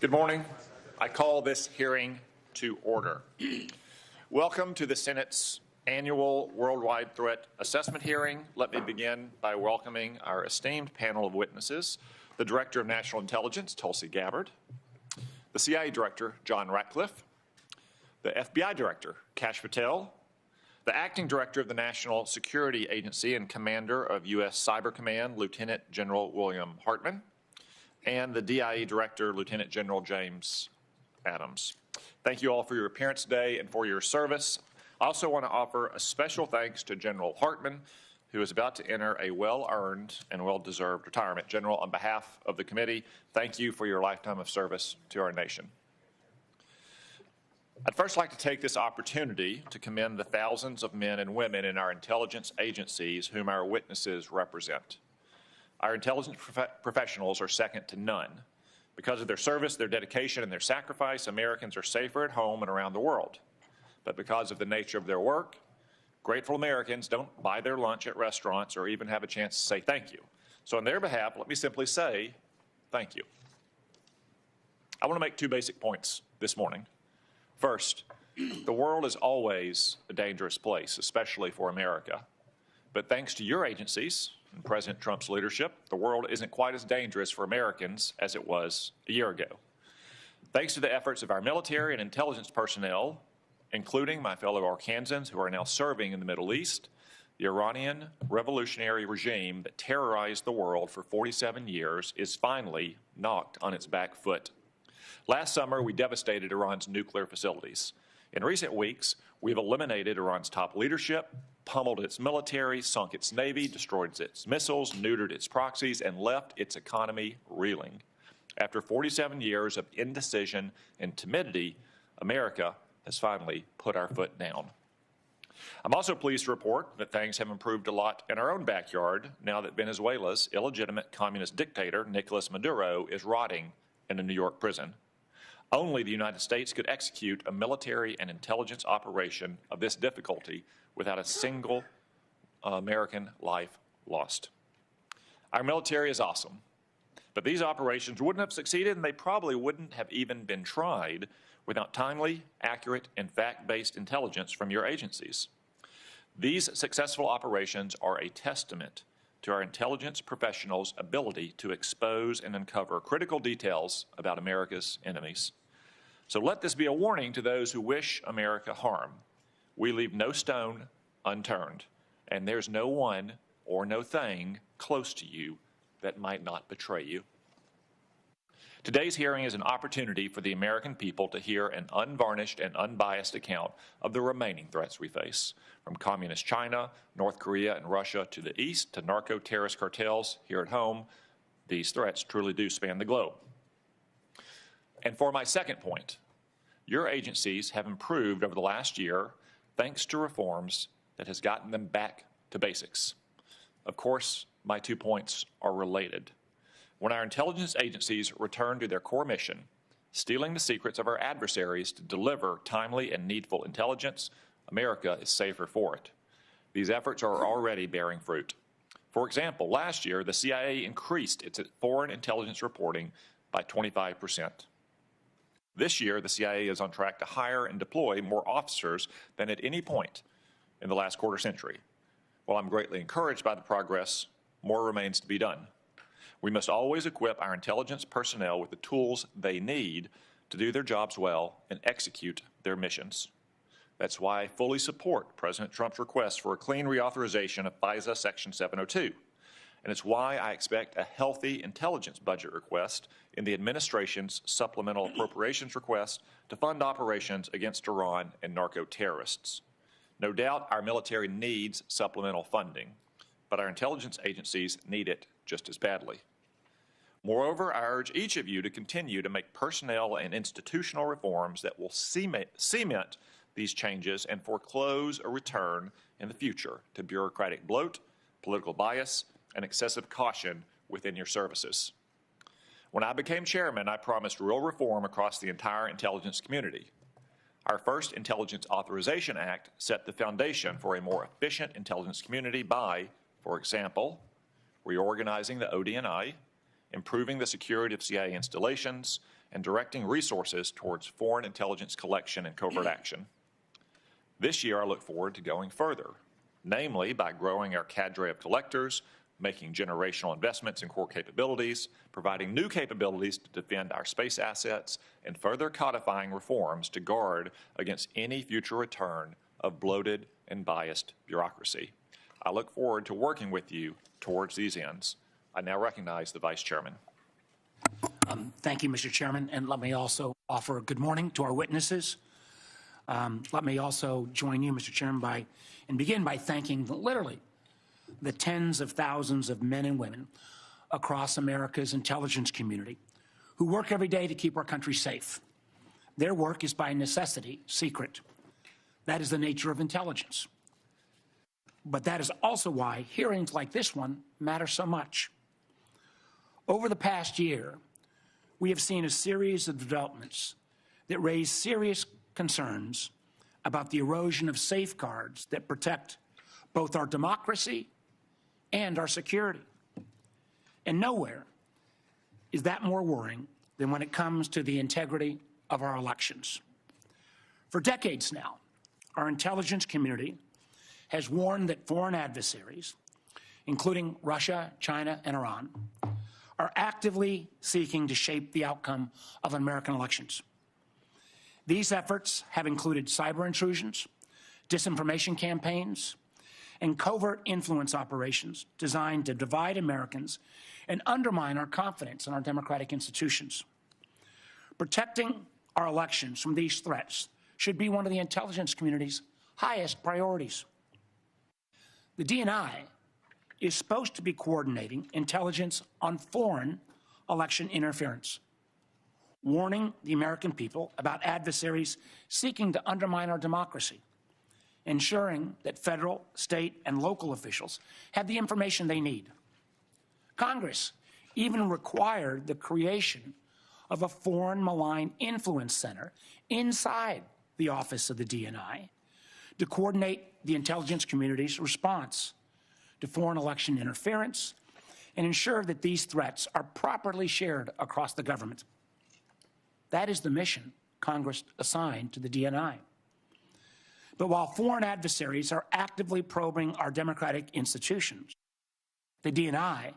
Good morning. I call this hearing to order. Welcome to the Senate's annual Worldwide Threat Assessment hearing. Let me begin by welcoming our esteemed panel of witnesses, the Director of National Intelligence, Tulsi Gabbard, the CIA Director, John Ratcliffe, the FBI Director, Kash Patel, the Acting Director of the National Security Agency and Commander of U.S. Cyber Command, Lieutenant General William Hartman, and the DIE Director, Lieutenant General James Adams. Thank you all for your appearance today and for your service. I also want to offer a special thanks to General Hartman, who is about to enter a well-earned and well-deserved retirement. General, on behalf of the committee, thank you for your lifetime of service to our nation. I'd first like to take this opportunity to commend the thousands of men and women in our intelligence agencies whom our witnesses represent. Our intelligence professionals are second to none. Because of their service, their dedication, and their sacrifice, Americans are safer at home and around the world. But because of the nature of their work, grateful Americans don't buy their lunch at restaurants or even have a chance to say thank you. So on their behalf, let me simply say thank you. I want to make two basic points this morning. First, the world is always a dangerous place, especially for America. But thanks to your agencies and President Trump's leadership, the world isn't quite as dangerous for Americans as it was a year ago. Thanks to the efforts of our military and intelligence personnel, including my fellow Arkansans who are now serving in the Middle East, the Iranian revolutionary regime that terrorized the world for 47 years is finally knocked on its back foot. Last summer, we devastated Iran's nuclear facilities. In recent weeks, we've eliminated Iran's top leadership, pummeled its military, sunk its navy, destroyed its missiles, neutered its proxies, and left its economy reeling. After 47 years of indecision and timidity, America has finally put our foot down. I'm also pleased to report that things have improved a lot in our own backyard now that Venezuela's illegitimate communist dictator, Nicolas Maduro, is rotting in a New York prison. Only the United States could execute a military and intelligence operation of this difficulty without a single American life lost. Our military is awesome, but these operations wouldn't have succeeded, and they probably wouldn't have even been tried without timely, accurate, and fact-based intelligence from your agencies. These successful operations are a testament to our intelligence professionals' ability to expose and uncover critical details about America's enemies. So let this be a warning to those who wish America harm. We leave no stone unturned, and there's no one or no thing close to you that might not betray you. Today's hearing is an opportunity for the American people to hear an unvarnished and unbiased account of the remaining threats we face, from communist China, North Korea, and Russia to the east to narco-terrorist cartels here at home. These threats truly do span the globe. And for my second point, your agencies have improved over the last year thanks to reforms that has gotten them back to basics. Of course, my 2 points are related. When our intelligence agencies return to their core mission, stealing the secrets of our adversaries to deliver timely and needful intelligence, America is safer for it. These efforts are already bearing fruit. For example, last year, the CIA increased its foreign intelligence reporting by 25%. This year, the CIA is on track to hire and deploy more officers than at any point in the last quarter century. While I'm greatly encouraged by the progress, more remains to be done. We must always equip our intelligence personnel with the tools they need to do their jobs well and execute their missions. That's why I fully support President Trump's request for a clean reauthorization of FISA Section 702. And it's why I expect a healthy intelligence budget request in the administration's supplemental appropriations request to fund operations against Iran and narco-terrorists. No doubt our military needs supplemental funding, but our intelligence agencies need it just as badly. Moreover, I urge each of you to continue to make personnel and institutional reforms that will cement these changes and foreclose a return in the future to bureaucratic bloat, political bias, and excessive caution within your services. When I became chairman, I promised real reform across the entire intelligence community. Our first Intelligence Authorization Act set the foundation for a more efficient intelligence community by, for example, reorganizing the ODNI, improving the security of CIA installations, and directing resources towards foreign intelligence collection and covert action. This year, I look forward to going further, namely by growing our cadre of collectors, making generational investments in core capabilities, providing new capabilities to defend our space assets, and further codifying reforms to guard against any future return of bloated and biased bureaucracy. I look forward to working with you towards these ends. I now recognize the Vice Chairman. Thank you, Mr. Chairman, and let me also offer a good morning to our witnesses. Let me also join you, Mr. Chairman, and begin by thanking literally the tens of thousands of men and women across America's intelligence community who work every day to keep our country safe. Their work is by necessity secret. That is the nature of intelligence. But that is also why hearings like this one matter so much. Over the past year, we have seen a series of developments that raise serious concerns about the erosion of safeguards that protect both our democracy and our security. And nowhere is that more worrying than when it comes to the integrity of our elections. For decades now, our intelligence community has warned that foreign adversaries, including Russia, China, and Iran, are actively seeking to shape the outcome of American elections. These efforts have included cyber intrusions, disinformation campaigns, and covert influence operations designed to divide Americans and undermine our confidence in our democratic institutions. Protecting our elections from these threats should be one of the intelligence community's highest priorities. The DNI is supposed to be coordinating intelligence on foreign election interference, warning the American people about adversaries seeking to undermine our democracy, ensuring that federal, state, and local officials have the information they need. Congress even required the creation of a foreign malign influence center inside the office of the DNI to coordinate the intelligence community's response to foreign election interference and ensure that these threats are properly shared across the government. That is the mission Congress assigned to the DNI. But while foreign adversaries are actively probing our democratic institutions, the DNI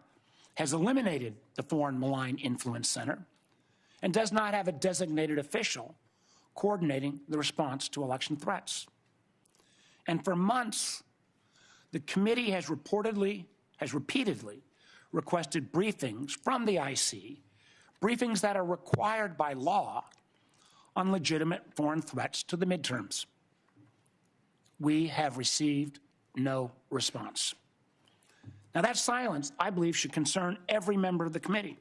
has eliminated the Foreign Malign Influence Center and does not have a designated official coordinating the response to election threats. And for months, the committee has repeatedly requested briefings from the IC, briefings that are required by law on legitimate foreign threats to the midterms. We have received no response. Now, that silence, I believe, should concern every member of the committee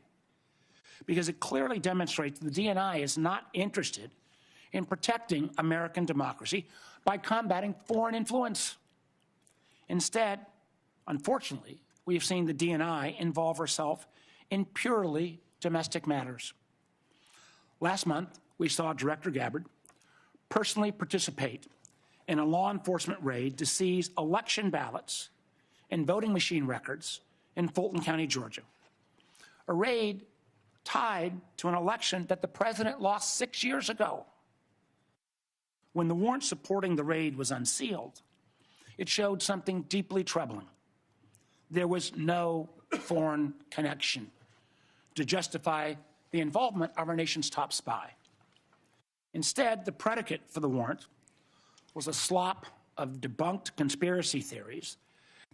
because it clearly demonstrates the DNI is not interested in protecting American democracy by combating foreign influence. Instead, unfortunately, we have seen the DNI involve herself in purely domestic matters. Last month, we saw Director Gabbard personally participate in a law enforcement raid to seize election ballots and voting machine records in Fulton County, Georgia. A raid tied to an election that the president lost 6 years ago. When the warrant supporting the raid was unsealed, it showed something deeply troubling. There was no foreign connection to justify the involvement of our nation's top spy. Instead, the predicate for the warrant was a slop of debunked conspiracy theories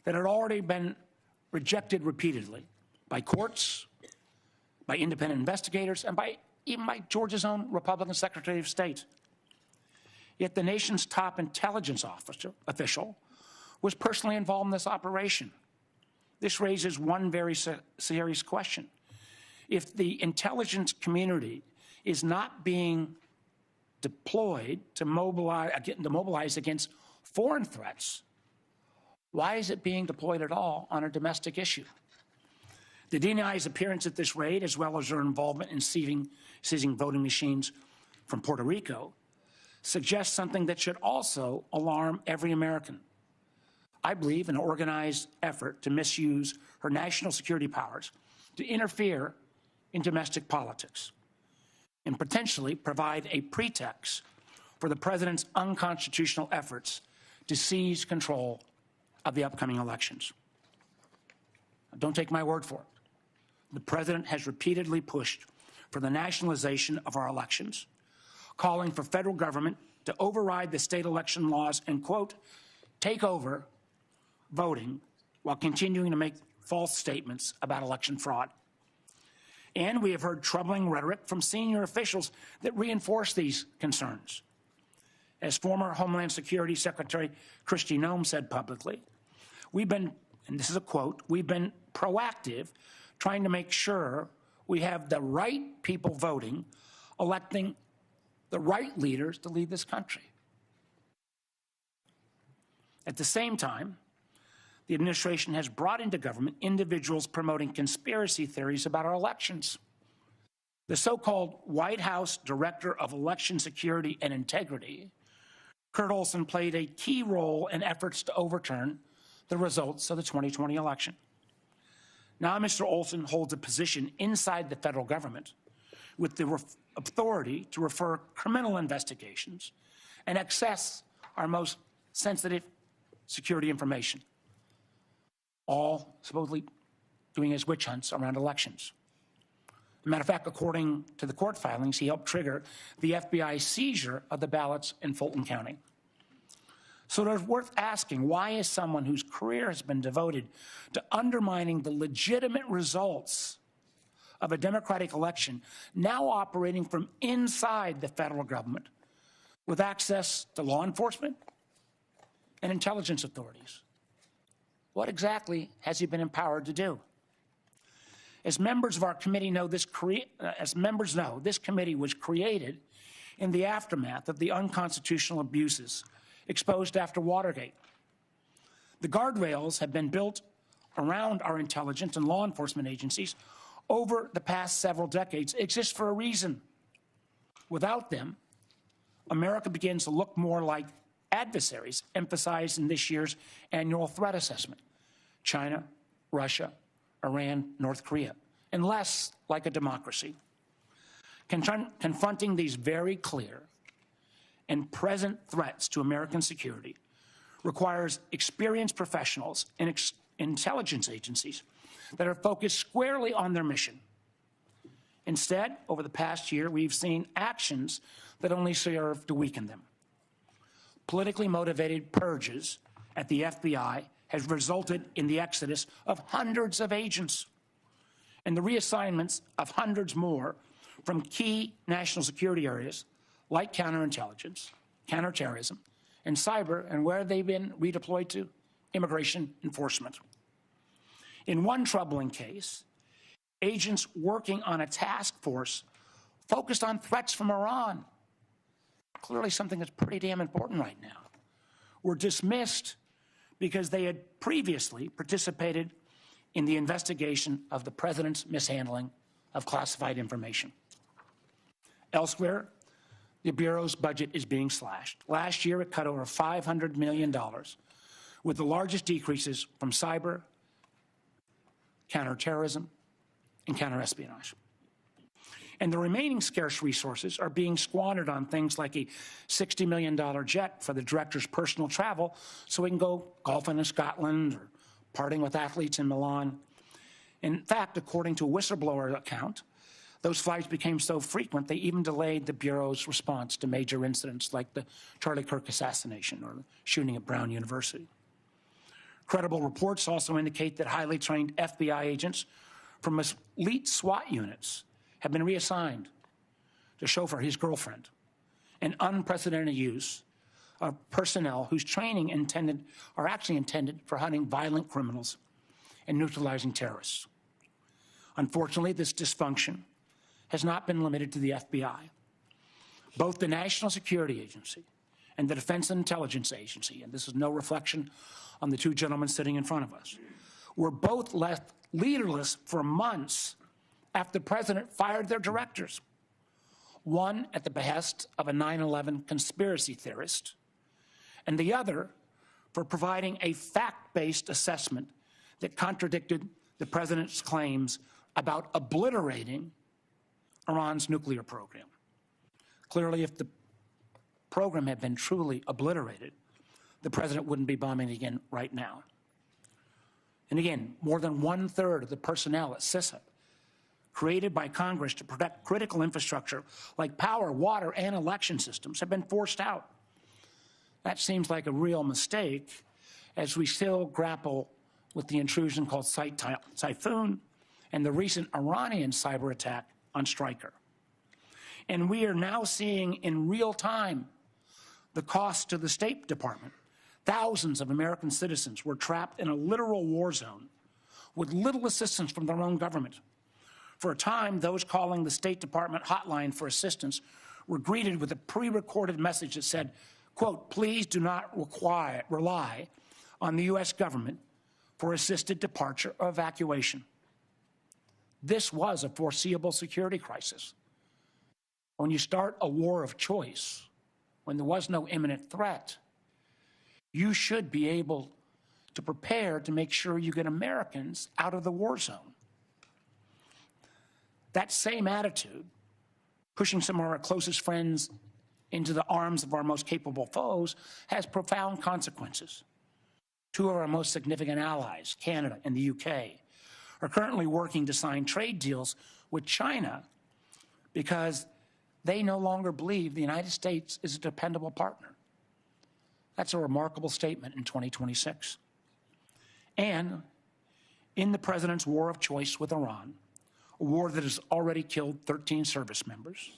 that had already been rejected repeatedly by courts, by independent investigators, and even by Georgia's own Republican Secretary of State. Yet the nation's top intelligence official was personally involved in this operation. This raises one very serious question. If the intelligence community is not being deployed to mobilize against foreign threats, why is it being deployed at all on a domestic issue? The DNI's appearance at this raid, as well as their involvement in seizing voting machines from Puerto Rico, suggests something that should also alarm every American. I believe an organized effort to misuse her national security powers to interfere in domestic politics. and potentially provide a pretext for the president's unconstitutional efforts to seize control of the upcoming elections. Don't take my word for it. The president has repeatedly pushed for the nationalization of our elections, calling for federal government to override the state election laws and, quote, take over voting while continuing to make false statements about election fraud. And we have heard troubling rhetoric from senior officials that reinforce these concerns. As former Homeland Security Secretary Kristi Noem said publicly, we've been, and this is a quote, we've been proactive trying to make sure we have the right people voting, electing the right leaders to lead this country. At the same time, the administration has brought into government individuals promoting conspiracy theories about our elections. The so-called White House Director of Election Security and Integrity, Kurt Olson, played a key role in efforts to overturn the results of the 2020 election. Now Mr. Olson holds a position inside the federal government with the authority to refer criminal investigations and access our most sensitive security information, all supposedly doing his witch hunts around elections. As a matter of fact, according to the court filings, he helped trigger the FBI seizure of the ballots in Fulton County. So it's worth asking, why is someone whose career has been devoted to undermining the legitimate results of a democratic election now operating from inside the federal government with access to law enforcement and intelligence authorities? What exactly has he been empowered to do? As members of our committee know, this committee was created in the aftermath of the unconstitutional abuses exposed after Watergate. The guardrails have been built around our intelligence and law enforcement agencies over the past several decades exist for a reason. Without them, America begins to look more like adversaries emphasized in this year's annual threat assessment: China, Russia, Iran, North Korea, and less like a democracy. Confronting these very clear and present threats to American security requires experienced professionals in intelligence agencies that are focused squarely on their mission. Instead, over the past year, we've seen actions that only serve to weaken them. Politically motivated purges at the FBI has resulted in the exodus of hundreds of agents and the reassignments of hundreds more from key national security areas like counterintelligence, counterterrorism, and cyber, and where they've been redeployed to? Immigration enforcement. In one troubling case, agents working on a task force focused on threats from Iran, clearly something that's pretty damn important right now, were dismissed because they had previously participated in the investigation of the president's mishandling of classified information. Elsewhere, the Bureau's budget is being slashed. Last year, it cut over $500 million, with the largest decreases from cyber, counterterrorism, and counterespionage. And the remaining scarce resources are being squandered on things like a $60 million jet for the director's personal travel so he can go golfing in Scotland or partying with athletes in Milan. In fact, according to a whistleblower account, those flights became so frequent they even delayed the Bureau's response to major incidents like the Charlie Kirk assassination or the shooting at Brown University. Credible reports also indicate that highly trained FBI agents from elite SWAT units have been reassigned to chauffeur his girlfriend, an unprecedented use of personnel whose training are actually intended for hunting violent criminals and neutralizing terrorists. Unfortunately, this dysfunction has not been limited to the FBI. Both the National Security Agency and the Defense Intelligence Agency, and this is no reflection on the two gentlemen sitting in front of us, were both left leaderless for months after the president fired their directors, one at the behest of a 9/11 conspiracy theorist, and the other for providing a fact-based assessment that contradicted the president's claims about obliterating Iran's nuclear program. Clearly, if the program had been truly obliterated, the president wouldn't be bombing again right now. And again, more than 1/3 of the personnel at CISA, created by Congress to protect critical infrastructure like power, water, and election systems, have been forced out. That seems like a real mistake as we still grapple with the intrusion called Typhoon and the recent Iranian cyber attack on Stryker. And we are now seeing in real time the cost to the State Department. Thousands of American citizens were trapped in a literal war zone with little assistance from their own government. For a time, those calling the State Department hotline for assistance were greeted with a pre-recorded message that said, quote, "Please do not rely on the U.S. government for assisted departure or evacuation." This was a foreseeable security crisis. When you start a war of choice, when there was no imminent threat, you should be able to prepare to make sure you get Americans out of the war zone. That same attitude, pushing some of our closest friends into the arms of our most capable foes, has profound consequences. Two of our most significant allies, Canada and the UK, are currently working to sign trade deals with China because they no longer believe the United States is a dependable partner. That's a remarkable statement in 2026. And in the president's war of choice with Iran, a war that has already killed 13 service members,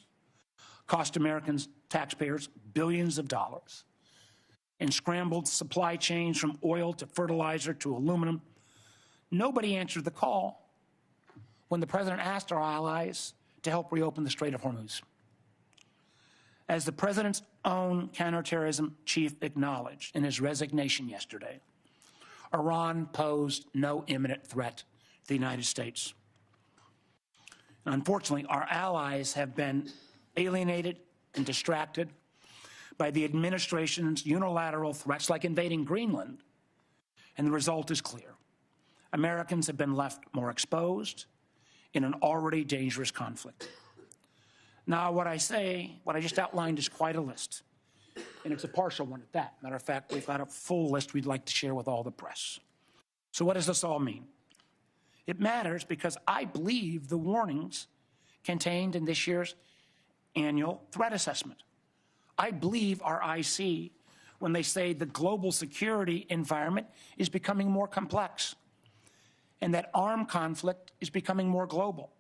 cost American taxpayers billions of dollars, and scrambled supply chains from oil to fertilizer to aluminum, nobody answered the call when the president asked our allies to help reopen the Strait of Hormuz. As the president's own counterterrorism chief acknowledged in his resignation yesterday, Iran posed no imminent threat to the United States. And unfortunately, our allies have been alienated and distracted by the administration's unilateral threats like invading Greenland, and the result is clear. Americans have been left more exposed in an already dangerous conflict. Now, what I just outlined is quite a list, and it's a partial one at that. Matter of fact, we've got a full list we'd like to share with all the press. So what does this all mean? It matters because I believe the warnings contained in this year's annual threat assessment. I believe our IC when they say the global security environment is becoming more complex and that armed conflict is becoming more global.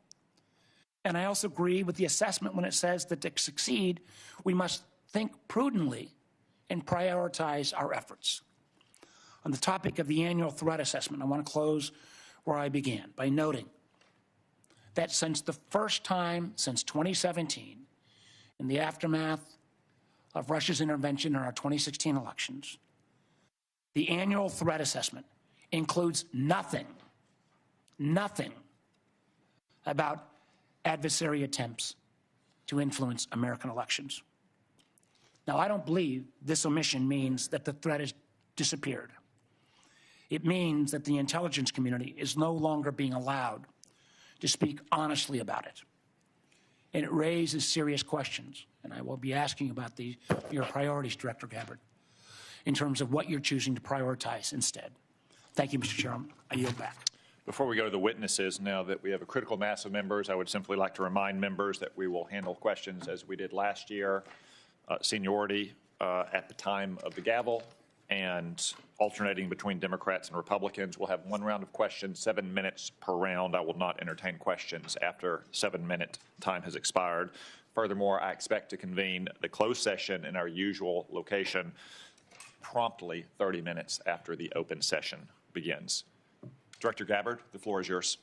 And I also agree with the assessment when it says that to succeed, we must think prudently and prioritize our efforts. On the topic of the annual threat assessment, I want to close where I began by noting that since the first time since 2017, in the aftermath of Russia's intervention in our 2016 elections, the annual threat assessment includes nothing about adversary attempts to influence American elections. Now, I don't believe this omission means that the threat has disappeared. It means that the intelligence community is no longer being allowed to speak honestly about it. And it raises serious questions, and I will be asking about your priorities, Director Gabbard, in terms of what you're choosing to prioritize instead. Thank you, Mr. Chairman. I yield back. Before we go to the witnesses, now that we have a critical mass of members, I would simply like to remind members that we will handle questions as we did last year, seniority at the time of the gavel, and alternating between Democrats and Republicans. We'll have one round of questions, 7 minutes per round. I will not entertain questions after 7-minute time has expired. Furthermore, I expect to convene the closed session in our usual location promptly 30 minutes after the open session begins. Director Gabbard, the floor is yours.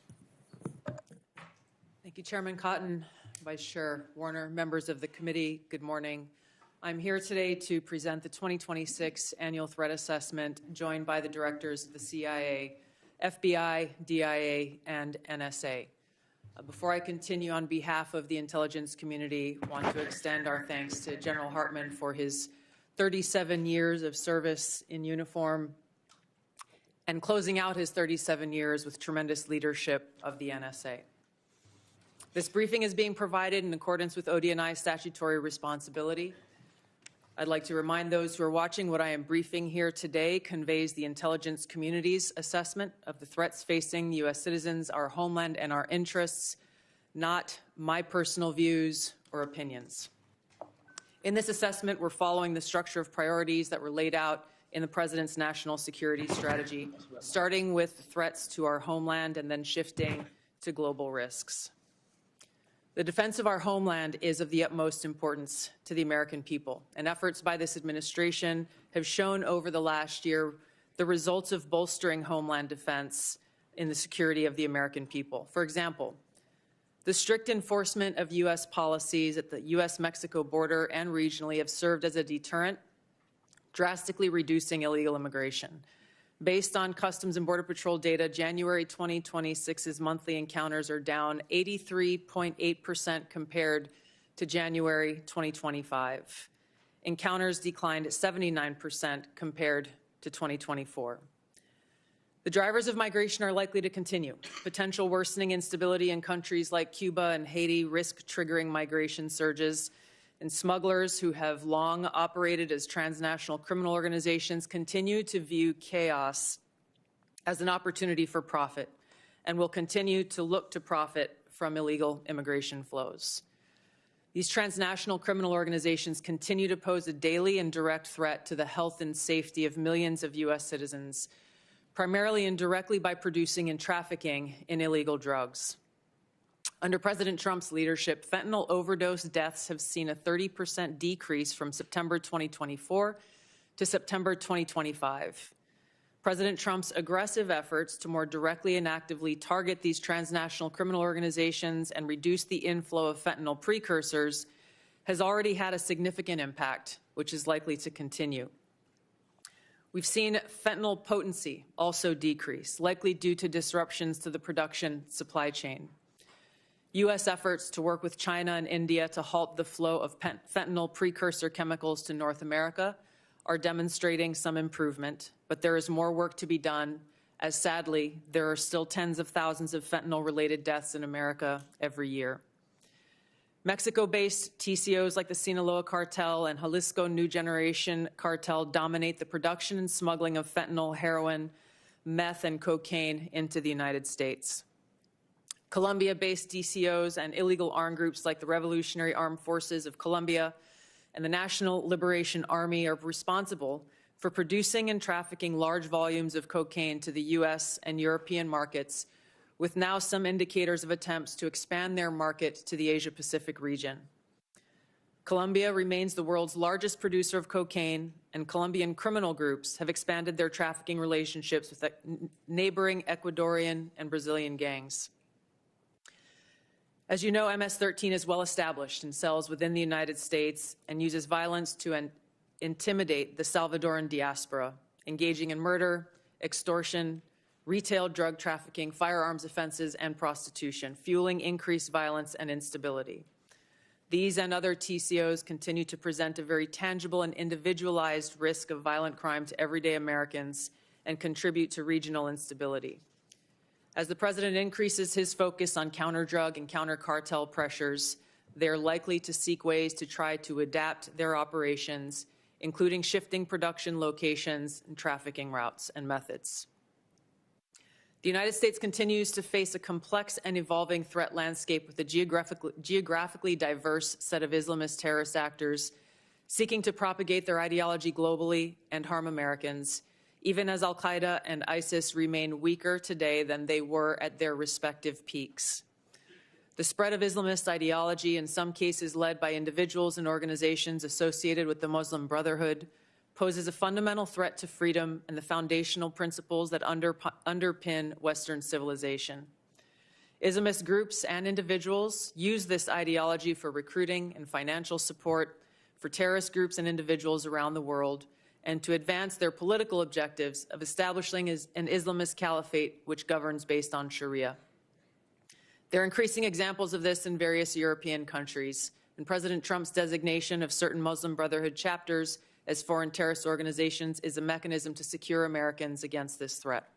Thank you, Chairman Cotton, Vice Chair Warner, members of the committee, good morning. I'm here today to present the 2026 Annual Threat Assessment, joined by the directors of the CIA, FBI, DIA, and NSA. Before I continue, on behalf of the intelligence community, I want to extend our thanks to General Hartman for his 37 years of service in uniform and closing out his 37 years with tremendous leadership of the NSA. This briefing is being provided in accordance with ODNI statutory responsibility. I'd like to remind those who are watching what I am briefing here today conveys the intelligence community's assessment of the threats facing U.S. citizens, our homeland, and our interests, not my personal views or opinions. In this assessment, we're following the structure of priorities that were laid out in the President's national security strategy, starting with threats to our homeland and then shifting to global risks. The defense of our homeland is of the utmost importance to the American people, and efforts by this administration have shown over the last year the results of bolstering homeland defense in the security of the American people. For example, the strict enforcement of U.S. policies at the U.S.-Mexico border and regionally have served as a deterrent, drastically reducing illegal immigration. Based on Customs and Border Patrol data, January 2026's monthly encounters are down 83.8% compared to January 2025. Encounters declined 79% compared to 2024. The drivers of migration are likely to continue. Potential worsening instability in countries like Cuba and Haiti risk triggering migration surges, and smugglers who have long operated as transnational criminal organizations continue to view chaos as an opportunity for profit and will continue to look to profit from illegal immigration flows. These transnational criminal organizations continue to pose a daily and direct threat to the health and safety of millions of U.S. citizens, primarily and directly by producing and trafficking in illegal drugs. Under President Trump's leadership, fentanyl overdose deaths have seen a 30% decrease from September 2024 to September 2025. President Trump's aggressive efforts to more directly and actively target these transnational criminal organizations and reduce the inflow of fentanyl precursors has already had a significant impact, which is likely to continue. We've seen fentanyl potency also decrease, likely due to disruptions to the production supply chain. U.S. efforts to work with China and India to halt the flow of fentanyl precursor chemicals to North America are demonstrating some improvement, but there is more work to be done, as sadly, there are still tens of thousands of fentanyl-related deaths in America every year. Mexico-based TCOs like the Sinaloa Cartel and Jalisco New Generation Cartel dominate the production and smuggling of fentanyl, heroin, meth, and cocaine into the United States. Colombia-based DCOs and illegal armed groups like the Revolutionary Armed Forces of Colombia and the National Liberation Army are responsible for producing and trafficking large volumes of cocaine to the U.S. and European markets, with now some indicators of attempts to expand their market to the Asia-Pacific region. Colombia remains the world's largest producer of cocaine, and Colombian criminal groups have expanded their trafficking relationships with neighboring Ecuadorian and Brazilian gangs. As you know, MS-13 is well established in cells within the United States and uses violence to intimidate the Salvadoran diaspora, engaging in murder, extortion, retail drug trafficking, firearms offenses, and prostitution, fueling increased violence and instability. These and other TCOs continue to present a very tangible and individualized risk of violent crime to everyday Americans and contribute to regional instability. As the President increases his focus on counter-drug and counter-cartel pressures, they're likely to seek ways to try to adapt their operations, including shifting production locations and trafficking routes and methods. The United States continues to face a complex and evolving threat landscape with a geographically diverse set of Islamist terrorist actors seeking to propagate their ideology globally and harm Americans, even as al-Qaeda and ISIS remain weaker today than they were at their respective peaks. The spread of Islamist ideology, in some cases led by individuals and organizations associated with the Muslim Brotherhood, poses a fundamental threat to freedom and the foundational principles that underpin Western civilization. Islamist groups and individuals use this ideology for recruiting and financial support for terrorist groups and individuals around the world, and to advance their political objectives of establishing an Islamist caliphate which governs based on Sharia. There are increasing examples of this in various European countries, and President Trump's designation of certain Muslim Brotherhood chapters as foreign terrorist organizations is a mechanism to secure Americans against this threat.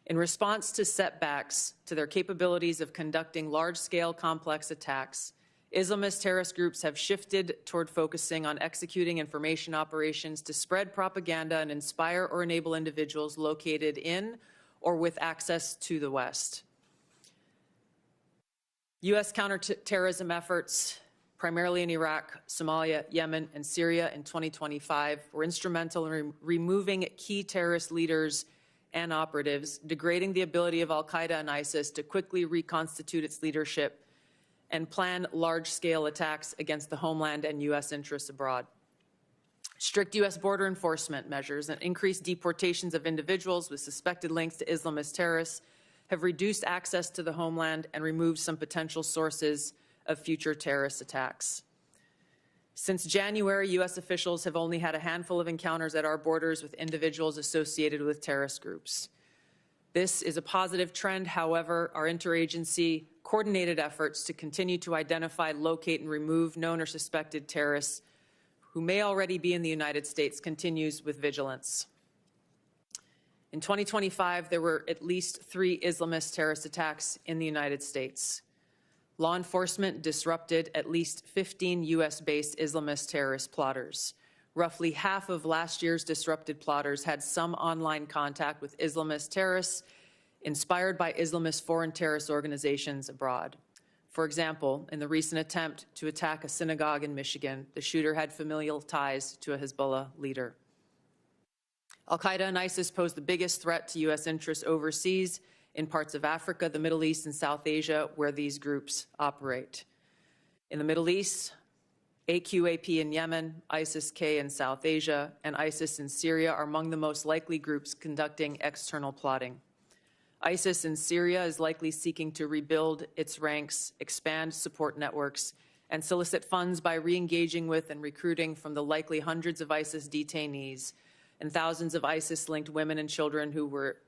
In response to setbacks to their capabilities of conducting large-scale complex attacks, Islamist terrorist groups have shifted toward focusing on executing information operations to spread propaganda and inspire or enable individuals located in or with access to the West. U.S. counterterrorism efforts, primarily in Iraq, Somalia, Yemen, and Syria in 2025, were instrumental in removing key terrorist leaders and operatives, degrading the ability of al-Qaeda and ISIS to quickly reconstitute its leadership and plan large-scale attacks against the homeland and U.S. interests abroad. Strict U.S. border enforcement measures and increased deportations of individuals with suspected links to Islamist terrorists have reduced access to the homeland and removed some potential sources of future terrorist attacks. Since January, U.S. officials have only had a handful of encounters at our borders with individuals associated with terrorist groups. This is a positive trend. However, our interagency coordinated efforts to continue to identify, locate, and remove known or suspected terrorists who may already be in the United States continues with vigilance. In 2025, there were at least 3 Islamist terrorist attacks in the United States. Law enforcement disrupted at least 15 U.S.-based Islamist terrorist plotters. Roughly half of last year's disrupted plotters had some online contact with Islamist terrorists inspired by Islamist foreign terrorist organizations abroad. For example, in the recent attempt to attack a synagogue in Michigan, the shooter had familial ties to a Hezbollah leader. Al-Qaeda and ISIS pose the biggest threat to U.S. interests overseas in parts of Africa, the Middle East, and South Asia, where these groups operate. In the Middle East, AQAP in Yemen, ISIS-K in South Asia, and ISIS in Syria are among the most likely groups conducting external plotting. ISIS in Syria is likely seeking to rebuild its ranks, expand support networks, and solicit funds by re-engaging with and recruiting from the likely hundreds of ISIS detainees and thousands of ISIS-linked women and children who were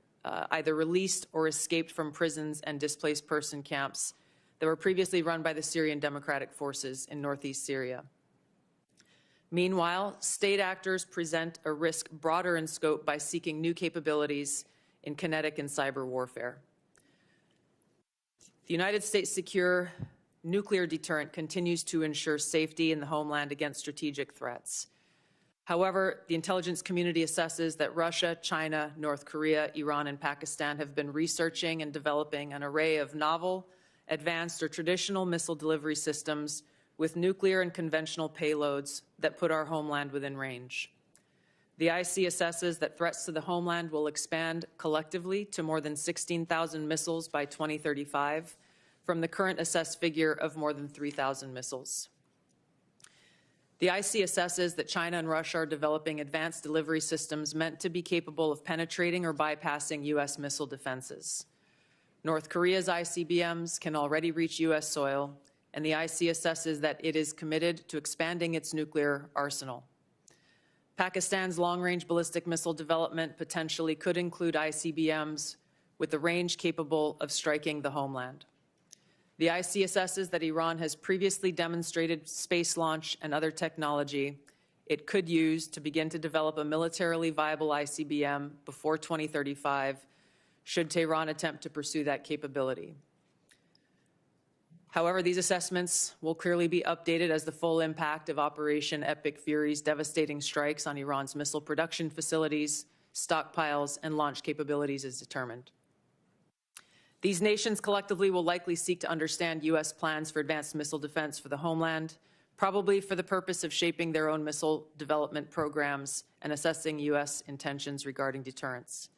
either released or escaped from prisons and displaced person camps that were previously run by the Syrian Democratic Forces in northeast Syria. Meanwhile, state actors present a risk broader in scope by seeking new capabilities in kinetic and cyber warfare. The United States' secure nuclear deterrent continues to ensure safety in the homeland against strategic threats. However, the intelligence community assesses that Russia, China, North Korea, Iran, and Pakistan have been researching and developing an array of novel, advanced, or traditional missile delivery systems with nuclear and conventional payloads that put our homeland within range. The IC assesses that threats to the homeland will expand collectively to more than 16,000 missiles by 2035, from the current assessed figure of more than 3,000 missiles. The IC assesses that China and Russia are developing advanced delivery systems meant to be capable of penetrating or bypassing U.S. missile defenses. North Korea's ICBMs can already reach U.S. soil, and the IC assesses that it is committed to expanding its nuclear arsenal. Pakistan's long-range ballistic missile development potentially could include ICBMs with the range capable of striking the homeland. The IC assesses that Iran has previously demonstrated space launch and other technology it could use to begin to develop a militarily viable ICBM before 2035, should Tehran attempt to pursue that capability. However, these assessments will clearly be updated as the full impact of Operation Epic Fury's devastating strikes on Iran's missile production facilities, stockpiles, and launch capabilities is determined. These nations collectively will likely seek to understand U.S. plans for advanced missile defense for the homeland, probably for the purpose of shaping their own missile development programs and assessing U.S. intentions regarding deterrence.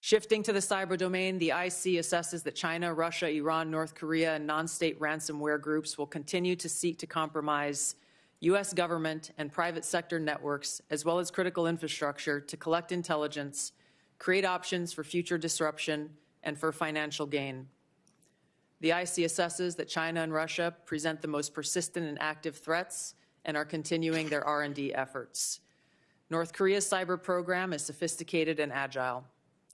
Shifting to the cyber domain, the IC assesses that China, Russia, Iran, North Korea, and non-state ransomware groups will continue to seek to compromise U.S. government and private sector networks, as well as critical infrastructure, to collect intelligence, create options for future disruption, and for financial gain. The IC assesses that China and Russia present the most persistent and active threats and are continuing their R&D efforts. North Korea's cyber program is sophisticated and agile.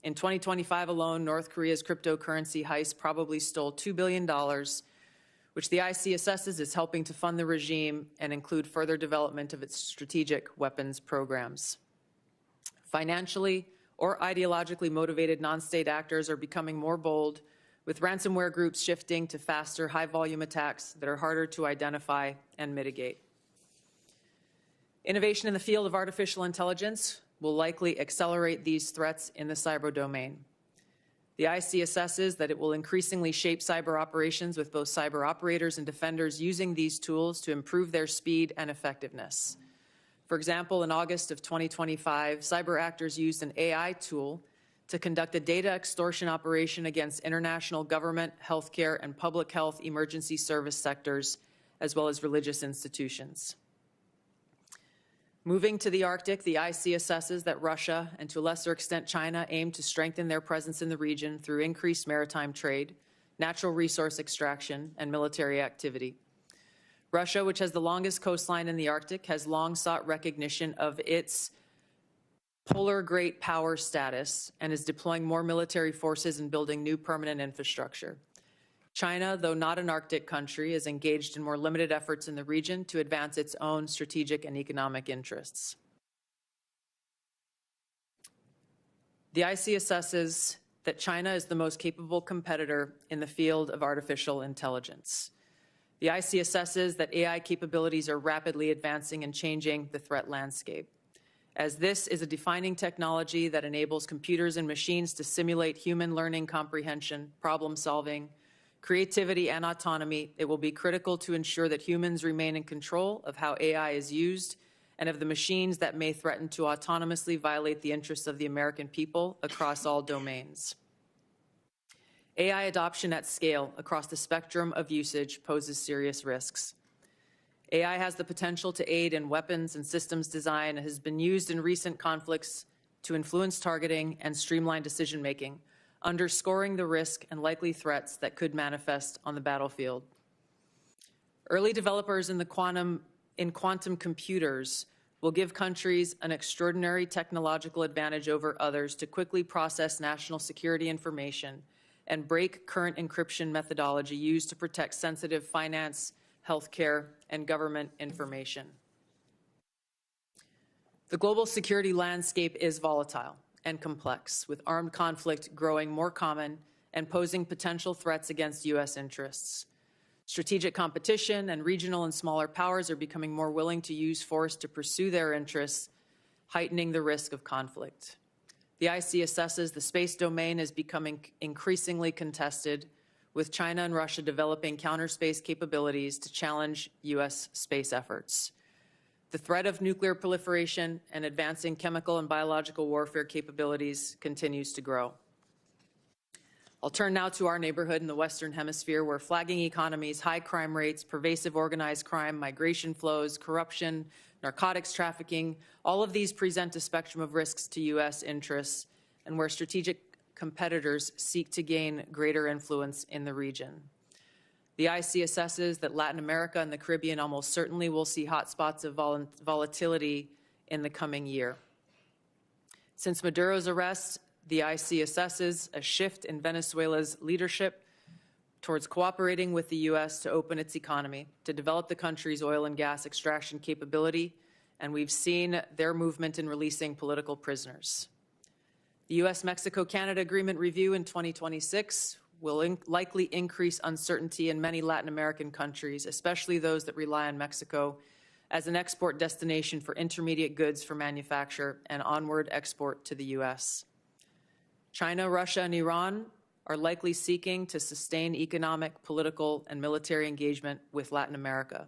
In 2025 alone, North Korea's cryptocurrency heist probably stole $2 billion, which the IC assesses is helping to fund the regime and include further development of its strategic weapons programs. Financially, or ideologically motivated non-state actors are becoming more bold, with ransomware groups shifting to faster, high-volume attacks that are harder to identify and mitigate. Innovation in the field of artificial intelligence will likely accelerate these threats in the cyber domain. The IC assesses that it will increasingly shape cyber operations, with both cyber operators and defenders using these tools to improve their speed and effectiveness. For example, in August of 2025, cyber actors used an AI tool to conduct a data extortion operation against international government, healthcare, and public health emergency service sectors, as well as religious institutions. Moving to the Arctic, the IC assesses that Russia, and to a lesser extent China, aim to strengthen their presence in the region through increased maritime trade, natural resource extraction, and military activity. Russia, which has the longest coastline in the Arctic, has long sought recognition of its polar great power status and is deploying more military forces and building new permanent infrastructure. China, though not an Arctic country, is engaged in more limited efforts in the region to advance its own strategic and economic interests. The IC assesses that China is the most capable competitor in the field of artificial intelligence. The IC assesses that AI capabilities are rapidly advancing and changing the threat landscape, as this is a defining technology that enables computers and machines to simulate human learning comprehension, problem solving, creativity, and autonomy. It will be critical to ensure that humans remain in control of how AI is used and of the machines that may threaten to autonomously violate the interests of the American people across all domains. AI adoption at scale across the spectrum of usage poses serious risks. AI has the potential to aid in weapons and systems design and has been used in recent conflicts to influence targeting and streamline decision-making, underscoring the risk and likely threats that could manifest on the battlefield. Early developers in quantum computers will give countries an extraordinary technological advantage over others to quickly process national security information and break current encryption methodology used to protect sensitive finance, healthcare, and government information. The global security landscape is volatile and complex, with armed conflict growing more common and posing potential threats against U.S. interests. Strategic competition and regional and smaller powers are becoming more willing to use force to pursue their interests, heightening the risk of conflict. The IC assesses the space domain is becoming increasingly contested, with China and Russia developing counter-space capabilities to challenge U.S. space efforts. The threat of nuclear proliferation and advancing chemical and biological warfare capabilities continues to grow. I'll turn now to our neighborhood in the Western Hemisphere, where flagging economies, high crime rates, pervasive organized crime, migration flows, corruption, narcotics trafficking, all of these present a spectrum of risks to U.S. interests, and where strategic competitors seek to gain greater influence in the region. The IC assesses that Latin America and the Caribbean almost certainly will see hotspots of volatility in the coming year. Since Maduro's arrest, the IC assesses a shift in Venezuela's leadership towards cooperating with the U.S. to open its economy, to develop the country's oil and gas extraction capability, and we've seen their movement in releasing political prisoners. The U.S.-Mexico-Canada Agreement review in 2026 will likely increase uncertainty in many Latin American countries, especially those that rely on Mexico as an export destination for intermediate goods for manufacture and onward export to the U.S. China, Russia, and Iran are likely seeking to sustain economic, political, and military engagement with Latin America.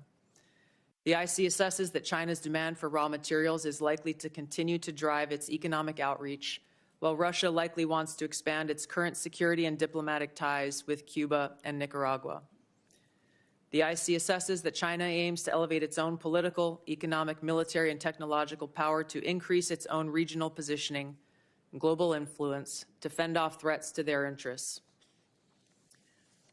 The IC assesses that China's demand for raw materials is likely to continue to drive its economic outreach, while Russia likely wants to expand its current security and diplomatic ties with Cuba and Nicaragua. The IC assesses that China aims to elevate its own political, economic, military, and technological power to increase its own regional positioning and global influence to fend off threats to their interests.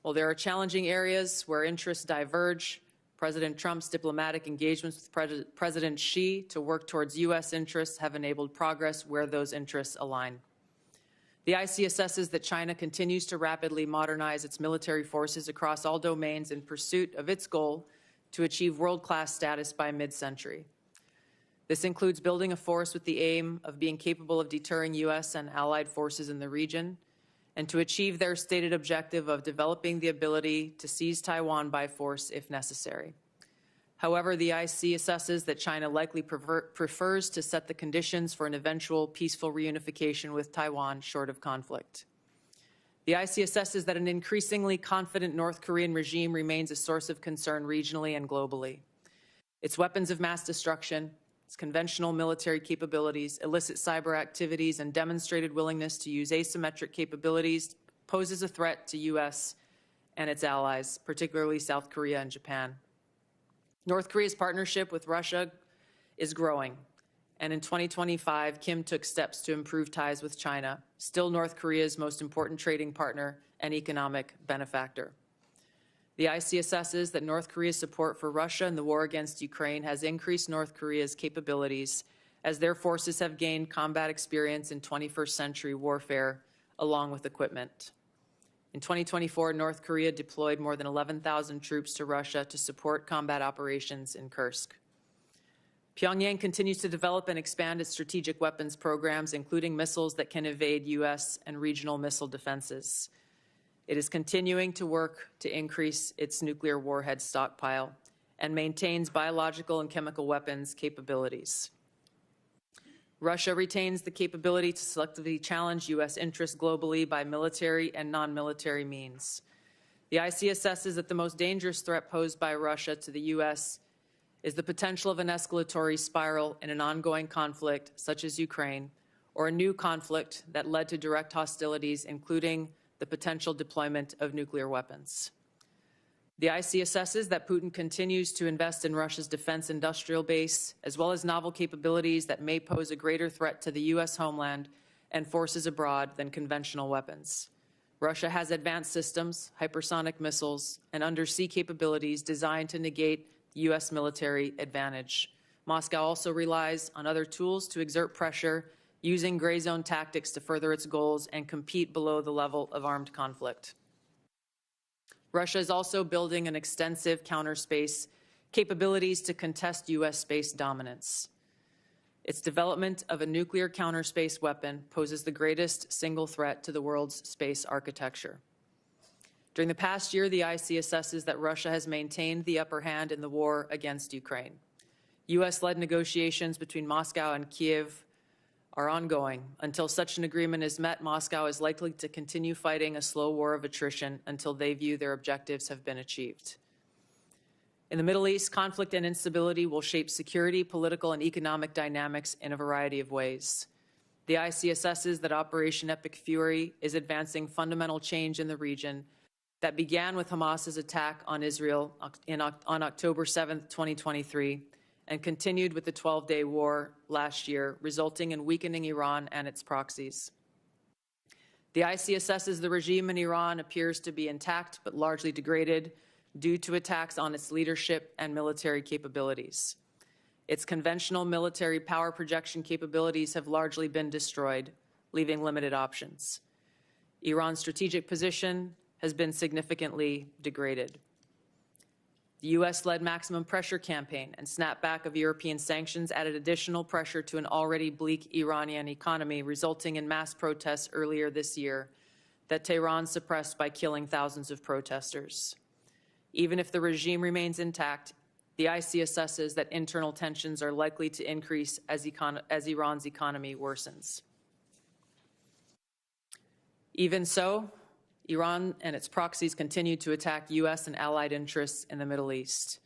While there are challenging areas where interests diverge, President Trump's diplomatic engagements with President Xi to work towards U.S. interests have enabled progress where those interests align. The IC assesses that China continues to rapidly modernize its military forces across all domains in pursuit of its goal to achieve world-class status by mid-century. This includes building a force with the aim of being capable of deterring U.S. and allied forces in the region, and to achieve their stated objective of developing the ability to seize Taiwan by force if necessary. However, the IC assesses that China likely prefers to set the conditions for an eventual peaceful reunification with Taiwan short of conflict. The IC assesses that an increasingly confident North Korean regime remains a source of concern regionally and globally. Its weapons of mass destruction, its conventional military capabilities, illicit cyber activities, and demonstrated willingness to use asymmetric capabilities poses a threat to U.S. and its allies, particularly South Korea and Japan. North Korea's partnership with Russia is growing, and in 2025, Kim took steps to improve ties with China, still North Korea's most important trading partner and economic benefactor. The IC assesses that North Korea's support for Russia in the war against Ukraine has increased North Korea's capabilities as their forces have gained combat experience in 21st century warfare along with equipment. In 2024, North Korea deployed more than 11,000 troops to Russia to support combat operations in Kursk. Pyongyang continues to develop and expand its strategic weapons programs, including missiles that can evade U.S. and regional missile defenses. It is continuing to work to increase its nuclear warhead stockpile and maintains biological and chemical weapons capabilities. Russia retains the capability to selectively challenge U.S. interests globally by military and non-military means. The IC assesses that the most dangerous threat posed by Russia to the U.S. is the potential of an escalatory spiral in an ongoing conflict such as Ukraine, or a new conflict that led to direct hostilities, including the potential deployment of nuclear weapons. The IC assesses that Putin continues to invest in Russia's defense industrial base, as well as novel capabilities that may pose a greater threat to the U.S. homeland and forces abroad than conventional weapons. Russia has advanced systems, hypersonic missiles, and undersea capabilities designed to negate the U.S. military advantage. Moscow also relies on other tools to exert pressure, using gray zone tactics to further its goals and compete below the level of armed conflict. Russia is also building an extensive counterspace capabilities to contest U.S. space dominance. Its development of a nuclear counterspace weapon poses the greatest single threat to the world's space architecture. During the past year, the IC assesses that Russia has maintained the upper hand in the war against Ukraine. U.S.-led negotiations between Moscow and Kiev are ongoing. Until such an agreement is met, Moscow is likely to continue fighting a slow war of attrition until they view their objectives have been achieved. In the Middle East, conflict and instability will shape security, political, and economic dynamics in a variety of ways. The IC assesses that Operation Epic Fury is advancing fundamental change in the region that began with Hamas's attack on Israel on October 7, 2023, and continued with the 12-day war last year, resulting in weakening Iran and its proxies. The IC assesses the regime in Iran appears to be intact but largely degraded due to attacks on its leadership and military capabilities. Its conventional military power projection capabilities have largely been destroyed, leaving limited options. Iran's strategic position has been significantly degraded. The U.S.-led maximum pressure campaign and snapback of European sanctions added additional pressure to an already bleak Iranian economy, resulting in mass protests earlier this year that Tehran suppressed by killing thousands of protesters. Even if the regime remains intact, the IC assesses that internal tensions are likely to increase as Iran's economy worsens. Even so, Iran and its proxies continue to attack U.S. and allied interests in the Middle East.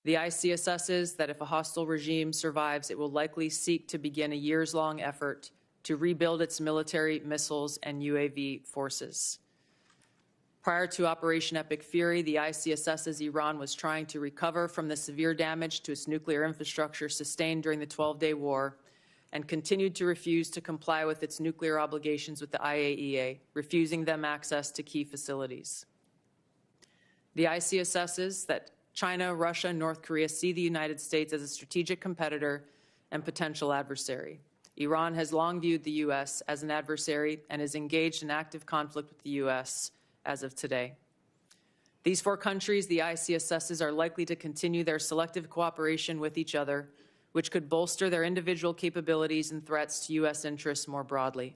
The IC assesses that if a hostile regime survives, it will likely seek to begin a years-long effort to rebuild its military, missiles, and UAV forces. Prior to Operation Epic Fury, the IC assesses Iran was trying to recover from the severe damage to its nuclear infrastructure sustained during the 12-day war, and continued to refuse to comply with its nuclear obligations with the IAEA, refusing them access to key facilities. The IC assesses that China, Russia, and North Korea see the United States as a strategic competitor and potential adversary. Iran has long viewed the U.S. as an adversary and is engaged in active conflict with the U.S. as of today. These four countries, the IC assesses, are likely to continue their selective cooperation with each other, which could bolster their individual capabilities and threats to U.S. interests more broadly.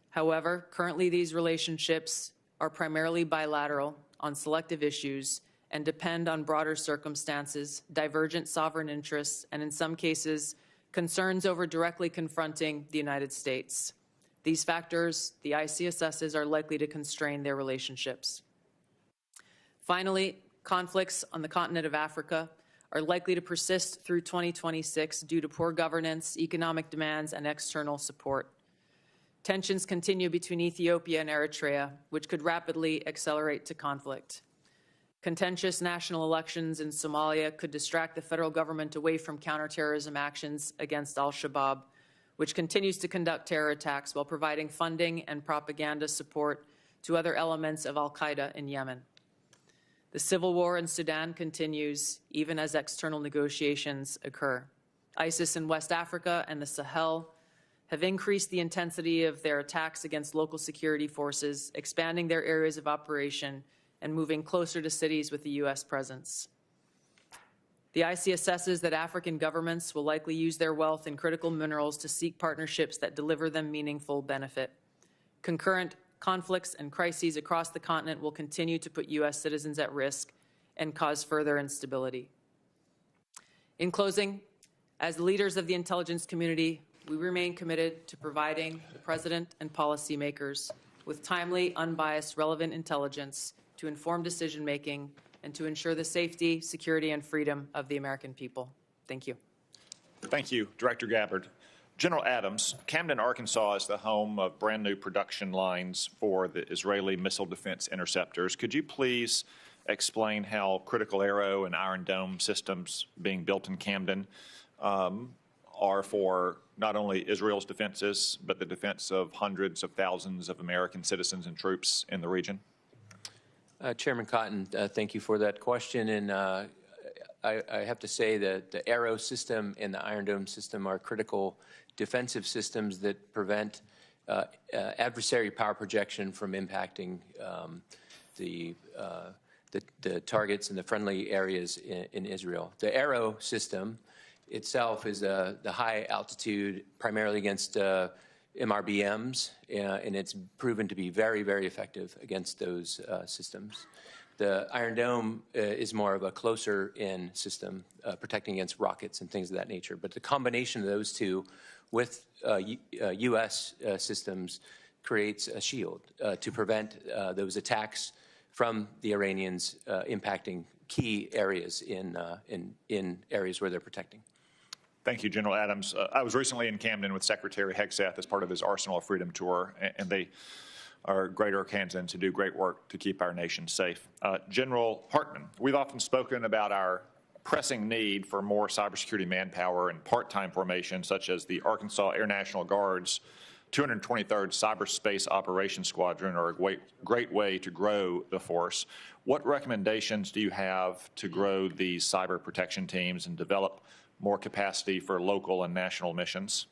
However, currently these relationships are primarily bilateral on selective issues and depend on broader circumstances, divergent sovereign interests, and in some cases, concerns over directly confronting the United States. These factors, the ICSSs, are likely to constrain their relationships. Finally, conflicts on the continent of Africa are likely to persist through 2026 due to poor governance, economic demands, and external support. Tensions continue between Ethiopia and Eritrea, which could rapidly accelerate to conflict. Contentious national elections in Somalia could distract the federal government away from counterterrorism actions against al-Shabaab, which continues to conduct terror attacks while providing funding and propaganda support to other elements of al-Qaeda in Yemen. The civil war in Sudan continues even as external negotiations occur. ISIS in West Africa and the Sahel have increased the intensity of their attacks against local security forces, expanding their areas of operation and moving closer to cities with a U.S. presence. The ICSSs that African governments will likely use their wealth in critical minerals to seek partnerships that deliver them meaningful benefit. Concurrent conflicts and crises across the continent will continue to put U.S. citizens at risk and cause further instability. In closing, as leaders of the intelligence community, we remain committed to providing the President and policymakers with timely, unbiased, relevant intelligence to inform decision-making and to ensure the safety, security, and freedom of the American people. Thank you. Thank you, Director Gabbard. General Adams, Camden, Arkansas is the home of brand new production lines for the Israeli missile defense interceptors. Could you please explain how critical Arrow and Iron Dome systems being built in Camden are for not only Israel's defenses, but the defense of hundreds of thousands of American citizens and troops in the region? Chairman Cotton, thank you for that question. And I have to say that the Arrow system and the Iron Dome system are critical defensive systems that prevent adversary power projection from impacting the targets in the friendly areas in Israel. The Arrow system itself is the high altitude, primarily against MRBMs, and it's proven to be very, very effective against those systems. The Iron Dome is more of a closer-in system, protecting against rockets and things of that nature. But the combination of those two with U.S. systems creates a shield to prevent those attacks from the Iranians impacting key areas in areas where they're protecting. Thank you, General Adams. I was recently in Camden with Secretary Hegseth as part of his Arsenal of Freedom tour, and they are great Arkansans who do great work to keep our nation safe. General Hartman, we've often spoken about our pressing need for more cybersecurity manpower and part-time formation, such as the Arkansas Air National Guard's 223rd Cyberspace Operations Squadron are a great way to grow the force. What recommendations do you have to grow these cyber protection teams and develop more capacity for local and national missions?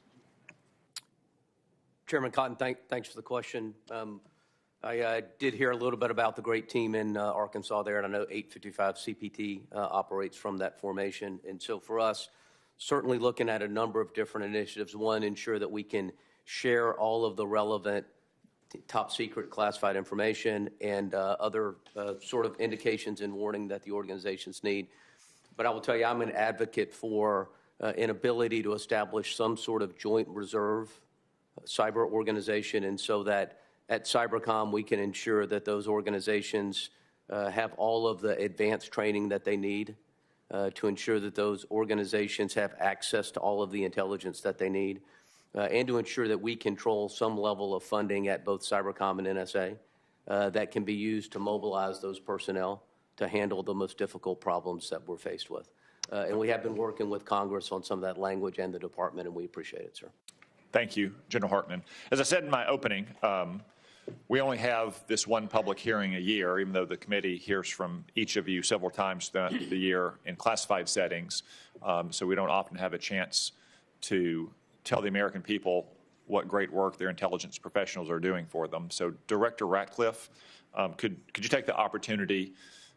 Chairman Cotton, thanks for the question. I did hear a little bit about the great team in Arkansas there, and I know 855 CPT operates from that formation. And so for us, certainly looking at a number of different initiatives. One, ensure that we can share all of the relevant top secret classified information and other sort of indications and warning that the organizations need. But I will tell you, I'm an advocate for an ability to establish some sort of joint reserve cyber organization, and so that at Cybercom we can ensure that those organizations have all of the advanced training that they need to ensure that those organizations have access to all of the intelligence that they need, and to ensure that we control some level of funding at both Cybercom and NSA that can be used to mobilize those personnel to handle the most difficult problems that we're faced with. And we have been working with Congress on some of that language and the department, and we appreciate it, sir. Thank you, General Hartman. As I said in my opening, we only have this one public hearing a year, even though the committee hears from each of you several times throughout the year in classified settings. So we don't often have a chance to tell the American people what great work their intelligence professionals are doing for them. So Director Ratcliffe, could you take the opportunity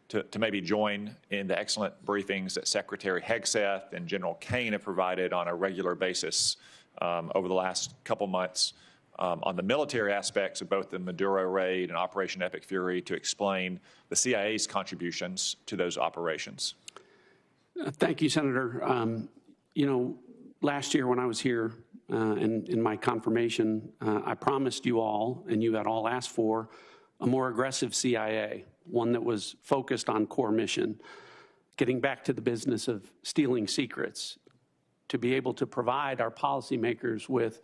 to maybe join in the excellent briefings that Secretary Hegseth and General Kane have provided on a regular basis over the last couple months on the military aspects of both the Maduro raid and Operation Epic Fury, to explain the CIA's contributions to those operations. Thank you, Senator. You know, last year when I was here and in my confirmation, I promised you all, and you had all asked for, a more aggressive CIA, one that was focused on core mission, getting back to the business of stealing secrets, to be able to provide our policymakers with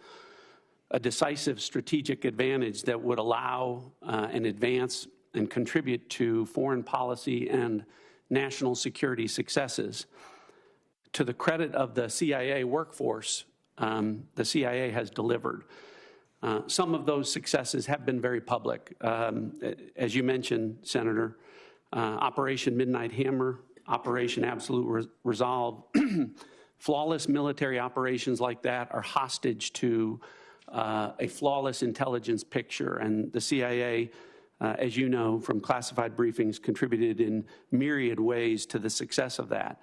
a decisive strategic advantage that would allow and advance and contribute to foreign policy and national security successes. To the credit of the CIA workforce, the CIA has delivered. Some of those successes have been very public. As you mentioned, Senator, Operation Midnight Hammer, Operation Absolute Resolve, flawless military operations like that are hostage to a flawless intelligence picture. And the CIA, as you know from classified briefings, contributed in myriad ways to the success of that.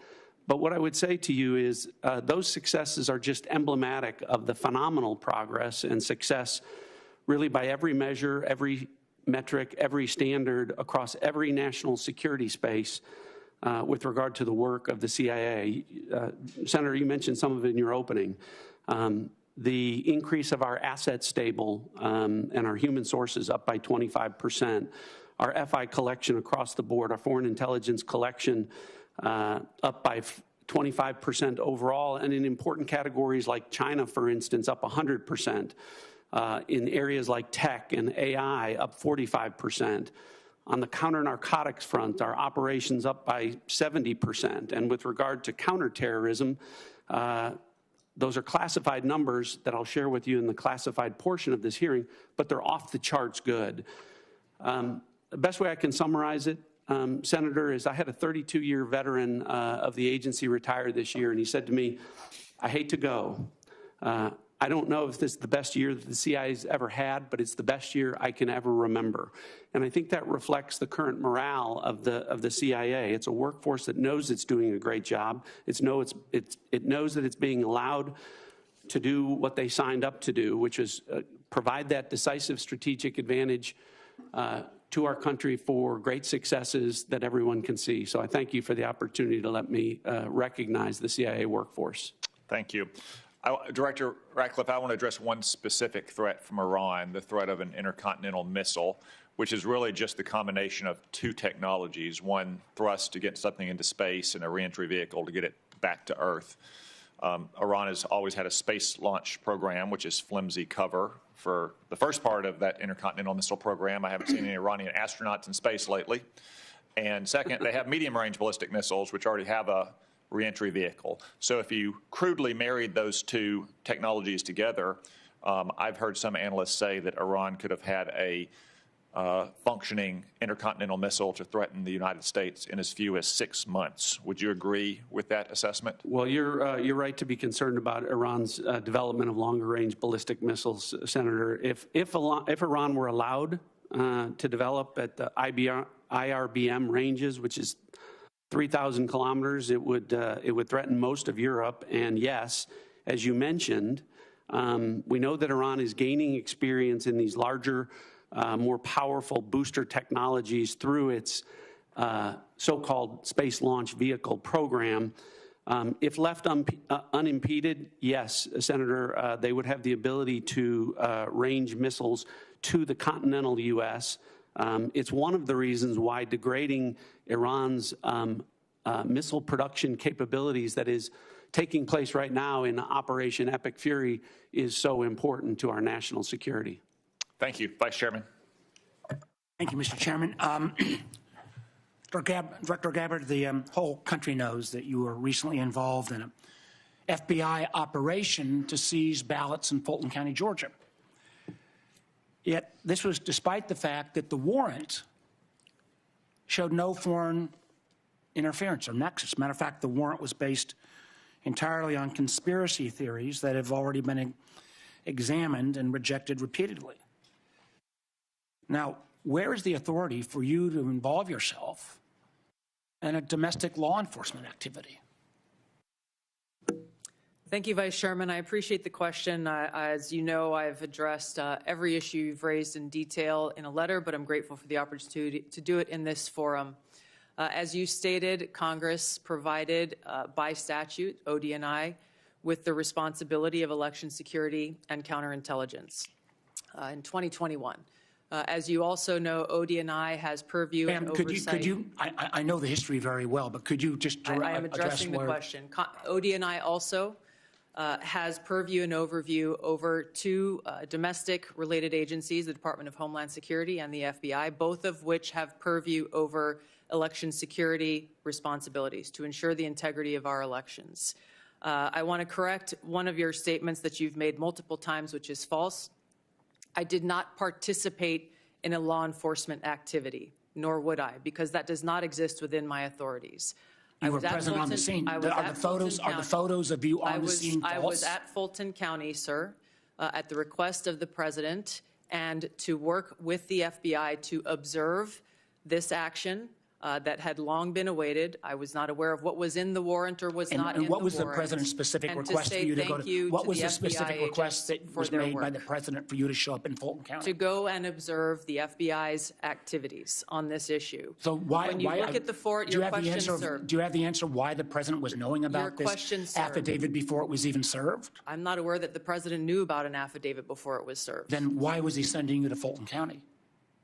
But what I would say to you is those successes are just emblematic of the phenomenal progress and success really by every measure, every metric, every standard across every national security space with regard to the work of the CIA. Senator, you mentioned some of it in your opening. The increase of our asset stable and our human sources up by 25%, our FI collection across the board, our foreign intelligence collection up by 25% overall, and in important categories like China, for instance, up 100%. In areas like tech and AI, up 45%. On the counter-narcotics front, our operations up by 70%. And with regard to counterterrorism, those are classified numbers that I'll share with you in the classified portion of this hearing, but they're off the charts good. The best way I can summarize it, Senator, is I had a 32-year veteran of the agency retire this year, and he said to me, I hate to go. I don't know if this is the best year that the CIA's ever had, but it's the best year I can ever remember. And I think that reflects the current morale of the CIA. It's a workforce that knows it's doing a great job. It knows that it's being allowed to do what they signed up to do, which is provide that decisive strategic advantage to our country for great successes that everyone can see. So I thank you for the opportunity to let me recognize the CIA workforce. Thank you. Director Ratcliffe, I want to address one specific threat from Iran, the threat of an intercontinental missile, which is really just the combination of two technologies, one thrust to get something into space and a reentry vehicle to get it back to Earth. Iran has always had a space launch program, which is flimsy cover for the first part of that intercontinental missile program. I haven't seen any Iranian astronauts in space lately. And second, they have medium-range ballistic missiles, which already have a reentry vehicle. So if you crudely married those two technologies together, I've heard some analysts say that Iran could have had a functioning intercontinental missile to threaten the United States in as few as 6 months. Would you agree with that assessment? Well, you're right to be concerned about Iran's development of longer-range ballistic missiles, Senator. If Iran were allowed to develop at the IRBM ranges, which is 3,000 kilometers, it would threaten most of Europe. And yes, as you mentioned, we know that Iran is gaining experience in these larger, more powerful booster technologies through its so-called space launch vehicle program. If left unimpeded, yes, Senator, they would have the ability to range missiles to the continental U.S. It's one of the reasons why degrading Iran's missile production capabilities that is taking place right now in Operation Epic Fury is so important to our national security. Thank you. Vice Chairman. Thank you, Mr. Chairman. Director Gabbard, the whole country knows that you were recently involved in an FBI operation to seize ballots in Fulton County, Georgia. Yet this was despite the fact that the warrant showed no foreign interference or nexus. Matter of fact, the warrant was based entirely on conspiracy theories that have already been examined and rejected repeatedly. Now, where is the authority for you to involve yourself and a domestic law enforcement activity? Thank you, Vice Chairman. I appreciate the question. As you know, I've addressed every issue you've raised in detail in a letter, but I'm grateful for the opportunity to do it in this forum. As you stated, Congress provided by statute ODNI with the responsibility of election security and counterintelligence in 2021. As you also know, ODNI has purview and oversight. I know the history very well, but could you just address I am addressing the question. ODNI also has purview and overview over two domestic-related agencies, the Department of Homeland Security and the FBI, both of which have purview over election security responsibilities to ensure the integrity of our elections. I want to correct one of your statements that you've made multiple times, which is false. I did not participate in a law enforcement activity, nor would I, because that does not exist within my authorities. You were present on the scene. Are the photos of you on the scene false? I was at Fulton County, sir, at the request of the president, and to work with the FBI to observe this action that had long been awaited. I was not aware of what was in the warrant or was not in the warrant. And what was the president's specific request for you to go to? What was the specific request that was made by the president for you to show up in Fulton County? To go and observe the FBI's activities on this issue. So why? When you look at the your question, sir. Do you have the answer why the president was knowing about this affidavit before it was even served? I'm not aware that the president knew about an affidavit before it was served. Then why was he sending you to Fulton County?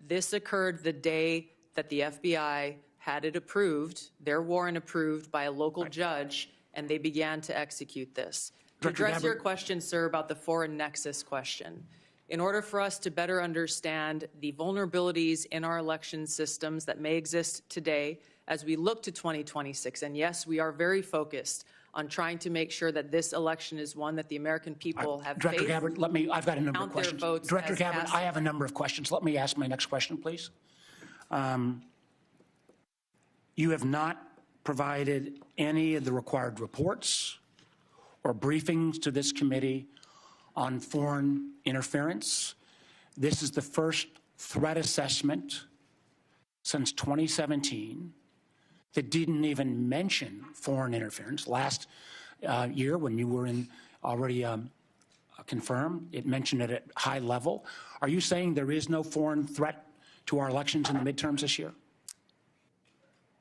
This occurred the day that the FBI had it approved, their warrant approved by a local judge, and they began to execute this. To address your question, sir, about the foreign nexus question, in order for us to better understand the vulnerabilities in our election systems that may exist today as we look to 2026, and yes, we are very focused on trying to make sure that this election is one that the American people have Director faith, Gabbard, I've got a number of questions. Director Gabbard, I have a number of questions. Let me ask my next question, please. You have not provided any of the required reports or briefings to this committee on foreign interference. This is the first threat assessment since 2017 that didn't even mention foreign interference. Last year, when you were already confirmed, it mentioned it at high level. Are you saying there is no foreign threat to our elections in the midterms this year?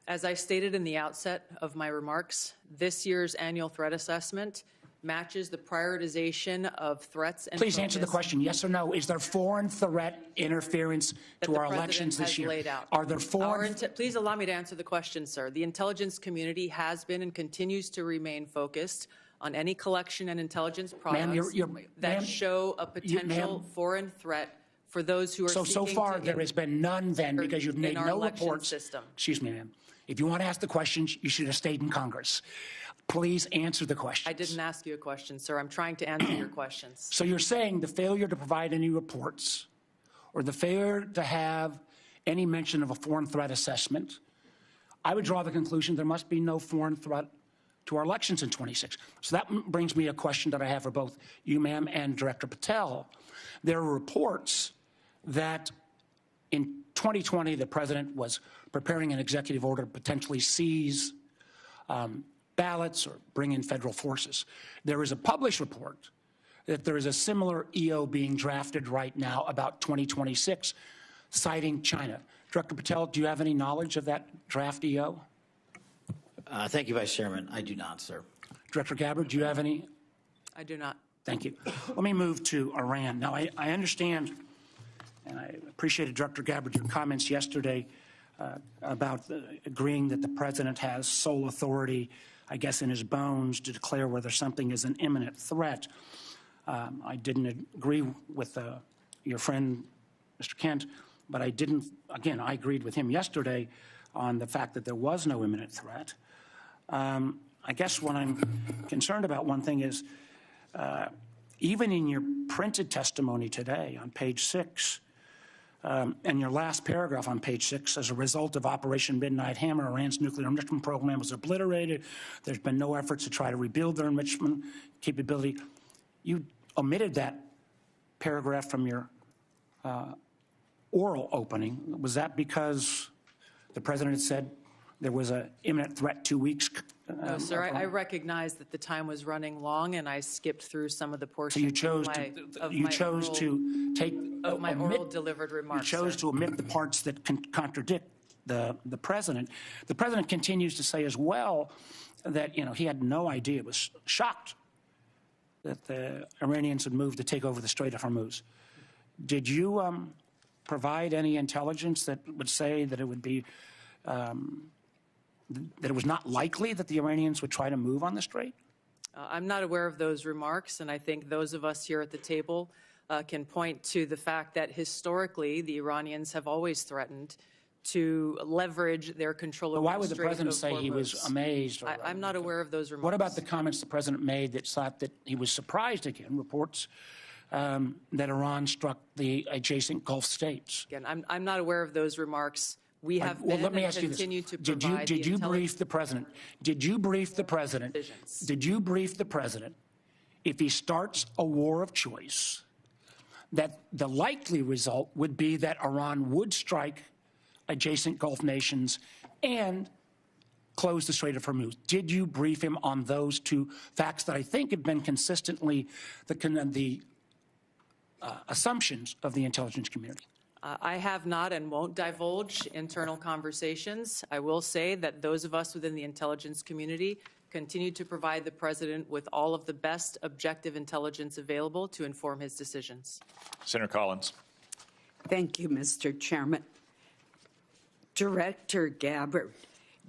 As I stated in the outset of my remarks, this year's annual threat assessment matches the prioritization of threats and Please answer the question, yes or no. Is there foreign threat interference to our elections this year? Are there foreign... Please allow me to answer the question, sir. The intelligence community has been and continues to remain focused on any collection and intelligence products that show a potential foreign threat for those who are seeking to... So far, there has been none then because you've made no reports. Excuse me, ma'am. If you want to ask the questions, you should have stayed in Congress. Please answer the questions. I didn't ask you a question, sir. I'm trying to answer your questions. So you're saying the failure to provide any reports or the failure to have any mention of a foreign threat assessment, I would draw the conclusion there must be no foreign threat to our elections in 26. So that brings me a question that I have for both you, ma'am, and Director Patel. There are reports that in 2020, the president was preparing an executive order to potentially seize ballots or bring in federal forces. There is a published report that there is a similar EO being drafted right now about 2026, citing China. Director Patel, do you have any knowledge of that draft EO? Thank you, Vice Chairman. I do not, sir. Director Gabbard, do you have any? I do not. Thank you. Let me move to Iran. Now, I understand, and I appreciated, Director Gabbard, your comments yesterday about agreeing that the president has sole authority, I guess, in his bones to declare whether something is an imminent threat. I didn't agree with your friend, Mr. Kent, but I didn't, again, I agreed with him yesterday on the fact that there was no imminent threat. I guess what I'm concerned about, one thing is, even in your printed testimony today on page 6, and your last paragraph on page 6, as a result of Operation Midnight Hammer, Iran's nuclear enrichment program was obliterated. There's been no efforts to try to rebuild their enrichment capability. You omitted that paragraph from your oral opening. Was that because the president had said there was an imminent threat 2 weeks. No, sir, I recognize that the time was running long, and I skipped through some of the So portions you chose to take of my oral delivered remarks. You chose sir. to omit the parts that contradict the president. The president continues to say as well that he had no idea, was shocked that the Iranians had moved to take over the Strait of Hormuz. Did you provide any intelligence that would say that it would be that it was not likely that the Iranians would try to move on the strait? I'm not aware of those remarks, and I think those of us here at the table can point to the fact that historically the Iranians have always threatened to leverage their control over But why the would the Strait president of say he was Hormuz. amazed? I'm not aware of those remarks. What about the comments the president made that thought that he was surprised again, reports that Iran struck the adjacent Gulf states? Again, I'm not aware of those remarks. We have Well, been let me and ask you this. continue to Did provide you brief the president? Did you brief the president? Decisions. Did you brief the president if he starts a war of choice that the likely result would be that Iran would strike adjacent Gulf nations and close the Strait of Hormuz? Did you brief him on those two facts that I think have been consistently the assumptions of the intelligence community? I have not and won't divulge internal conversations. I will say that those of us within the intelligence community continue to provide the president with all of the best objective intelligence available to inform his decisions. Senator Collins. Thank you, Mr. Chairman. Director Gabbard,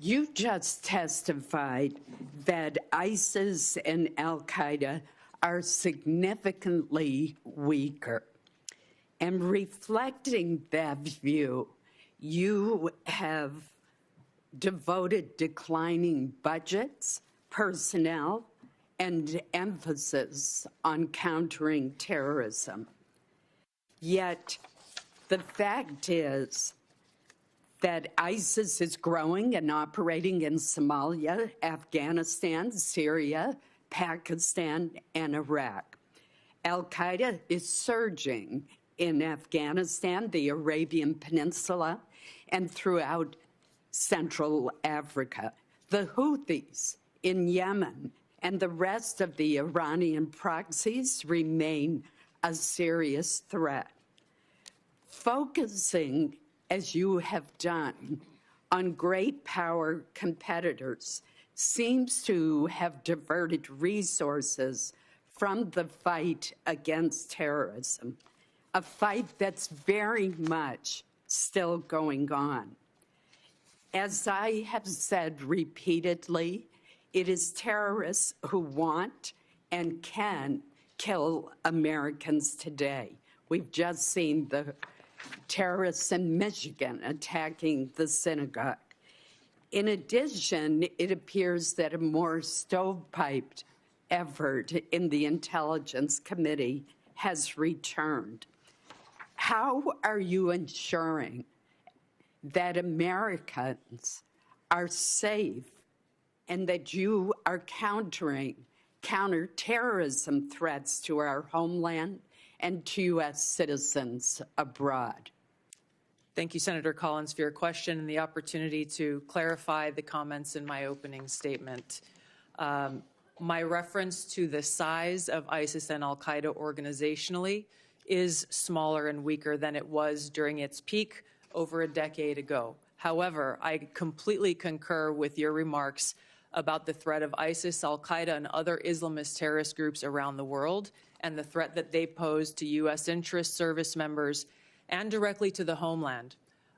you just testified that ISIS and al-Qaeda are significantly weaker. And reflecting that view, you have devoted declining budgets, personnel, and emphasis on countering terrorism. Yet, the fact is that ISIS is growing and operating in Somalia, Afghanistan, Syria, Pakistan, and Iraq. Al-Qaeda is surging in Afghanistan, the Arabian Peninsula, and throughout Central Africa. The Houthis in Yemen and the rest of the Iranian proxies remain a serious threat. Focusing, as you have done, on great power competitors seems to have diverted resources from the fight against terrorism, a fight that's very much still going on. As I have said repeatedly, it is terrorists who want and can kill Americans today. We've just seen the terrorists in Michigan attacking the synagogue. In addition, it appears that a more stovepiped effort in the Intelligence Committee has returned. How are you ensuring that Americans are safe and that you are countering counterterrorism threats to our homeland and to U.S. citizens abroad? Thank you, Senator Collins, for your question and the opportunity to clarify the comments in my opening statement. My reference to the size of ISIS and al-Qaeda organizationally is smaller and weaker than it was during its peak over a decade ago. However, I completely concur with your remarks about the threat of ISIS, al-Qaeda, and other Islamist terrorist groups around the world and the threat that they pose to U.S. interest service members and directly to the homeland.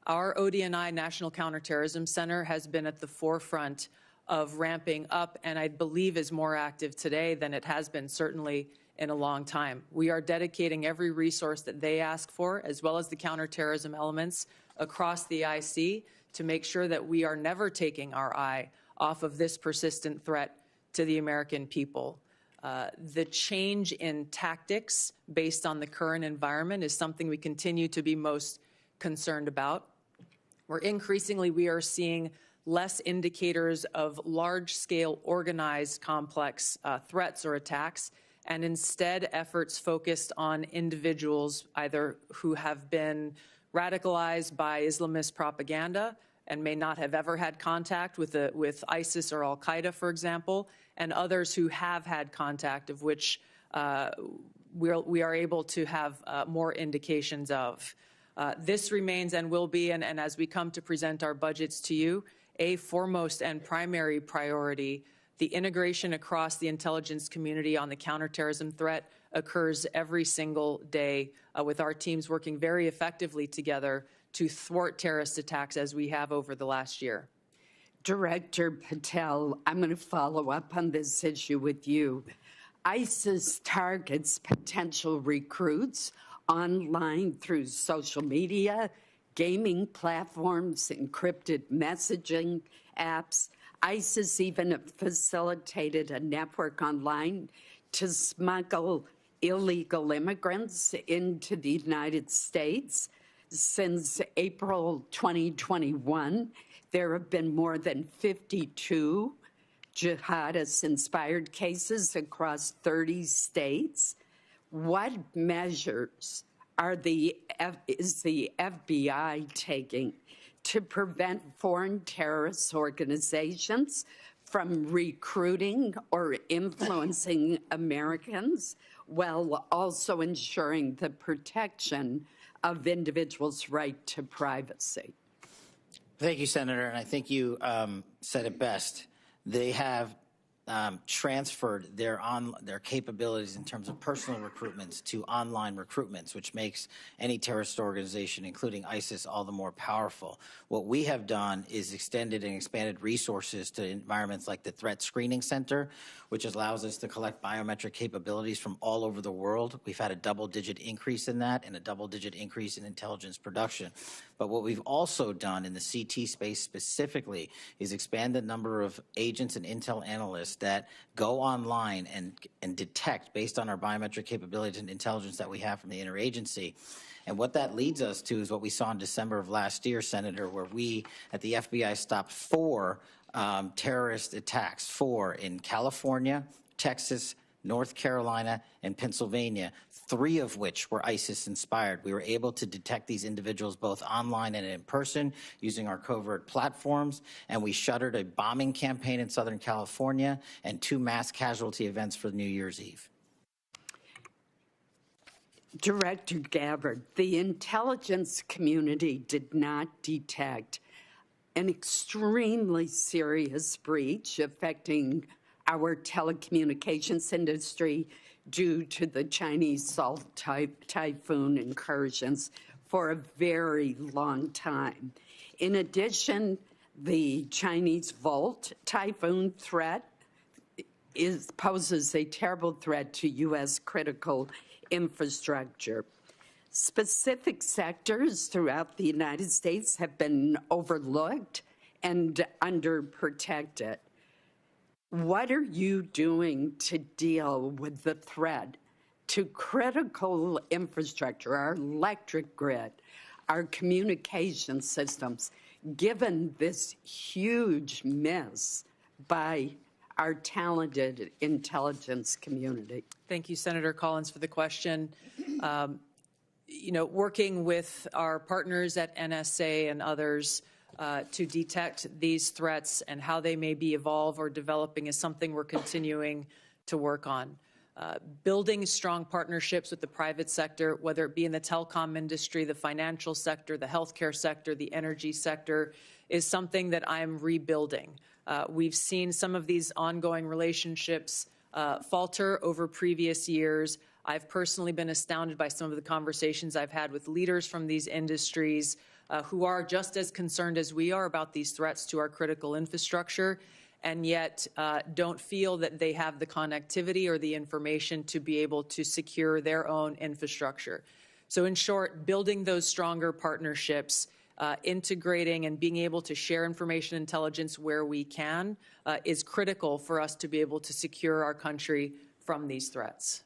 Our ODNI National Counterterrorism Center has been at the forefront of ramping up and I believe is more active today than it has been certainly in a long time. We are dedicating every resource that they ask for, as well as the counterterrorism elements across the IC, to make sure that we are never taking our eye off of this persistent threat to the American people. The change in tactics based on the current environment is something we continue to be most concerned about. We are seeing less indicators of large-scale organized complex threats or attacks, and instead efforts focused on individuals either who have been radicalized by Islamist propaganda and may not have ever had contact with ISIS or al-Qaeda, for example, and others who have had contact, of which we are able to have more indications of. This remains and will be, and as we come to present our budgets to you, a foremost and primary priority. The integration across the intelligence community on the counterterrorism threat occurs every single day, with our teams working very effectively together to thwart terrorist attacks as we have over the last year. Director Patel, I'm going to follow up on this issue with you. ISIS targets potential recruits online through social media, gaming platforms, encrypted messaging apps. ISIS even facilitated a network online to smuggle illegal immigrants into the United States. Since April 2021, there have been more than 52 jihadist-inspired cases across 30 states. What measures is the FBI taking to prevent foreign terrorist organizations from recruiting or influencing Americans, while also ensuring the protection of individuals' right to privacy? Thank you, Senator, and I think you said it best. They have transferred their capabilities in terms of personal recruitments to online recruitments, which makes any terrorist organization, including ISIS, all the more powerful. What we have done is extended and expanded resources to environments like the Threat Screening Center, which allows us to collect biometric capabilities from all over the world. We've had a double-digit increase in that and a double-digit increase in intelligence production. But what we've also done in the CT space specifically is expand the number of agents and intel analysts that go online and detect, based on our biometric capabilities and intelligence that we have from the interagency. And what that leads us to is what we saw in December of last year, Senator, where we at the FBI stopped 4 terrorist attacks, 4 in California, Texas, North Carolina, and Pennsylvania, 3 of which were ISIS-inspired. We were able to detect these individuals both online and in person using our covert platforms, and we shuttered a bombing campaign in Southern California and 2 mass casualty events for New Year's Eve. Director Gabbard, the intelligence community did not detect an extremely serious breach affecting our telecommunications industry due to the Chinese Salt Typhoon incursions for a very long time. In addition, the Chinese Volt Typhoon threat poses a terrible threat to U.S. critical infrastructure. Specific sectors throughout the United States have been overlooked and underprotected. What are you doing to deal with the threat to critical infrastructure, our electric grid, our communication systems, given this huge miss by our talented intelligence community? Thank you, Senator Collins, for the question. Working with our partners at NSA and others to detect these threats and how they may be evolved or developing is something we're continuing to work on. Building strong partnerships with the private sector, whether it be in the telecom industry, the financial sector, the healthcare sector, the energy sector, is something that I'm rebuilding. We've seen some of these ongoing relationships falter over previous years. I've personally been astounded by some of the conversations I've had with leaders from these industries who are just as concerned as we are about these threats to our critical infrastructure, and yet don't feel that they have the connectivity or the information to be able to secure their own infrastructure. So in short, building those stronger partnerships, integrating and being able to share information intelligence where we can is critical for us to be able to secure our country from these threats.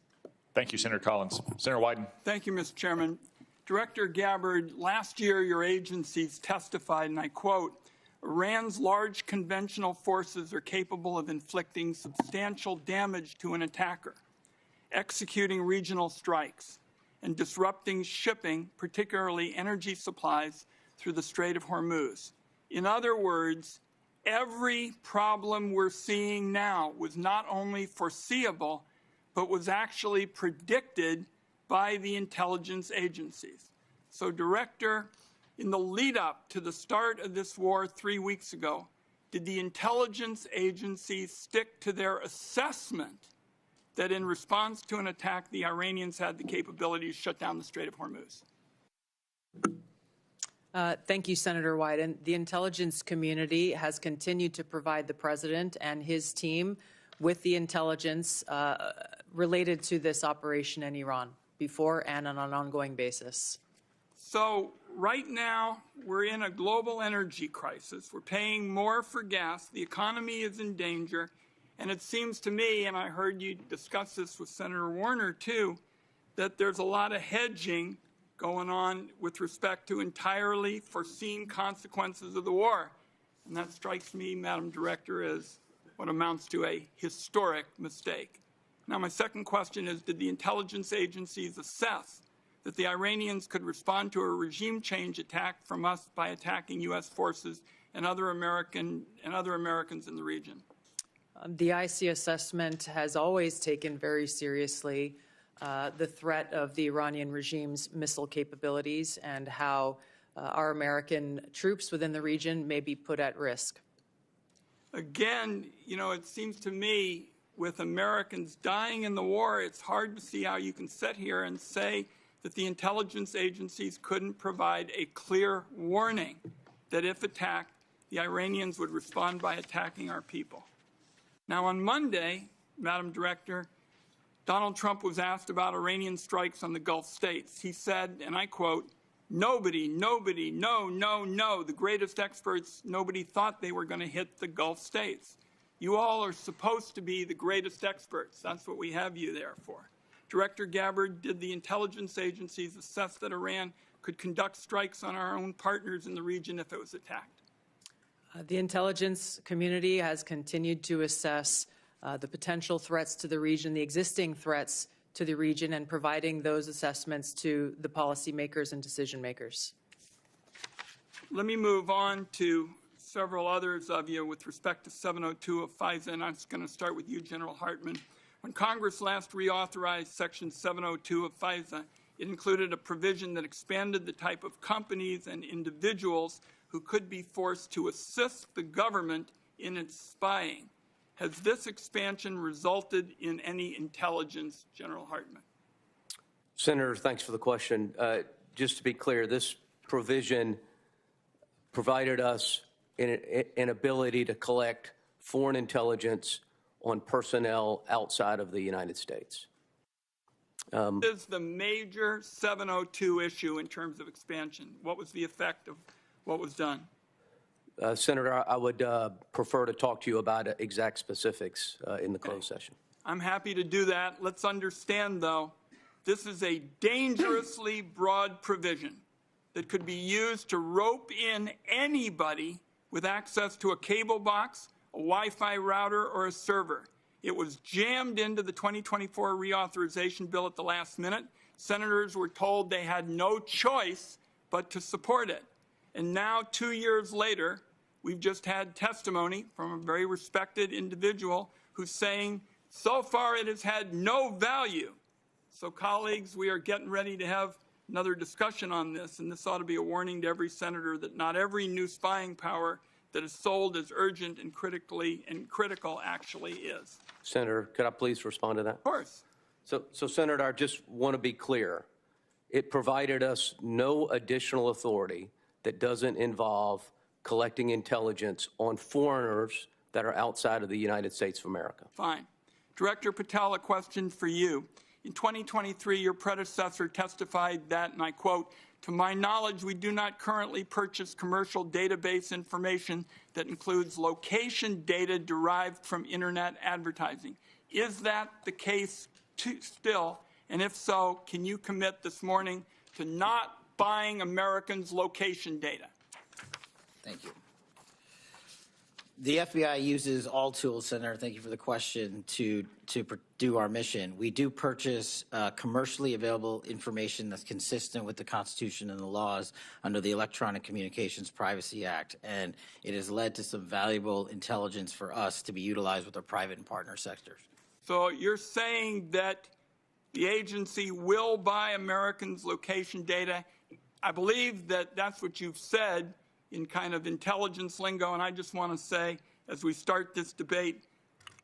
Thank you, Senator Collins. Senator Wyden. Thank you, Mr. Chairman. Director Gabbard, last year your agencies testified, and I quote, "Iran's large conventional forces are capable of inflicting substantial damage to an attacker, executing regional strikes, and disrupting shipping, particularly energy supplies, through the Strait of Hormuz. In other words, every problem we're seeing now was not only foreseeable, but was actually predicted by the intelligence agencies. So, Director, in the lead up to the start of this war 3 weeks ago, did the intelligence agencies stick to their assessment that in response to an attack, the Iranians had the capability to shut down the Strait of Hormuz? Thank you, Senator Wyden. The intelligence community has continued to provide the president and his team with the intelligence related to this operation in Iran before and on an ongoing basis. So right now, we're in a global energy crisis. We're paying more for gas. The economy is in danger. And it seems to me, and I heard you discuss this with Senator Warner too, that there's a lot of hedging going on with respect to entirely foreseen consequences of the war. And that strikes me, Madam Director, as what amounts to a historic mistake. Now, my second question is, did the intelligence agencies assess that the Iranians could respond to a regime change attack from us by attacking U.S. forces and other Americans in the region? The IC assessment has always taken very seriously the threat of the Iranian regime's missile capabilities and how our American troops within the region may be put at risk. Again, you know, it seems to me with Americans dying in the war, it's hard to see how you can sit here and say that the intelligence agencies couldn't provide a clear warning that if attacked, the Iranians would respond by attacking our people. Now, on Monday, Madam Director, Donald Trump was asked about Iranian strikes on the Gulf states. He said, and I quote, nobody, no, the greatest experts, nobody thought they were going to hit the Gulf states. You all are supposed to be the greatest experts. That's what we have you there for. Director Gabbard, did the intelligence agencies assess that Iran could conduct strikes on our own partners in the region if it was attacked? The intelligence community has continued to assess the potential threats to the region, the existing threats to the region, and providing those assessments to the policymakers and decision makers. Let me move on to several others of you with respect to 702 of FISA, and I'm just going to start with you, General Hartman. When Congress last reauthorized Section 702 of FISA, it included a provision that expanded the type of companies and individuals who could be forced to assist the government in its spying. Has this expansion resulted in any intelligence, General Hartman? Senator, thanks for the question. Just to be clear, this provision provided us an ability to collect foreign intelligence on personnel outside of the United States. This is the major 702 issue in terms of expansion. What was the effect of what was done? Senator, I would prefer to talk to you about exact specifics in the closed session. I'm happy to do that. Let's understand, though, this is a dangerously broad provision that could be used to rope in anybody with access to a cable box, a Wi-Fi router, or a server. It was jammed into the 2024 reauthorization bill at the last minute. Senators were told they had no choice but to support it. And now, 2 years later, we've just had testimony from a very respected individual who's saying, so far it has had no value. So, colleagues, we are getting ready to have another discussion on this, and this ought to be a warning to every senator that not every new spying power that is sold as urgent and critical actually is. Senator, could I please respond to that? Of course. So, Senator, I just want to be clear. It provided us no additional authority that doesn't involve collecting intelligence on foreigners that are outside of the United States of America. Fine. Director Patel, a question for you. In 2023, your predecessor testified that, and I quote, to my knowledge, we do not currently purchase commercial database information that includes location data derived from internet advertising. Is that the case still? And if so, can you commit this morning to not buying Americans' location data? Thank you. The FBI uses all tools, Senator, thank you for the question, to do our mission. We do purchase commercially available information that's consistent with the Constitution and the laws under the Electronic Communications Privacy Act, and it has led to some valuable intelligence for us to be utilized with our private and partner sectors. So you're saying that the agency will buy Americans' location data. I believe that that's what you've said in kind of intelligence lingo, and I just want to say, as we start this debate,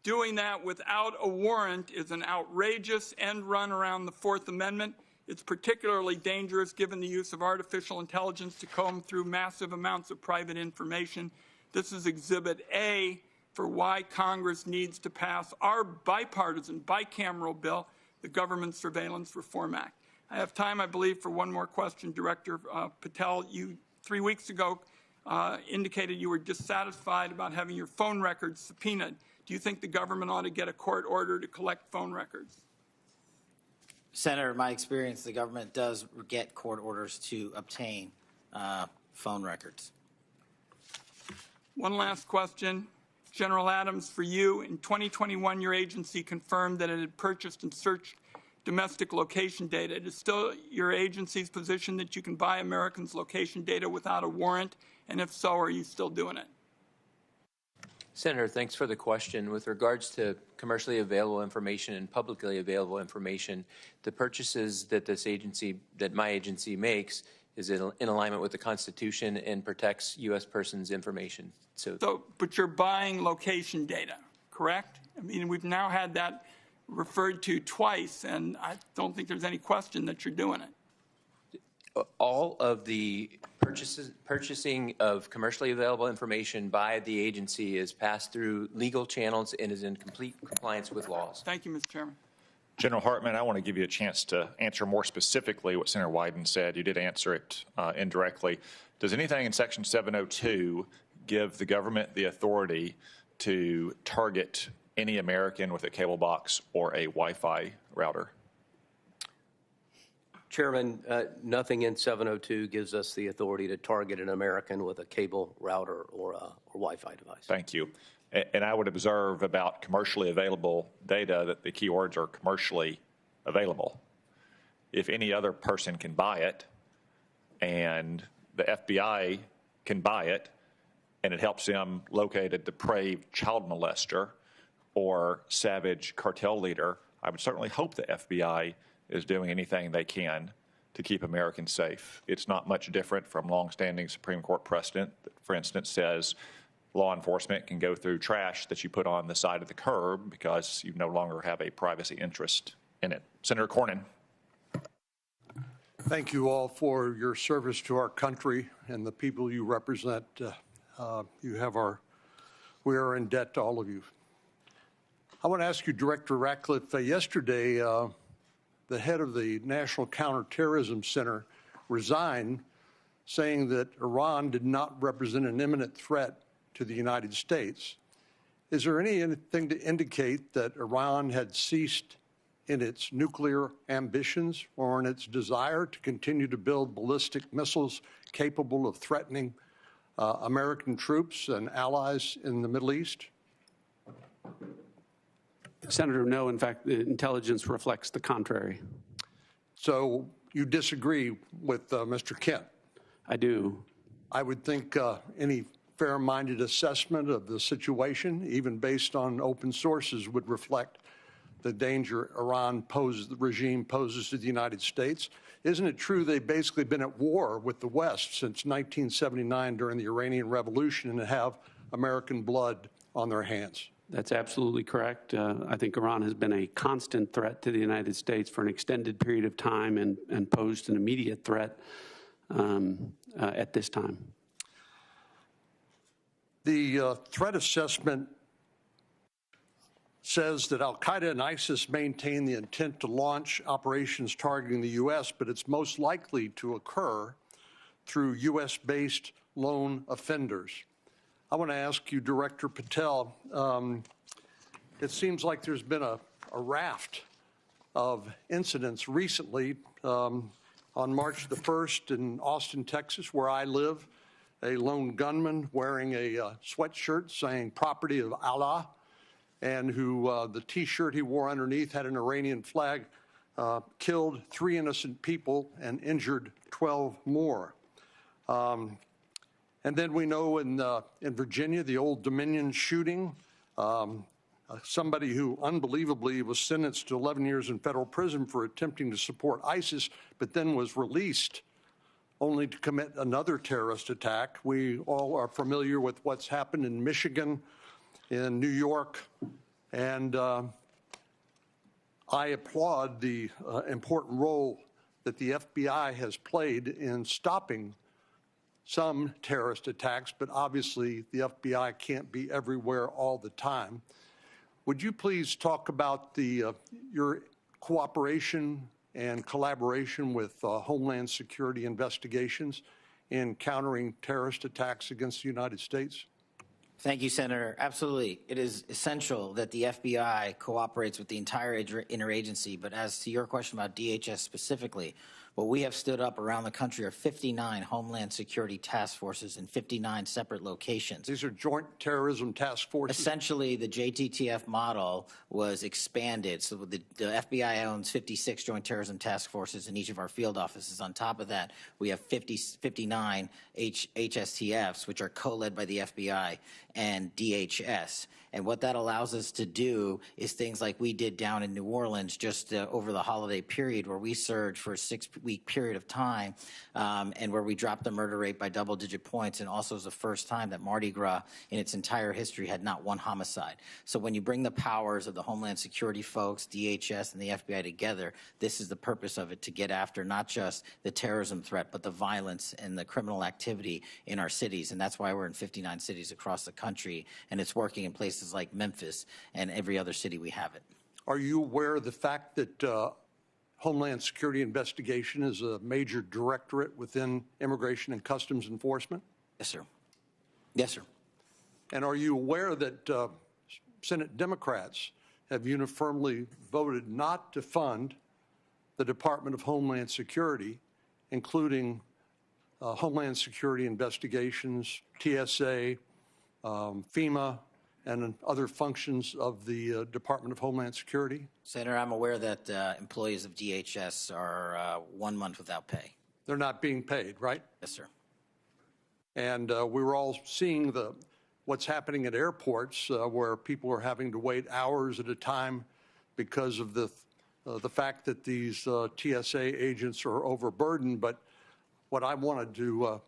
doing that without a warrant is an outrageous end run around the Fourth Amendment. It's particularly dangerous given the use of artificial intelligence to comb through massive amounts of private information. This is Exhibit A for why Congress needs to pass our bipartisan, bicameral bill, the Government Surveillance Reform Act. I have time, I believe, for one more question. Director Patel, you 3 weeks ago indicated you were dissatisfied about having your phone records subpoenaed. Do you think the government ought to get a court order to collect phone records? Senator, in my experience, the government does get court orders to obtain phone records. One last question. General Adams, for you, in 2021, your agency confirmed that it had purchased and searched domestic location data. It is still your agency's position that you can buy Americans' location data without a warrant? And if so, are you still doing it? Senator, thanks for the question. With regards to commercially available information and publicly available information, the purchases that my agency makes is in alignment with the Constitution and protects U.S. persons' information. But you're buying location data, correct? I mean, we've now had that referred to twice, and I don't think there's any question that you're doing it. All of the purchasing of commercially available information by the agency is passed through legal channels and is in complete compliance with laws. Thank you, Mr. Chairman. General Hartman, I want to give you a chance to answer more specifically what Senator Wyden said. You did answer it indirectly. Does anything in Section 702 give the government the authority to target any American with a cable box or a Wi-Fi router? Chairman, nothing in 702 gives us the authority to target an American with a cable router or Wi-Fi device. Thank you. And I would observe about commercially available data that the keywords are commercially available. If any other person can buy it and the FBI can buy it and it helps them locate a depraved child molester or savage cartel leader, I would certainly hope the FBI is doing anything they can to keep Americans safe. It's not much different from longstanding Supreme Court precedent that, for instance, says law enforcement can go through trash that you put on the side of the curb because you no longer have a privacy interest in it. Senator Cornyn. Thank you all for your service to our country and the people you represent. We are in debt to all of you. I want to ask you, Director Ratcliffe, yesterday the head of the National Counterterrorism Center resigned, saying that Iran did not represent an imminent threat to the United States. Is there anything to indicate that Iran had ceased in its nuclear ambitions or in its desire to continue to build ballistic missiles capable of threatening American troops and allies in the Middle East? Senator, no. In fact, the intelligence reflects the contrary. So you disagree with Mr. Kent? I do. I would think any fair-minded assessment of the situation, even based on open sources, would reflect the danger the regime poses to the United States. Isn't it true they've basically been at war with the West since 1979 during the Iranian Revolution and have American blood on their hands? That's absolutely correct. I think Iran has been a constant threat to the United States for an extended period of time and posed an immediate threat at this time. The threat assessment says that al-Qaeda and ISIS maintain the intent to launch operations targeting the U.S., but it's most likely to occur through U.S.-based lone offenders. I want to ask you, Director Patel, it seems like there's been a raft of incidents recently. On March the 1st in Austin, Texas, where I live, a lone gunman wearing a sweatshirt saying "Property of Allah," and who the T-shirt he wore underneath had an Iranian flag, killed 3 innocent people and injured 12 more. And then we know in Virginia, the Old Dominion shooting, somebody who unbelievably was sentenced to 11 years in federal prison for attempting to support ISIS, but then was released only to commit another terrorist attack. We all are familiar with what's happened in Michigan, in New York, and I applaud the important role that the FBI has played in stopping some terrorist attacks, but obviously the FBI can't be everywhere all the time. Would you please talk about your cooperation and collaboration with Homeland Security investigations in countering terrorist attacks against the United States? Thank you, Senator. Absolutely. It is essential that the FBI cooperates with the entire interagency. But as to your question about DHS specifically, what we have stood up around the country are 59 Homeland Security task forces in 59 separate locations. These are joint terrorism task forces? Essentially, the JTTF model was expanded. So the FBI owns 56 joint terrorism task forces in each of our field offices. On top of that, we have 59 HSTFs, which are co-led by the FBI and DHS. And what that allows us to do is things like we did down in New Orleans just over the holiday period, where we surged for a 6-week period of time, and where we dropped the murder rate by double-digit points, and also was the first time that Mardi Gras in its entire history had not one homicide. So when you bring the powers of the Homeland Security folks, DHS, and the FBI together, this is the purpose of it, to get after not just the terrorism threat, but the violence and the criminal activity in our cities. And that's why we're in 59 cities across the country, and it's working in places like Memphis and every other city we have it. Are you aware of the fact that Homeland Security investigation is a major directorate within Immigration and Customs Enforcement? Yes, sir. Yes, sir. And are you aware that Senate Democrats have uniformly voted not to fund the Department of Homeland Security, including Homeland Security investigations, TSA, FEMA, and other functions of the Department of Homeland Security? Senator, I'm aware that employees of DHS are 1 month without pay. They're not being paid, right? Yes, sir. And we were all seeing what's happening at airports, where people are having to wait hours at a time because of the fact that these TSA agents are overburdened. But what I wanted to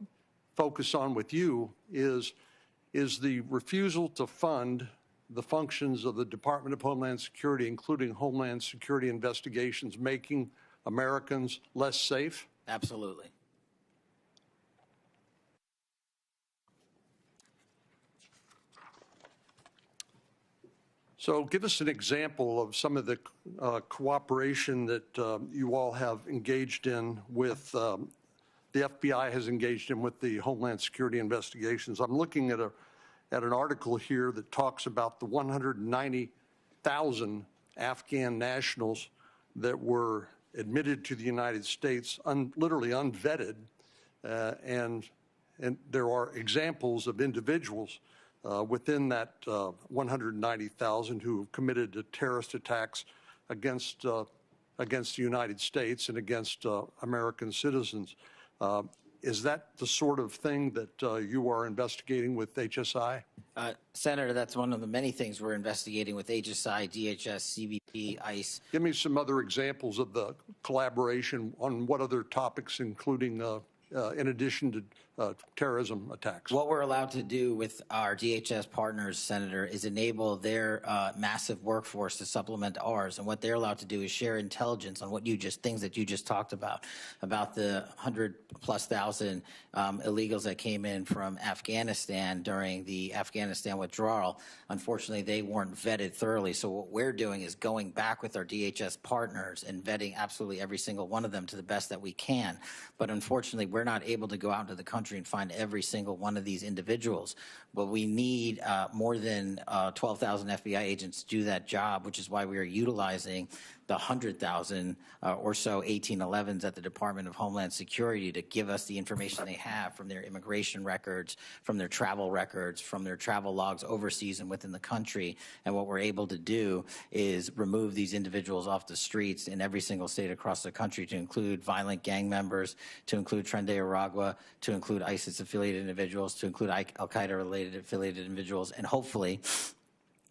focus on with you is the refusal to fund the functions of the Department of Homeland Security, including Homeland Security investigations, making Americans less safe? Absolutely. So give us an example of some of the cooperation that you all have engaged in with, the FBI has engaged in with the Homeland Security investigations. I'm looking at an article here that talks about the 190,000 Afghan nationals that were admitted to the United States, literally unvetted, and there are examples of individuals within that 190,000 who have committed terrorist attacks against the United States and against American citizens. Is that the sort of thing that you are investigating with HSI? Senator, that's one of the many things we're investigating with HSI, DHS, CBP, ICE. Give me some other examples of the collaboration on what other topics, including in addition to terrorism attacks. What we're allowed to do with our DHS partners, Senator, is enable their massive workforce to supplement ours. And what they're allowed to do is share intelligence on things that you just talked about the 100,000+ illegals that came in from Afghanistan during the Afghanistan withdrawal. Unfortunately, they weren't vetted thoroughly. So what we're doing is going back with our DHS partners and vetting absolutely every single one of them to the best that we can. But unfortunately, we're not able to go out into the country and find every single one of these individuals. But we need more than 12,000 FBI agents to do that job, which is why we are utilizing the 100,000 or so 1811s at the Department of Homeland Security to give us the information they have from their immigration records, from their travel records, from their travel logs overseas and within the country. And what we're able to do is remove these individuals off the streets in every single state across the country, to include violent gang members, to include Tren de Aragua, to include ISIS-affiliated individuals, to include Al-Qaeda-related affiliated individuals. And hopefully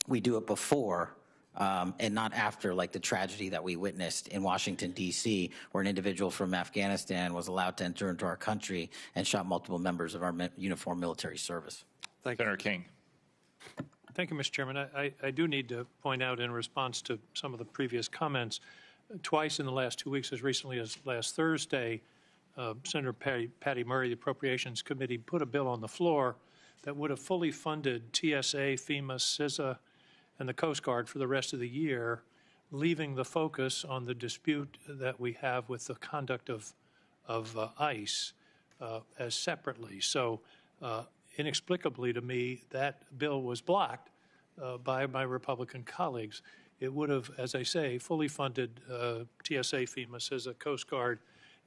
we do it before and not after, like the tragedy that we witnessed in Washington, D.C., where an individual from Afghanistan was allowed to enter into our country and shot multiple members of our uniformed military service. Thank you. Senator King. Thank you, Mr. Chairman. I do need to point out, in response to some of the previous comments, twice in the last 2 weeks, as recently as last Thursday, Senator Patty Murray, the Appropriations Committee, put a bill on the floor that would have fully funded TSA, FEMA, CISA, and the Coast Guard for the rest of the year, leaving the focus on the dispute that we have with the conduct of ICE as separately. So inexplicably to me, that bill was blocked by my Republican colleagues. It would have, as I say, fully funded TSA, FEMA, CISA, Coast Guard,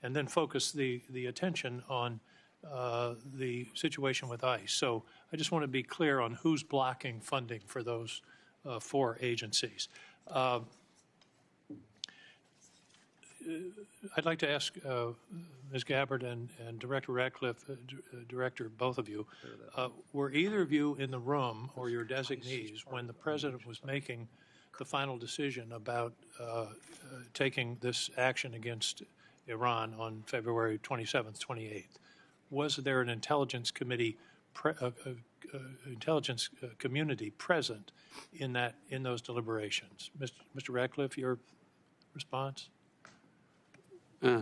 and then focus the attention on the situation with ICE. So I just want to be clear on who's blocking funding for those 4 agencies. I'd like to ask Ms. Gabbard and Director Ratcliffe, Director, both of you, were either of you in the room or your designees when the President was making the final decision about taking this action against Iran on February 27th, 28th? Was there an intelligence committee, community present in those deliberations? Mr. Ratcliffe, your response?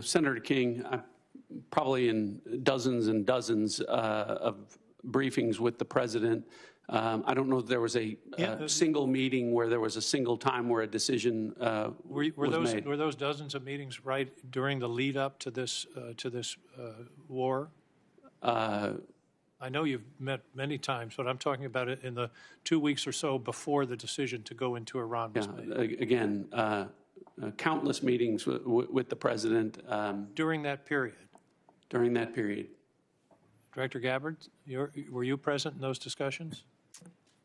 Senator King, probably in dozens and dozens of briefings with the President. I don't know if there was a single meeting where there was a single time where a decision was made. Were those dozens of meetings right during the lead up to this war? I know you've met many times, but I'm talking about it in the 2 weeks or so before the decision to go into Iran was made. Again, countless meetings with the President. During that period? During that period. Director Gabbard, were you present in those discussions?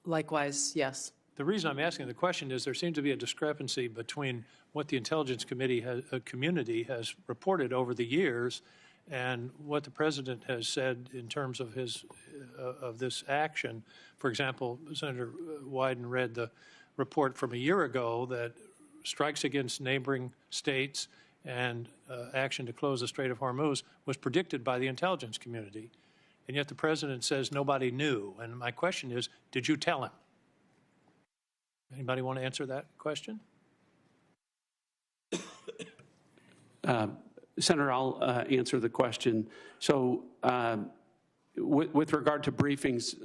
Likewise, yes. The reason I'm asking the question is there seems to be a discrepancy between what the Intelligence Committee community has reported over the years and what the President has said in terms of of this action. For example, Senator Wyden read the report from a year ago that strikes against neighboring states and action to close the Strait of Hormuz was predicted by the intelligence community. And yet the President says nobody knew. And my question is, did you tell him? Anybody want to answer that question? Senator, I'll answer the question. So with regard to briefings,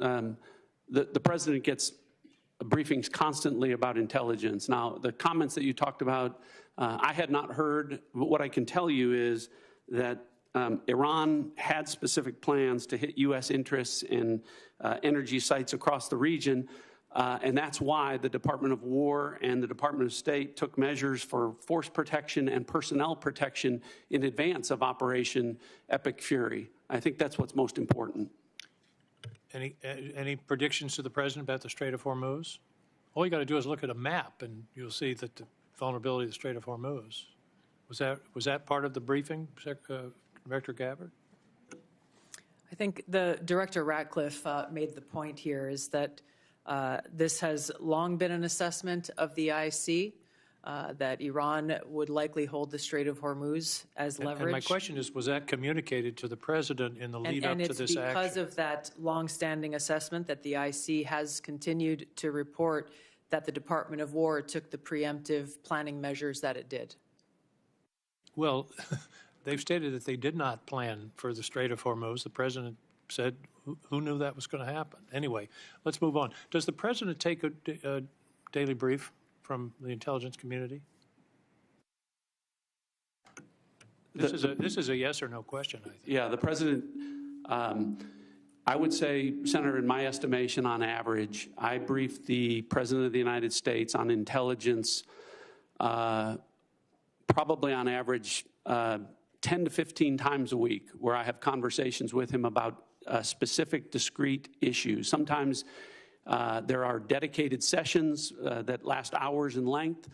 the President gets briefings constantly about intelligence. Now, the comments that you talked about, I had not heard, but what I can tell you is that Iran had specific plans to hit U.S. interests and energy sites across the region, and that's why the Department of War and the Department of State took measures for force protection and personnel protection in advance of Operation Epic Fury. I think that's what's most important. Any predictions to the President about the Strait of Hormuz? All you got to do is look at a map, and you'll see that the vulnerability of the Strait of Hormuz. Was that part of the briefing, Director Gabbard? I think the Director Ratcliffe made the point here is that this has long been an assessment of the IC, that Iran would likely hold the Strait of Hormuz as leverage. And my question is, was that communicated to the President in the lead up to this action? And it's because of that longstanding assessment that the IC has continued to report that the Department of War took the preemptive planning measures that it did. Well, they've stated that they did not plan for the Strait of Hormuz. The President said, who knew that was going to happen? Anyway, let's move on. Does the President take a daily brief from the intelligence community? This is a yes or no question, I think. Yeah, the President, I would say, Senator, in my estimation, on average, I briefed the President of the United States on intelligence probably on average 10 to 15 times a week where I have conversations with him about specific discrete issues. Sometimes there are dedicated sessions that last hours in length.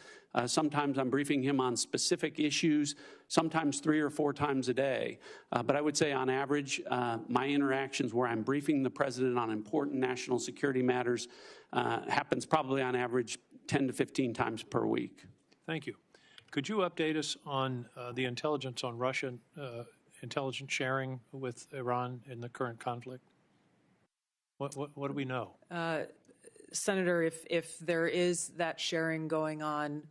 Sometimes I'm briefing him on specific issues, sometimes 3 or 4 times a day. But I would say on average, my interactions where I'm briefing the president on important national security matters happens probably on average 10 to 15 times per week. Thank you. Could you update us on the intelligence on Russian intelligence sharing with Iran in the current conflict? What do we know? Senator, if there is that sharing going on,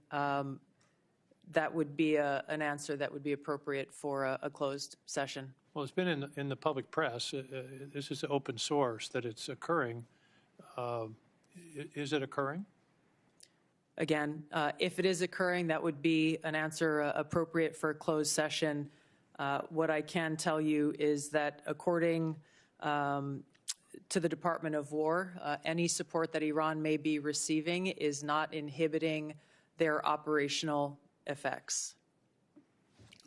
that would be an answer that would be appropriate for a closed session. Well, it's been in the public press. This is open source that it's occurring. Is it occurring? Again, if it is occurring, that would be an answer appropriate for a closed session. What I can tell you is that according to the Department of War, any support that Iran may be receiving is not inhibiting their operational effects.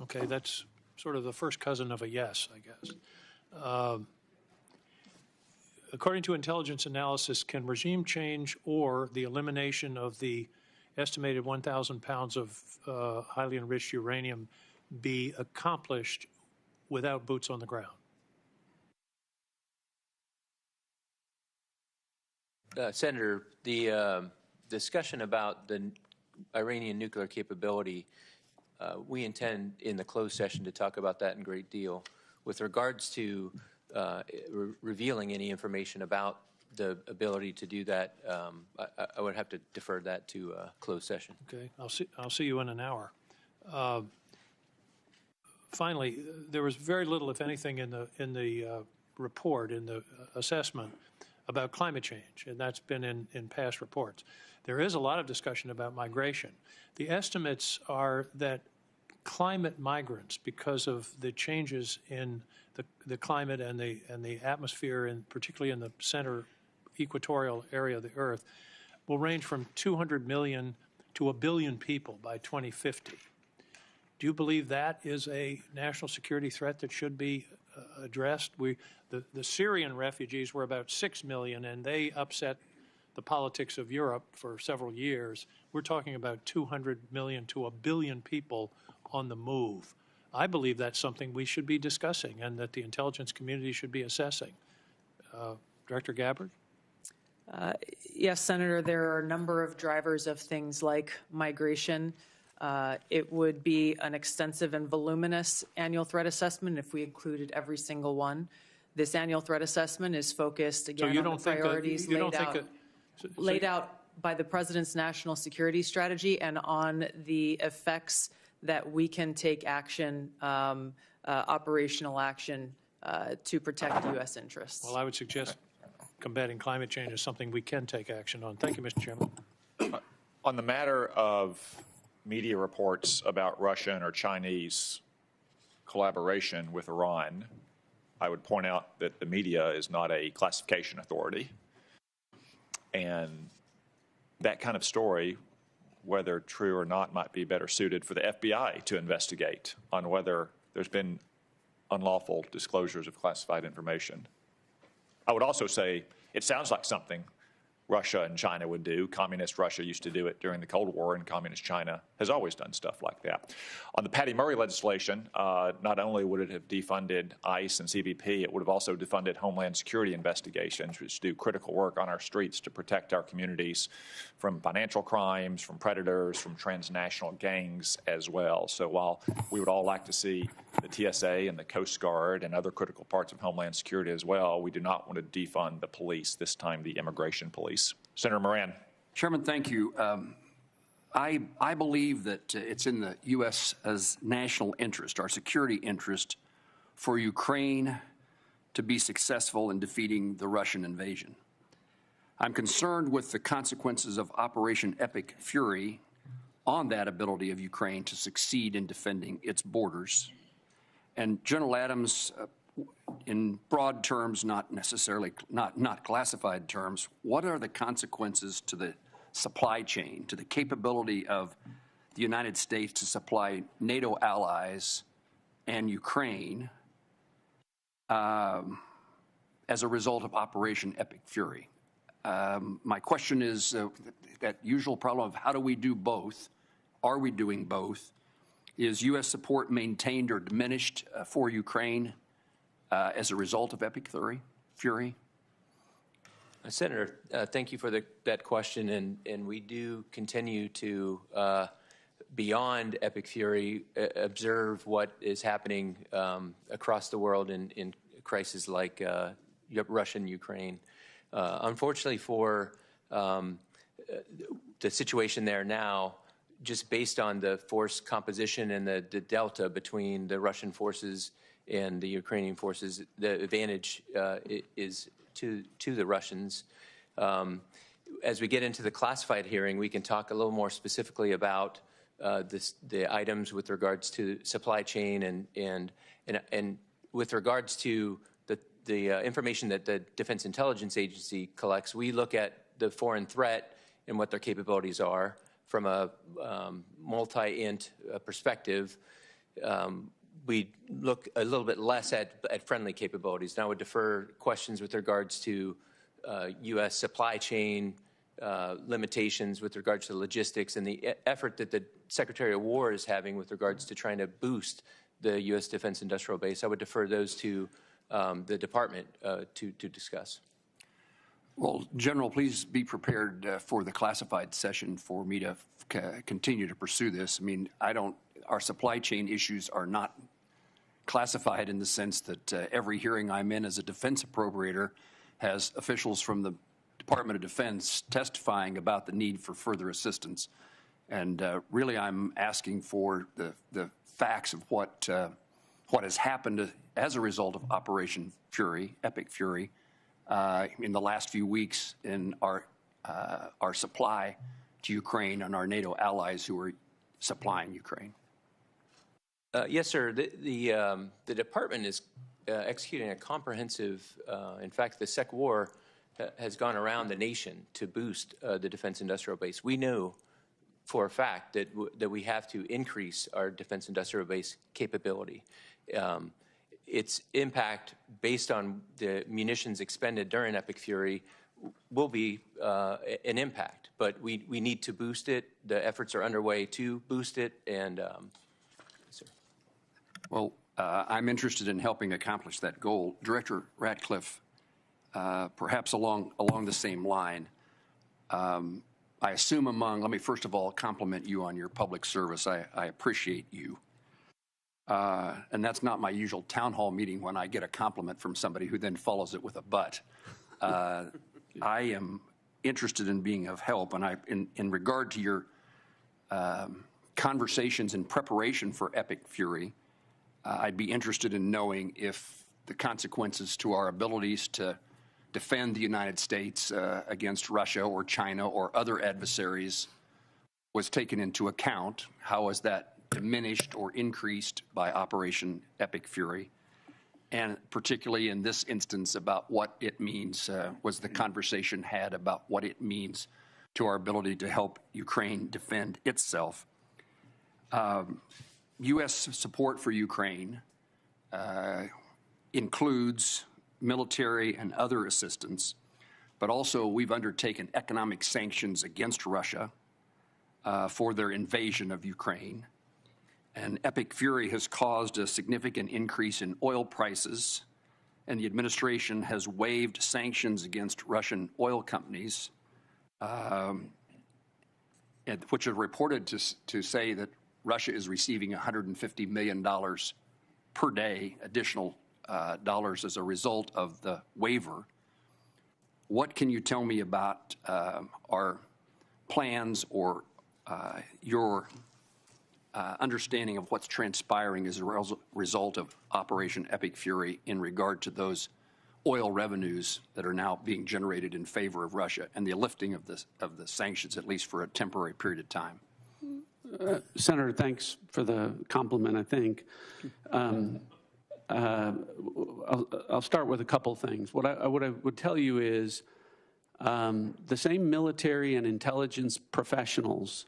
Okay, that's sort of the first cousin of a yes, I guess. According to intelligence analysis, can regime change or the elimination of the estimated 1,000 pounds of highly enriched uranium be accomplished without boots on the ground? Senator, the discussion about the Iranian nuclear capability, we intend in the closed session to talk about that in great deal. With regards to revealing any information about the ability to do that, I would have to defer that to a closed session. Okay, I'll see you in an hour. Finally, there was very little, if anything, in the report, in the assessment about climate change, and that's been in past reports. There is a lot of discussion about migration. The estimates are that climate migrants, because of the changes in the climate and the atmosphere, and particularly in the center equatorial area of the Earth, will range from 200 million to 1 billion people by 2050. Do you believe that is a national security threat that should be addressed? The Syrian refugees were about 6 million, and they upset the politics of Europe for several years. We're talking about 200 million to 1 billion people on the move. I believe that's something we should be discussing and that the intelligence community should be assessing. Director Gabbard? Yes, Senator, there are a number of drivers of things like migration. It would be an extensive and voluminous annual threat assessment if we included every single one. This annual threat assessment is focused, again, on the priorities laid out by the President's national security strategy and on the effects that we can take action, operational action, to protect U.S. interests. Well, I would suggest combating climate change is something we can take action on. Thank you, Mr. Chairman. On the matter of media reports about Russian or Chinese collaboration with Iran, I would point out that the media is not a classification authority. And that kind of story, whether true or not, might be better suited for the FBI to investigate on whether there's been unlawful disclosures of classified information. I would also say it sounds like something Russia and China would do. Communist Russia used to do it during the Cold War, and Communist China has always done stuff like that. On the Patty Murray legislation, not only would it have defunded ICE and CBP, it would have also defunded Homeland Security investigations, which do critical work on our streets to protect our communities from financial crimes, from predators, from transnational gangs as well. So while we would all like to see the TSA and the Coast Guard and other critical parts of Homeland Security as well, we do not want to defund the police, this time the immigration police. Senator Moran. Chairman, thank you. I believe that it's in the U.S.'s national interest, our security interest, for Ukraine to be successful in defeating the Russian invasion. I'm concerned with the consequences of Operation Epic Fury on that ability of Ukraine to succeed in defending its borders. And General Adams, in broad terms, not necessarily, not classified terms, what are the consequences to the supply chain, to the capability of the United States to supply NATO allies and Ukraine as a result of Operation Epic Fury. My question is that usual problem of how do we do both? Are we doing both? Is U.S. support maintained or diminished for Ukraine as a result of Epic Fury? Senator, thank you for that question, and we do continue to, beyond Epic Fury, observe what is happening across the world in crises like Russia and Ukraine. Unfortunately for the situation there now, just based on the force composition and the delta between the Russian forces and the Ukrainian forces, the advantage is to the Russians. As we get into the classified hearing, we can talk a little more specifically about the items with regards to supply chain and with regards to the information that the Defense Intelligence Agency collects. We look at the foreign threat and what their capabilities are from a multi-int perspective. We look a little bit less at friendly capabilities. Now I would defer questions with regards to U.S. supply chain limitations with regards to logistics and the effort that the Secretary of War is having with regards to trying to boost the U.S. Defense Industrial Base. I would defer those to the Department to discuss. Well, General, please be prepared for the classified session for me to continue to pursue this. I mean, our supply chain issues are not classified in the sense that every hearing I'm in as a defense appropriator has officials from the Department of Defense testifying about the need for further assistance. And really, I'm asking for the facts of what has happened as a result of Operation Fury, Epic Fury, in the last few weeks in our supply to Ukraine and our NATO allies who are supplying Ukraine. Yes, sir. The department is executing a comprehensive, in fact, the Sec War has gone around the nation to boost the defense industrial base. We know for a fact that we have to increase our defense industrial base capability. Its impact based on the munitions expended during Epic Fury will be an impact, but we need to boost it. The efforts are underway to boost it, and sir. Well, I'm interested in helping accomplish that goal. Director Ratcliffe, perhaps along the same line, I assume let me first of all compliment you on your public service. I appreciate you. And that's not my usual town hall meeting when I get a compliment from somebody who then follows it with a but. I am interested in being of help, and in regard to your conversations in preparation for Epic Fury, I'd be interested in knowing if the consequences to our abilities to defend the United States against Russia or China or other adversaries was taken into account. How was that diminished or increased by Operation Epic Fury? And particularly in this instance about what it means, was the conversation had about what it means to our ability to help Ukraine defend itself? U.S. support for Ukraine includes military and other assistance, but also we've undertaken economic sanctions against Russia for their invasion of Ukraine. And Epic Fury has caused a significant increase in oil prices, and the administration has waived sanctions against Russian oil companies, which are reported to say that Russia is receiving $150 million per day, additional dollars as a result of the waiver. What can you tell me about our plans or your understanding of what's transpiring as a result of Operation Epic Fury in regard to those oil revenues that are now being generated in favor of Russia and the lifting of the sanctions, at least for a temporary period of time? Senator, thanks for the compliment, I think. I'll start with a couple things. What I would tell you is the same military and intelligence professionals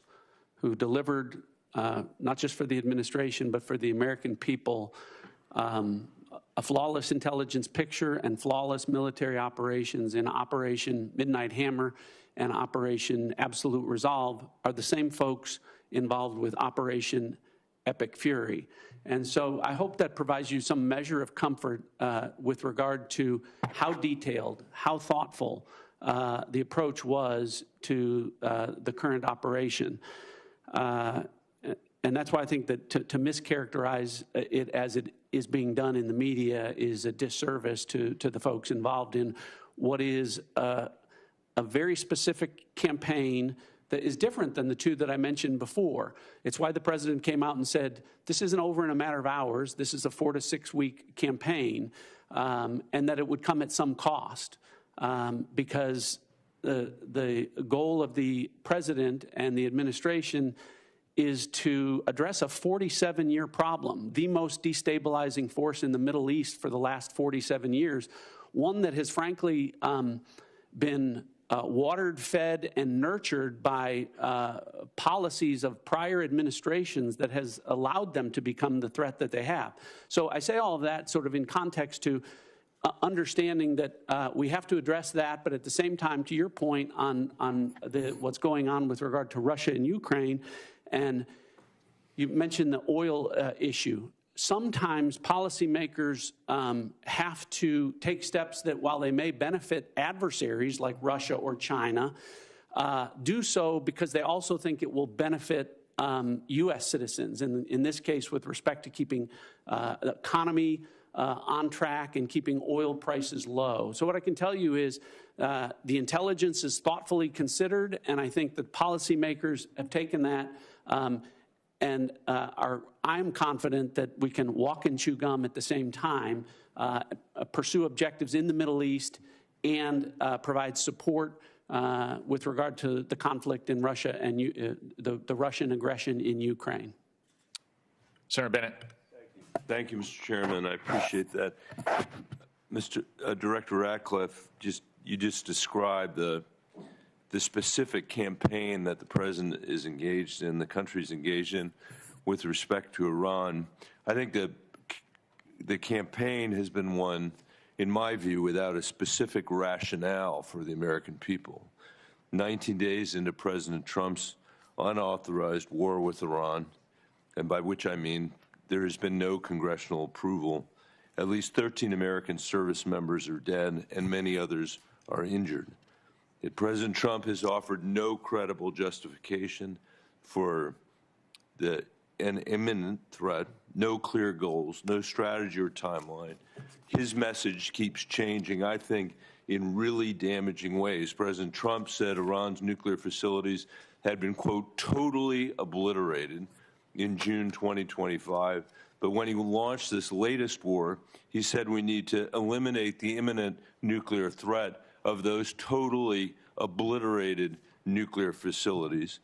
who delivered not just for the administration, but for the American people, a flawless intelligence picture and flawless military operations in Operation Midnight Hammer and Operation Absolute Resolve are the same folks involved with Operation Epic Fury. And so I hope that provides you some measure of comfort with regard to how detailed, how thoughtful the approach was to the current operation. And that's why I think that to mischaracterize it as it is being done in the media is a disservice to the folks involved in what is a very specific campaign that is different than the two that I mentioned before. It's why the president came out and said, this isn't over in a matter of hours. This is a 4 to 6 week campaign, and that it would come at some cost because the goal of the president and the administration is to address a 47-year problem, the most destabilizing force in the Middle East for the last 47 years, one that has frankly been watered, fed, and nurtured by policies of prior administrations that has allowed them to become the threat that they have. So I say all of that sort of in context to understanding that we have to address that, but at the same time, to your point on what's going on with regard to Russia and Ukraine, and you mentioned the oil issue. Sometimes policymakers have to take steps that, while they may benefit adversaries like Russia or China, do so because they also think it will benefit U.S. citizens, and in this case with respect to keeping the economy on track and keeping oil prices low. So what I can tell you is the intelligence is thoughtfully considered, and I think that policymakers have taken that and I'm confident that we can walk and chew gum at the same time, pursue objectives in the Middle East, and provide support with regard to the conflict in Russia and the Russian aggression in Ukraine. Senator Bennett. Thank you, Mr. Chairman. I appreciate that. Mr. Director Ratcliffe, you just described the specific campaign that the president is engaged in, the country's engaged in with respect to Iran. I think the campaign has been one, in my view, without a specific rationale for the American people. 19 days into President Trump's unauthorized war with Iran, and by which I mean there has been no congressional approval, at least 13 American service members are dead and many others are injured. Yet President Trump has offered no credible justification for an imminent threat, no clear goals, no strategy or timeline. His message keeps changing, I think, in really damaging ways. President Trump said Iran's nuclear facilities had been, quote, totally obliterated in June 2025. But when he launched this latest war, he said we need to eliminate the imminent nuclear threat of those totally obliterated nuclear facilities.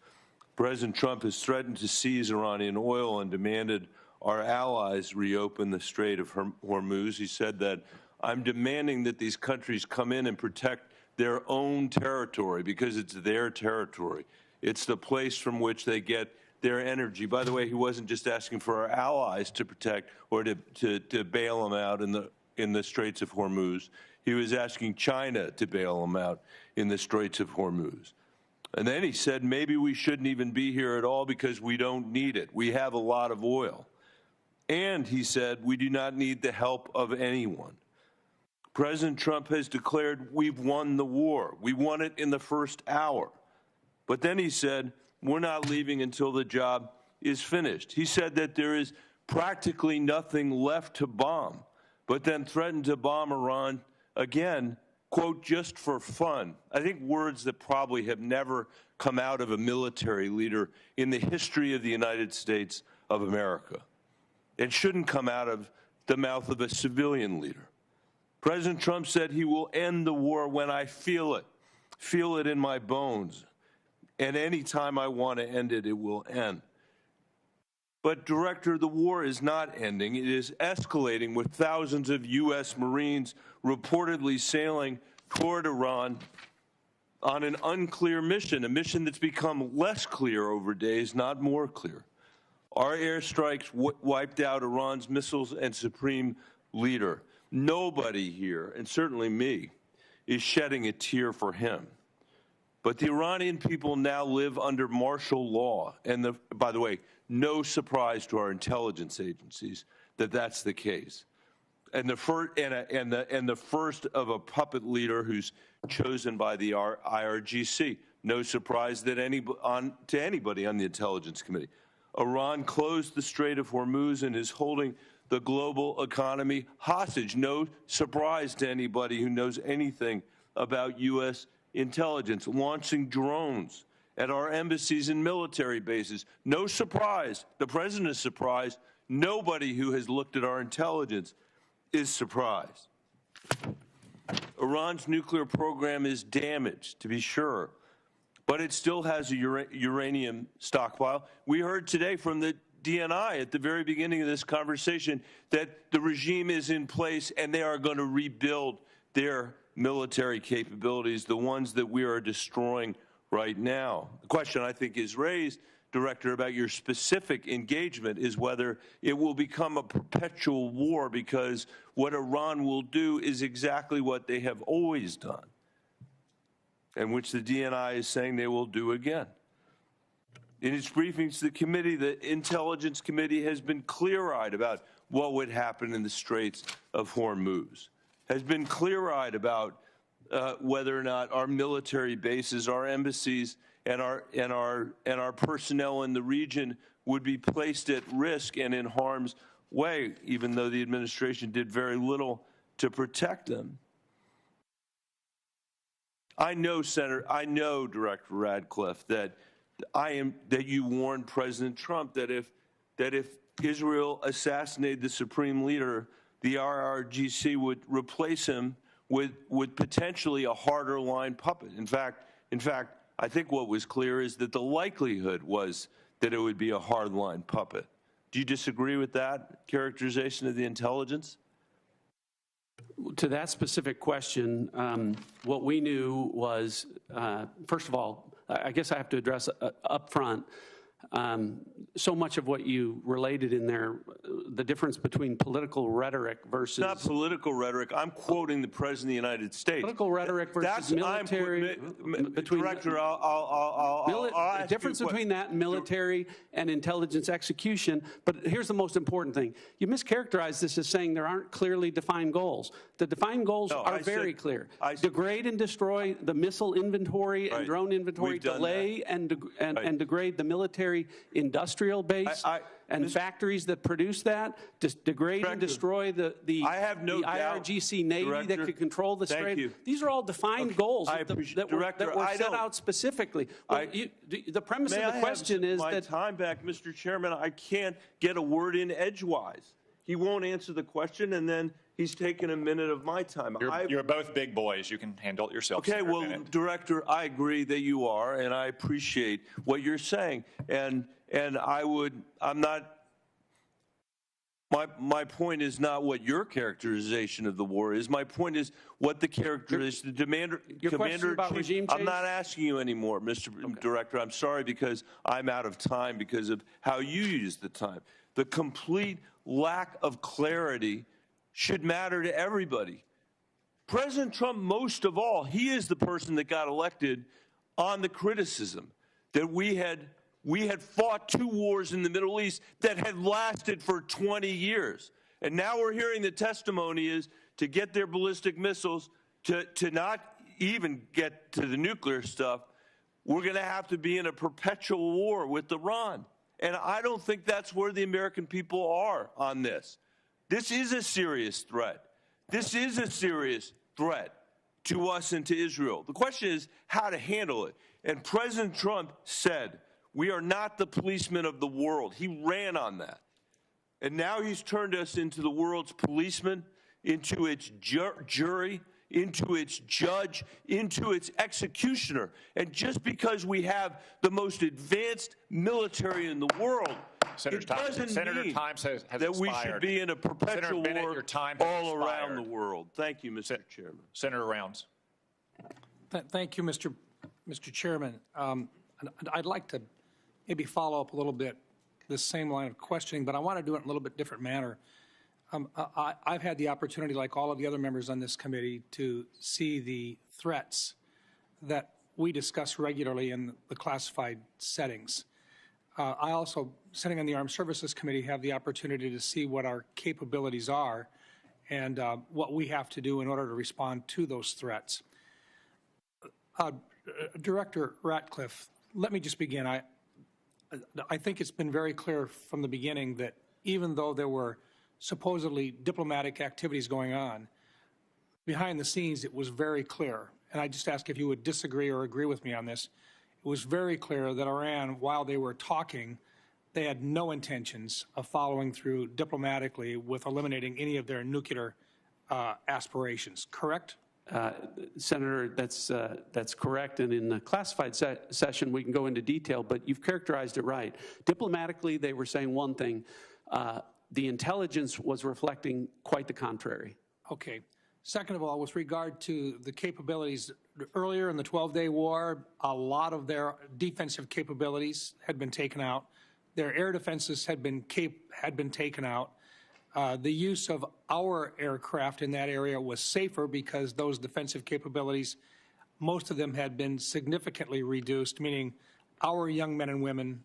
President Trump has threatened to seize Iranian oil and demanded our allies reopen the Strait of Hormuz. He said that I'm demanding that these countries come in and protect their own territory because it's their territory. It's the place from which they get their energy. By the way, he wasn't just asking for our allies to protect or to bail them out in the Straits of Hormuz. He was asking China to bail them out in the Straits of Hormuz. And then he said, maybe we shouldn't even be here at all because we don't need it. We have a lot of oil. And he said, we do not need the help of anyone. President Trump has declared we've won the war. We won it in the first hour. But then he said, we're not leaving until the job is finished. He said that there is practically nothing left to bomb, but then threatened to bomb Iran again, quote, just for fun. I think words that probably have never come out of a military leader in the history of the United States of America. It shouldn't come out of the mouth of a civilian leader. President Trump said he will end the war when I feel it in my bones. And any time I want to end it, it will end. But, Director, the war is not ending. It is escalating with thousands of U.S. Marines reportedly sailing toward Iran on an unclear mission, a mission that's become less clear over days, not more clear. Our airstrikes wiped out Iran's missiles and supreme leader. Nobody here, and certainly me, is shedding a tear for him. But the Iranian people now live under martial law. And by the way, no surprise to our intelligence agencies that that's the case. And the first of a puppet leader who's chosen by the IRGC. No surprise that to anybody on the Intelligence Committee. Iran closed the Strait of Hormuz and is holding the global economy hostage. No surprise to anybody who knows anything about U.S. intelligence. Launching drones at our embassies and military bases. No surprise. The president is surprised. Nobody who has looked at our intelligence is surprised. Iran's nuclear program is damaged, to be sure, but it still has a uranium stockpile. We heard today from the DNI at the very beginning of this conversation that the regime is in place and they are going to rebuild their military capabilities, the ones that we are destroying right now. The question I think is raised, Director, about your specific engagement is whether it will become a perpetual war, because what Iran will do is exactly what they have always done, and which the DNI is saying they will do again. In its briefings to the committee, the Intelligence Committee has been clear-eyed about what would happen in the Straits of Hormuz, has been clear-eyed about whether or not our military bases, our embassies, and our personnel in the region would be placed at risk and in harm's way, even though the administration did very little to protect them. I know, Director Ratcliffe, that you warned President Trump that if Israel assassinated the supreme leader, the IRGC would replace him with potentially a harder line puppet. In fact, I think what was clear is that the likelihood was that it would be a hard line puppet. Do you disagree with that characterization of the intelligence? To that specific question, what we knew was, first of all, I guess I have to address up front, so much of what you related in there, the difference between political rhetoric versus... It's not political rhetoric. I'm quoting the President of the United States. Political rhetoric versus military... Director, I'll ask difference between that and military and intelligence execution. But here's the most important thing. You mischaracterized this as saying there aren't clearly defined goals. The defined goals are very clear. Degrade and destroy the missile inventory and drone inventory, delay and degrade the military industrial base and factories that produce that, degrade and destroy the IRGC Navy that could control the Strait. These are all defined goals that were set out specifically. The premise of the question is that... time back, Mr. Chairman. I can't get a word in edgewise. He won't answer the question, and then he's taken a minute of my time. You're both big boys. You can handle it yourself. Okay, well, Director, I agree that you are, and I appreciate what you're saying. And I'm not, my point is not what your characterization of the war is. My point is what the characterization, the Commander-in-Chief. I'm not asking you anymore, Mr. Director. I'm sorry, because I'm out of time because of how you use the time. The complete lack of clarity should matter to everybody. President Trump, most of all, he is the person that got elected on the criticism that we had fought 2 wars in the Middle East that had lasted for 20 years. And now we're hearing the testimony is to get their ballistic missiles, to not even get to the nuclear stuff, we're going to have to be in a perpetual war with Iran. And I don't think that's where the American people are on this. This is a serious threat. This is a serious threat to us and to Israel. The question is how to handle it. And President Trump said, we are not the policemen of the world. He ran on that. And now he's turned us into the world's policeman, into its jury, into its judge, into its executioner. And just because we have the most advanced military in the world, it doesn't mean that we should be in a perpetual war all around the world. Thank you, Mr. Chairman. Senator Rounds. Thank you, Mr. Chairman. I'd like to maybe follow up a little bit this same line of questioning, but I want to do it in a little bit different manner. I've had the opportunity, like all of the other members on this committee, to see the threats that we discuss regularly in the classified settings. I also, sitting on the Armed Services Committee, have the opportunity to see what our capabilities are and what we have to do in order to respond to those threats. Director Ratcliffe, let me just begin. I think it's been very clear from the beginning that even though there were supposedly diplomatic activities going on, behind the scenes it was very clear, and I just ask if you would disagree or agree with me on this, it was very clear that Iran, while they were talking, they had no intentions of following through diplomatically with eliminating any of their nuclear aspirations, correct? Senator, that's correct, and in the classified session we can go into detail, but you've characterized it right. Diplomatically, they were saying one thing. The intelligence was reflecting quite the contrary. Okay. Second of all, with regard to the capabilities, earlier in the 12-day war, a lot of their defensive capabilities had been taken out. Their air defenses had been taken out. The use of our aircraft in that area was safer because those defensive capabilities, most of them had been significantly reduced, meaning our young men and women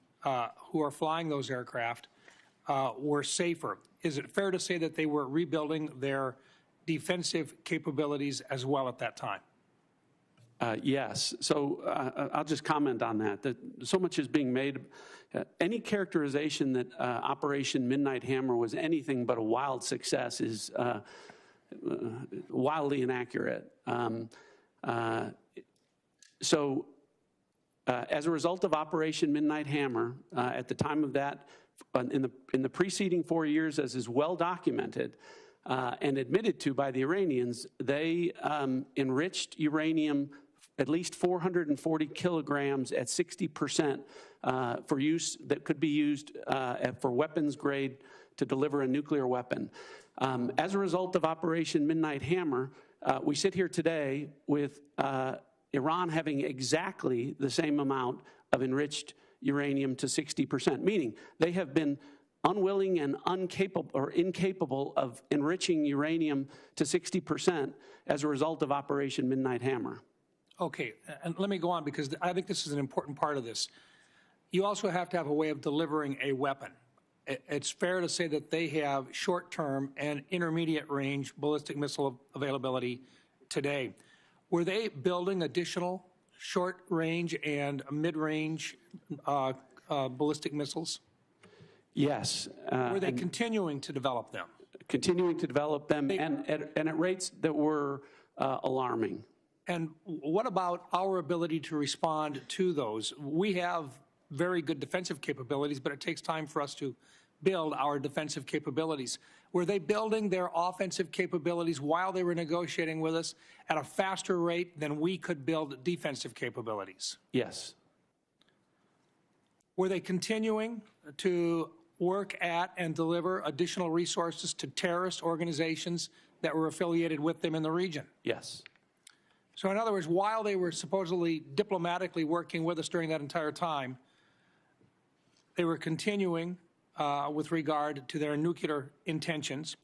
who are flying those aircraft were safer. Is it fair to say that they were rebuilding their defensive capabilities as well at that time? Yes. So I'll just comment on that so much is being made. Any characterization that Operation Midnight Hammer was anything but a wild success is wildly inaccurate. As a result of Operation Midnight Hammer, at the time of that, in the preceding 4 years, as is well documented and admitted to by the Iranians, they enriched uranium at least 440 kilograms at 60% for use that could be used for weapons grade to deliver a nuclear weapon. As a result of Operation Midnight Hammer, we sit here today with Iran having exactly the same amount of enriched uranium to 60%, meaning they have been unwilling and incapable of enriching uranium to 60% as a result of Operation Midnight Hammer. Okay, and let me go on because I think this is an important part of this. You also have to have a way of delivering a weapon. It's fair to say that they have short-term and intermediate-range ballistic missile availability today. Were they building additional short-range and mid-range ballistic missiles? Yes. Were they continuing to develop them? Continuing to develop them and at rates that were alarming. And what about our ability to respond to those? We have very good defensive capabilities, but it takes time for us to build our defensive capabilities. Were they building their offensive capabilities while they were negotiating with us at a faster rate than we could build defensive capabilities? Yes. Were they continuing to work at and deliver additional resources to terrorist organizations that were affiliated with them in the region? Yes. So in other words, while they were supposedly diplomatically working with us during that entire time, they were continuing with regard to their nuclear intentions.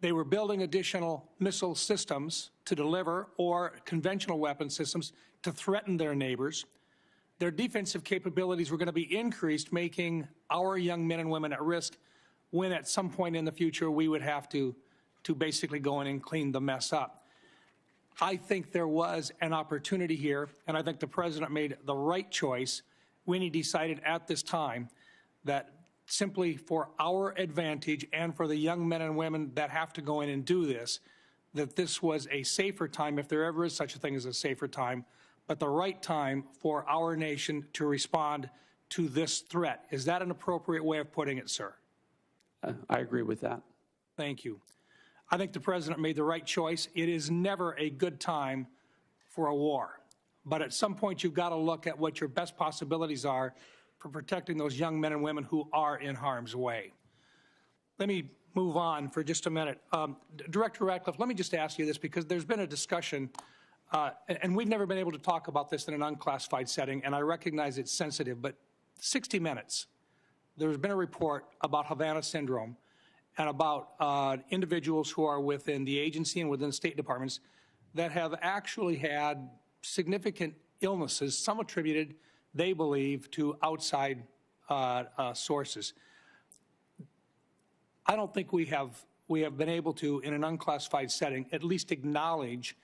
They were building additional missile systems to deliver or conventional weapon systems to threaten their neighbors. Their defensive capabilities were going to be increased, making our young men and women at risk when at some point in the future we would have to basically go in and clean the mess up. I think there was an opportunity here, and I think the President made the right choice when he decided at this time that simply for our advantage and for the young men and women that have to go in and do this, that this was a safer time, if there ever is such a thing as a safer time, but the right time for our nation to respond to this threat. Is that an appropriate way of putting it, sir? I agree with that. Thank you. I think the President made the right choice. It is never a good time for a war. But at some point, you've got to look at what your best possibilities are for protecting those young men and women who are in harm's way. Let me move on for just a minute. Director Ratcliffe, let me just ask you this, because there's been a discussion, and we've never been able to talk about this in an unclassified setting, and I recognize it's sensitive, but 60 Minutes there's been a report about Havana syndrome and about individuals who are within the agency and within state departments that have actually had significant illnesses, some attributed, they believe, to outside sources. I don't think we have been able to, in an unclassified setting, at least acknowledge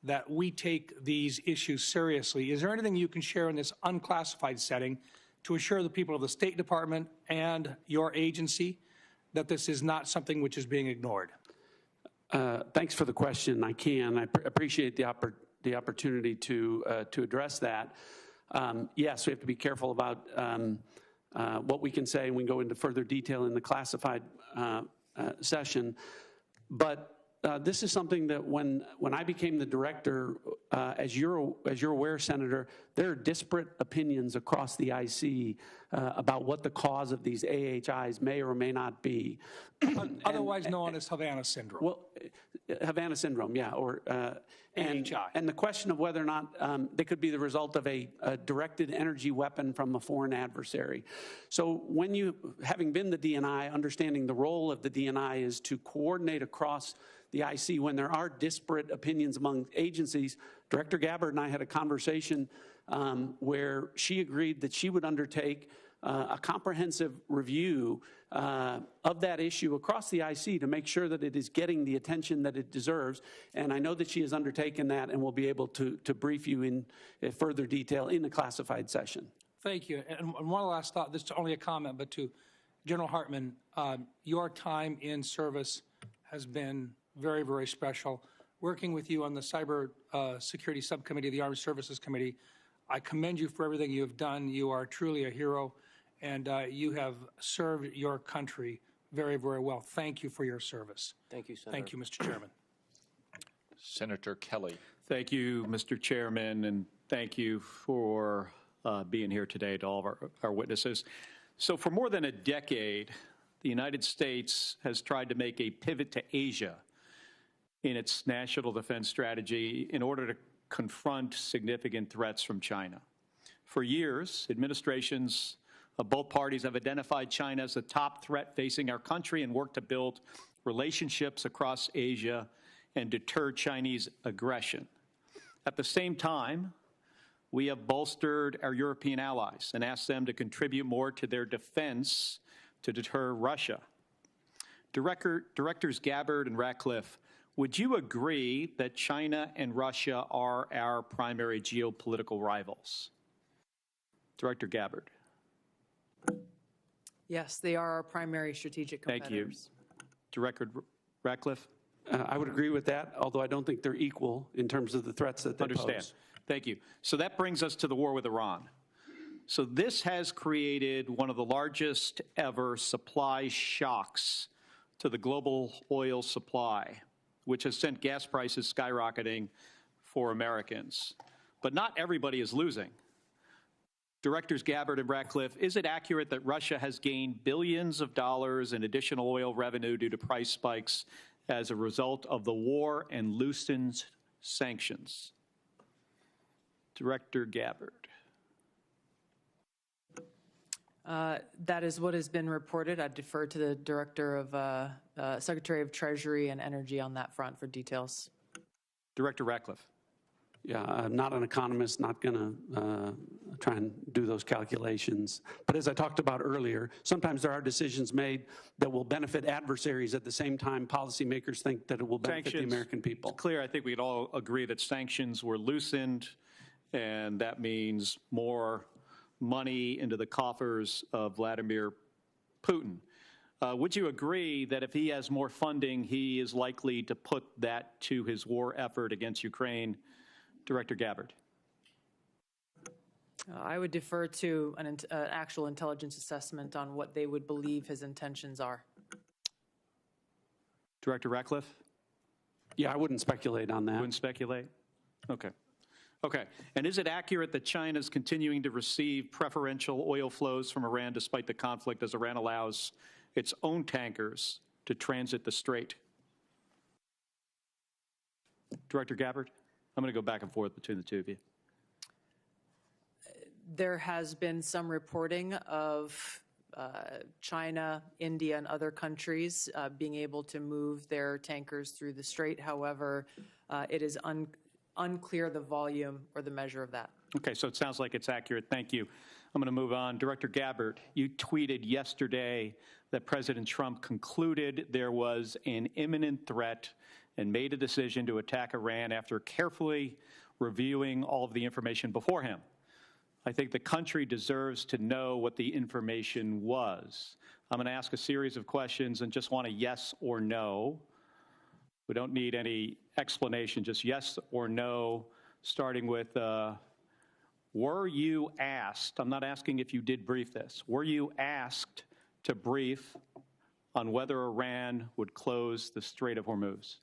that we take these issues seriously. Is there anything you can share in this unclassified setting to assure the people of the State Department and your agency that this is not something which is being ignored? Thanks for the question. I can. I appreciate the opportunity to address that. Yes, we have to be careful about what we can say, and we can go into further detail in the classified session. But this is something that when I became the director, as you're aware, Senator, there are disparate opinions across the IC about what the cause of these AHIs may or may not be. Otherwise known as Havana syndrome. Well, Havana syndrome, yeah, or AHI. And the question of whether or not they could be the result of a directed energy weapon from a foreign adversary. So when you, having been the DNI, understanding the role of the DNI is to coordinate across the IC when there are disparate opinions among agencies. Director Gabbard and I had a conversation where she agreed that she would undertake a comprehensive review of that issue across the IC to make sure that it is getting the attention that it deserves. And I know that she has undertaken that and will be able to brief you in further detail in the classified session. Thank you. And one last thought, this is only a comment, but to General Hartman, your time in service has been very, very special. Working with you on the Cyber Security Subcommittee of the Armed Services Committee, I commend you for everything you have done. You are truly a hero, and you have served your country very, very well. Thank you for your service. Thank you, Senator. Thank you, Mr. Chairman. Senator Kelly. Thank you, Mr. Chairman, and thank you for being here today to all of our witnesses. So for more than a decade, the United States has tried to make a pivot to Asia in its national defense strategy in order to confront significant threats from China. For years, administrations of both parties have identified China as the top threat facing our country and worked to build relationships across Asia and deter Chinese aggression. At the same time, we have bolstered our European allies and asked them to contribute more to their defense to deter Russia. Directors Gabbard and Ratcliffe, would you agree that China and Russia are our primary geopolitical rivals? Director Gabbard. Yes, they are our primary strategic competitors. Thank you. Director Ratcliffe? I would agree with that, although I don't think they're equal in terms of the threats that they pose. Thank you. So that brings us to the war with Iran. So this has created one of the largest ever supply shocks to the global oil supply, which has sent gas prices skyrocketing for Americans. But not everybody is losing. Directors Gabbard and Ratcliffe, is it accurate that Russia has gained billions of dollars in additional oil revenue due to price spikes as a result of the war and loosened sanctions? Director Gabbard. That is what has been reported. I'd defer to the Director of Secretary of Treasury and Energy on that front for details. Director Ratcliffe. Yeah, I'm not an economist, not going to try and do those calculations. But as I talked about earlier, sometimes there are decisions made that will benefit adversaries at the same time policymakers think that it will benefit the American people. It's clear, I think we'd all agree that sanctions were loosened, and that means more money into the coffers of Vladimir Putin. Would you agree that if he has more funding, he is likely to put that to his war effort against Ukraine? Director Gabbard. I would defer to an actual intelligence assessment on what they would believe his intentions are. Director Ratcliffe? Yeah, I wouldn't speculate on that. Wouldn't speculate? Okay. Okay. And is it accurate that China is continuing to receive preferential oil flows from Iran despite the conflict as Iran allows its own tankers to transit the strait? Director Gabbard? I'm going to go back and forth between the two of you. There has been some reporting of China, India, and other countries being able to move their tankers through the strait. However, it is unclear the volume or the measure of that. Okay, so it sounds like it's accurate. Thank you. I'm going to move on. Director Gabbard, you tweeted yesterday that President Trump concluded there was an imminent threat and made a decision to attack Iran after carefully reviewing all of the information before him. I think the country deserves to know what the information was. I'm going to ask a series of questions and just want a yes or no. We don't need any explanation, just yes or no, starting with, were you asked, I'm not asking if you did brief this, were you asked to brief on whether Iran would close the Strait of Hormuz?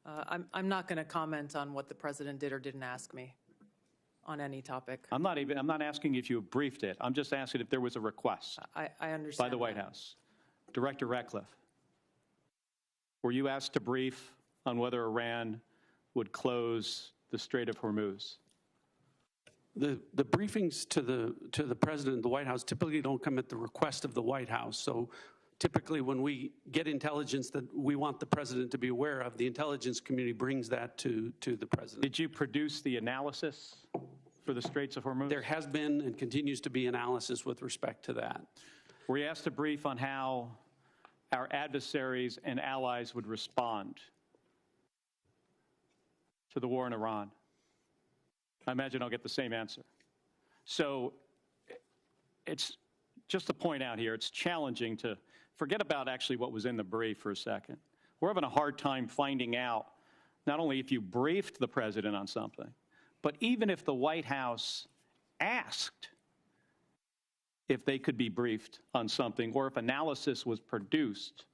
I'm not going to comment on what the president did or didn't ask me on any topic. I'm not asking if you briefed it. I'm just asking if there was a request I understand by the White House. Director Ratcliffe, were you asked to brief on whether Iran would close the Strait of Hormuz? The briefings to the president of the White House typically don't come at the request of the White House. So typically when we get intelligence that we want the president to be aware of, the intelligence community brings that to the president. Did you produce the analysis for the Straits of Hormuz? There has been and continues to be analysis with respect to that. Were you asked to brief on how our adversaries and allies would respond to the war in Iran? I imagine I'll get the same answer. So it's just to point out here, it's challenging to forget about actually what was in the brief for a second. We're having a hard time finding out not only if you briefed the president on something, but even if the White House asked if they could be briefed on something or if analysis was produced.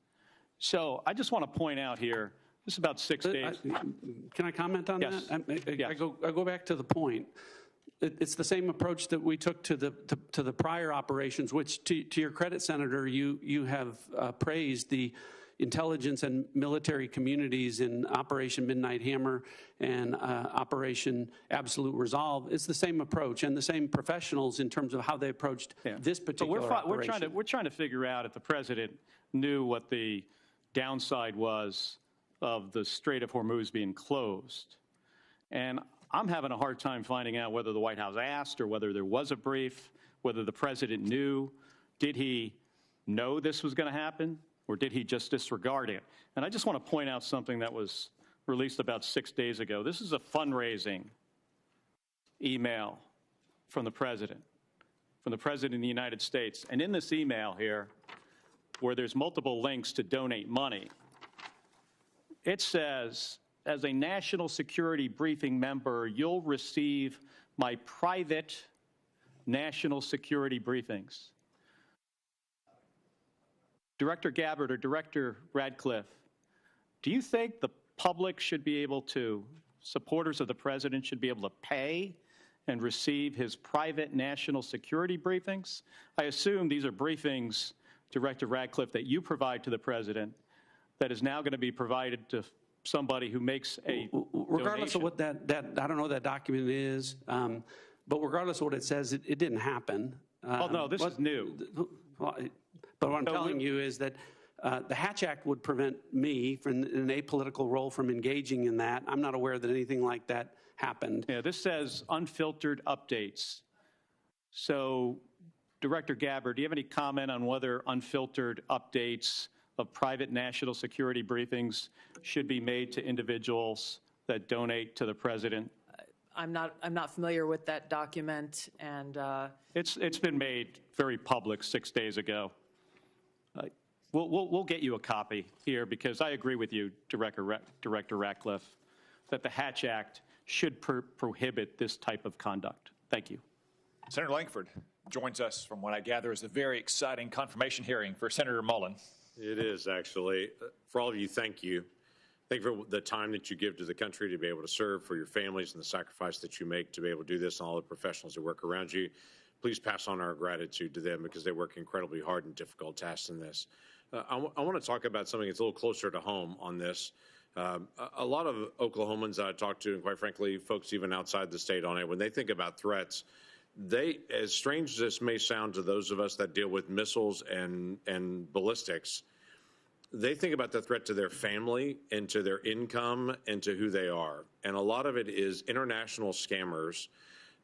So I just want to point out here, this is about 6 days. Can I comment on Yes. that? Yes. I go back to the point. It's the same approach that we took to the prior operations, which, to your credit, Senator, you have praised the intelligence and military communities in Operation Midnight Hammer and Operation Absolute Resolve. It's the same approach and the same professionals in terms of how they approached this particular operation. We're trying to figure out if the president knew what the downside was of the Strait of Hormuz being closed. And I'm having a hard time finding out whether the White House asked or whether there was a brief, whether the president knew. Did he know this was going to happen, or did he just disregard it? And I just want to point out something that was released about 6 days ago. This is a fundraising email from the president of the United States. And in this email here, where there's multiple links to donate money, it says, as a national security briefing member, you'll receive my private national security briefings. Director Gabbard or Director Ratcliffe, do you think the public should be able to, supporters of the president should be able to pay and receive his private national security briefings? I assume these are briefings, Director Ratcliffe, that you provide to the president that is now going to be provided to somebody who makes a regardless donation. of what that I don't know what that document is, but regardless of what it says, it didn't happen. Oh, no, this is new. But what I'm telling you is that the Hatch Act would prevent me from an apolitical role from engaging in that. I'm not aware that anything like that happened. Yeah, this says unfiltered updates. So, Director Gabbard, do you have any comment on whether unfiltered updates of private national security briefings should be made to individuals that donate to the president? I'm not familiar with that document, and It's been made very public 6 days ago. We'll get you a copy here because I agree with you, Director Ratcliffe, that the Hatch Act should prohibit this type of conduct. Thank you. Senator Lankford joins us from what I gather is a very exciting confirmation hearing for Senator Mullen. It is, actually. For all of you, thank you. Thank you for the time that you give to the country to be able to serve, for your families and the sacrifice that you make to be able to do this, and all the professionals that work around you. Please pass on our gratitude to them because they work incredibly hard and difficult tasks in this. I want to talk about something that's a little closer to home on this. A lot of Oklahomans that I talk to, and quite frankly, folks even outside the state on it, when they think about threats, they, as strange as this may sound to those of us that deal with missiles and ballistics, they think about the threat to their family and to their income and to who they are. And a lot of it is international scammers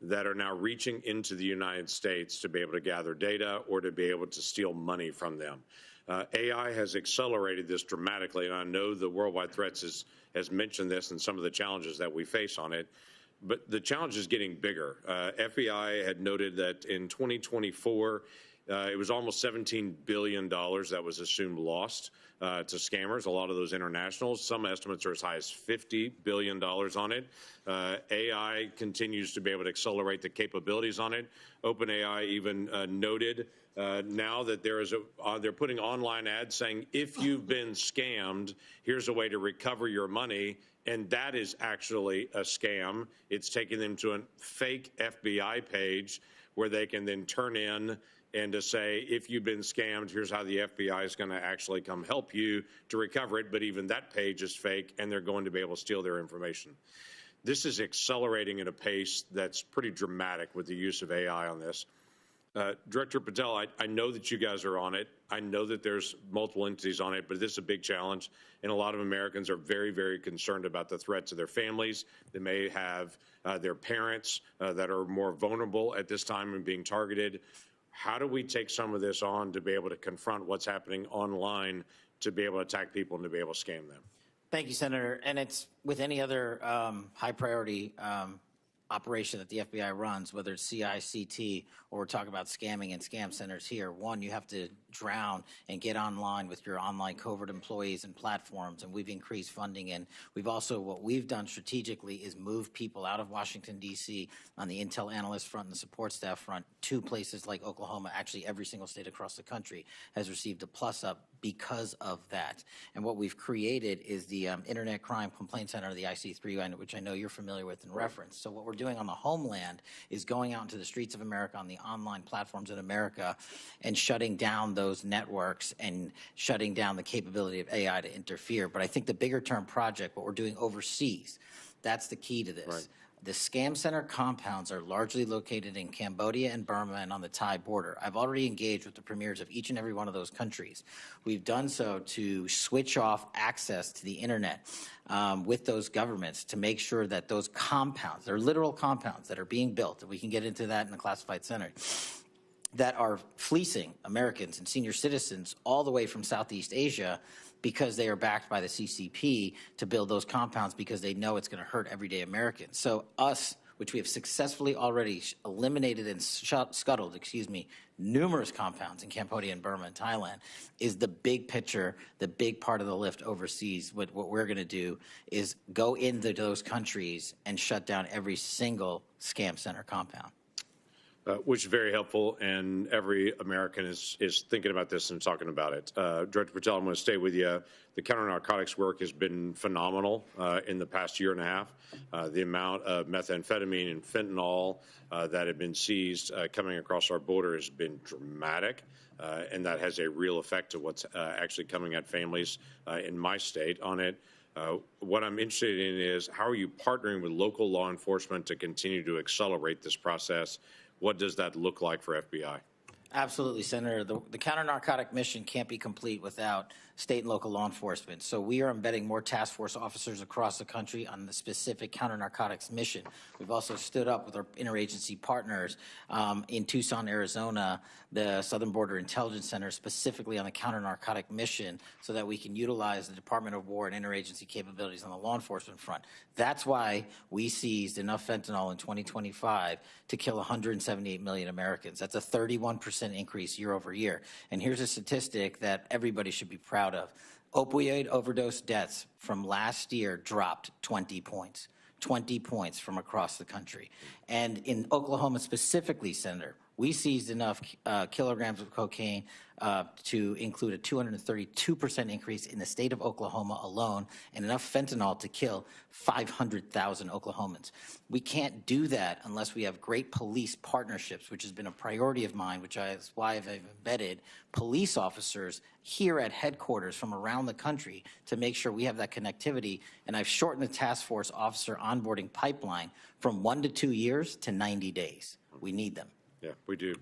that are now reaching into the United States to be able to gather data or to be able to steal money from them. AI has accelerated this dramatically, and I know the Worldwide Threats has mentioned this and some of the challenges that we face on it. But the challenge is getting bigger. FBI had noted that in 2024, it was almost $17 billion that was assumed lost to scammers, a lot of those internationals. Some estimates are as high as $50 billion on it. AI continues to be able to accelerate the capabilities on it. OpenAI even noted now that they're putting online ads saying, if you've been scammed, here's a way to recover your money. And that is actually a scam. It's taking them to a fake FBI page where they can then turn in and to say, if you've been scammed, here's how the FBI is going to actually come help you to recover it. But even that page is fake, and they're going to be able to steal their information. This is accelerating at a pace that's pretty dramatic with the use of AI on this. Director Patel, I know that you guys are on it. I know that there's multiple entities on it, but this is a big challenge. And a lot of Americans are very, very concerned about the threat to their families. They may have their parents that are more vulnerable at this time and being targeted. How do we take some of this on to be able to confront what's happening online, to be able to attack people and to be able to scam them? Thank you, Senator. And it's with any other high priority operation that the FBI runs, whether it's CICT or we're talking about scamming and scam centers here. One, you have to drown and get online with your online covert employees and platforms, and we've increased funding. And we've also, what we've done strategically is move people out of Washington, D.C. on the intel analyst front and the support staff front to places like Oklahoma. Actually, every single state across the country has received a plus up because of that. And what we've created is the Internet Crime Complaint Center, the IC3, which I know you're familiar with and reference. So what we're doing on the homeland is going out into the streets of America, on the online platforms in America, and shutting down those networks and shutting down the capability of AI to interfere. But I think the bigger term project, what we're doing overseas, that's the key to this. Right. The scam center compounds are largely located in Cambodia and Burma and on the Thai border. I've already engaged with the premiers of each and every one of those countries. We've done so to switch off access to the internet with those governments to make sure that those compounds, they're literal compounds that are being built, and we can get into that in the classified center, that are fleecing Americans and senior citizens all the way from Southeast Asia because they are backed by the CCP to build those compounds because they know it's going to hurt everyday Americans. So us, which we have successfully already eliminated and scuttled, numerous compounds in Cambodia and Burma and Thailand, is the big picture, the big part of the lift overseas. What we're going to do is go into those countries and shut down every single scam center compound. Which is very helpful, and every American is thinking about this and talking about it. Director Patel, I'm going to stay with you. The counter-narcotics work has been phenomenal in the past year and a half. The amount of methamphetamine and fentanyl that have been seized coming across our border has been dramatic, and that has a real effect to what's actually coming at families in my state on it. What I'm interested in is, how are you partnering with local law enforcement to continue to accelerate this process? What does that look like for FBI? Absolutely, Senator. The counter-narcotic mission can't be complete without state and local law enforcement. So we are embedding more task force officers across the country on the specific counter-narcotics mission. We've also stood up with our interagency partners in Tucson, Arizona, the Southern Border Intelligence Center, specifically on the counter-narcotic mission, so that we can utilize the Department of War and interagency capabilities on the law enforcement front. That's why we seized enough fentanyl in 2025 to kill 178 million Americans. That's a 31% increase year over year. And here's a statistic that everybody should be proud of. Opioid overdose deaths from last year dropped 20 points. 20 points from across the country. And in Oklahoma specifically, Senator, we seized enough kilograms of cocaine to include a 232% increase in the state of Oklahoma alone, and enough fentanyl to kill 500,000 Oklahomans. We can't do that unless we have great police partnerships, which has been a priority of mine, which is why I've embedded police officers here at headquarters from around the country to make sure we have that connectivity. And I've shortened the task force officer onboarding pipeline from 1 to 2 years to 90 days. We need them. Yeah, we do.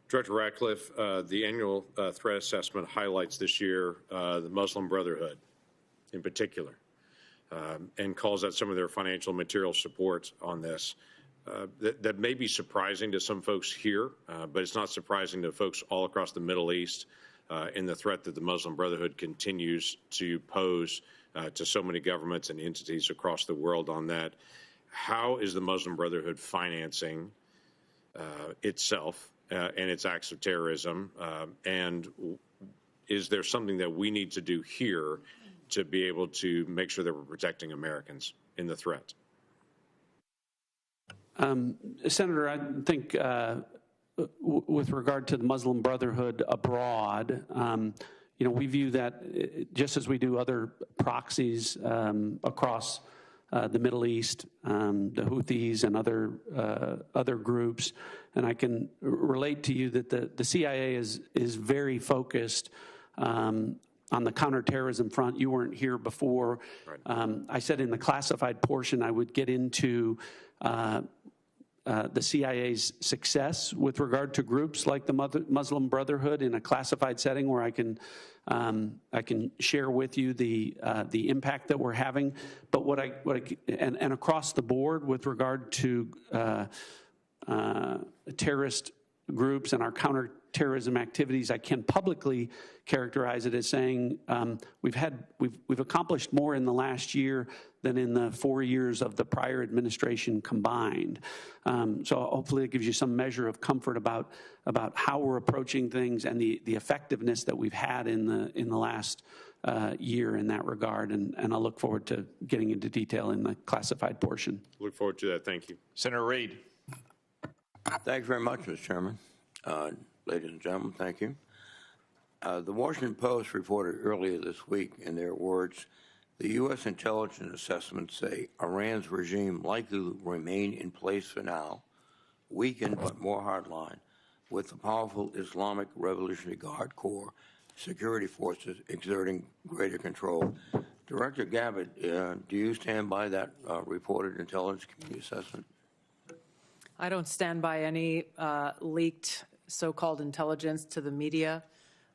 Director Ratcliffe, the annual threat assessment highlights this year the Muslim Brotherhood in particular, and calls out some of their financial material support on this. That may be surprising to some folks here, but it's not surprising to folks all across the Middle East in the threat that the Muslim Brotherhood continues to pose to so many governments and entities across the world on that. How is the Muslim Brotherhood financing itself and its acts of terrorism? And is there something that we need to do here to be able to make sure that we're protecting Americans in the threat? Senator, I think with regard to the Muslim Brotherhood abroad, we view that just as we do other proxies across the Middle East, the Houthis and other groups. And I can relate to you that the CIA is very focused on the counterterrorism front. You weren't here before. Right. I said in the classified portion I would get into the CIA's success with regard to groups like the Muslim Brotherhood in a classified setting, where I can share with you the impact that we're having. But and across the board with regard to terrorist groups and our counterterrorism activities, I can publicly characterize it as saying we've accomplished more in the last year than in the 4 years of the prior administration combined. So hopefully it gives you some measure of comfort about how we're approaching things and the effectiveness that we've had in the last year in that regard. And I look forward to getting into detail in the classified portion. Look forward to that. Thank you. Senator Reid. Thank you very much, Mr. Chairman. Ladies and gentlemen, thank you. The Washington Post reported earlier this week, in their words, the U.S. intelligence assessments say Iran's regime likely to remain in place for now, weakened but more hardline, with the powerful Islamic Revolutionary Guard Corps security forces exerting greater control. Director Gabbard, do you stand by that reported intelligence community assessment? I don't stand by any leaked so-called intelligence to the media.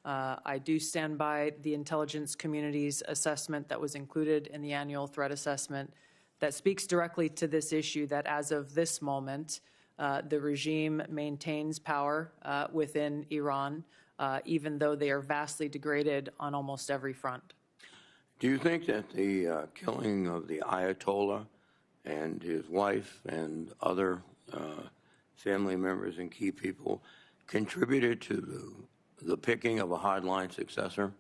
I do stand by the intelligence community's assessment that was included in the annual threat assessment that speaks directly to this issue, that as of this moment, the regime maintains power within Iran, even though they are vastly degraded on almost every front. Do you think that the killing of the Ayatollah and his wife and other family members and key people contributed to the picking of a hardline successor?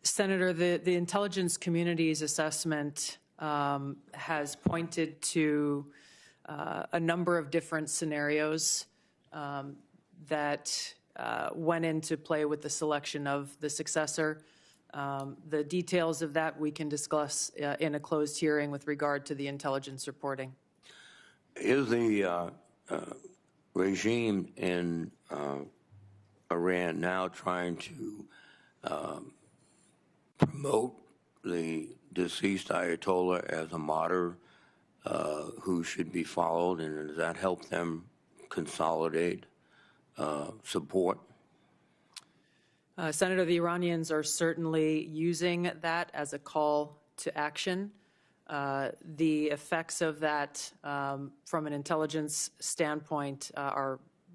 Senator, the intelligence community's assessment has pointed to a number of different scenarios that went into play with the selection of the successor. The details of that we can discuss in a closed hearing with regard to the intelligence reporting. Is the regime in Iran now trying to promote the deceased Ayatollah as a martyr who should be followed, and does that help them consolidate support? Senator, the Iranians are certainly using that as a call to action. The effects of that from an intelligence standpoint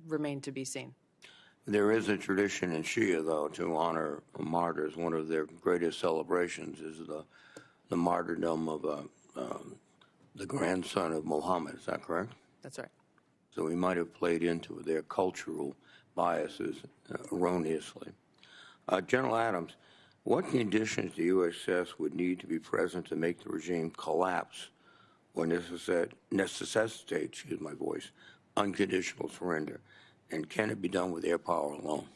remain to be seen. There is a tradition in Shia, though, to honor martyrs. One of their greatest celebrations is the martyrdom of the grandson of Muhammad. Is that correct? That's right. So we might have played into their cultural biases erroneously. General Adams, what conditions do you assess would need to be present to make the regime collapse or necessitate, unconditional surrender? And can it be done with air power alone?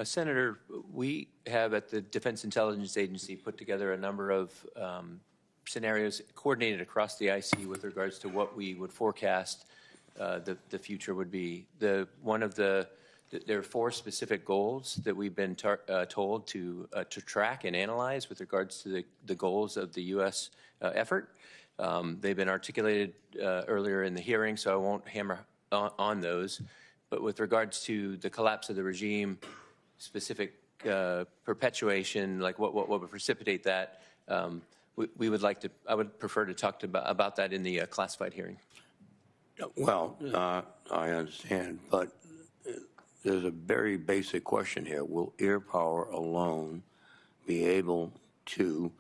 Senator, we have at the Defense Intelligence Agency put together a number of scenarios coordinated across the IC with regards to what we would forecast the future would be. One of the there are 4 specific goals that we've been told to track and analyze with regards to the goals of the U.S. Effort. They've been articulated earlier in the hearing, so I won't hammer on those. But with regards to the collapse of the regime, specific perpetuation, like what would precipitate that, we would like to. I would prefer to talk about that in the classified hearing. Well, I understand, but there's a very basic question here. Will air power alone be able to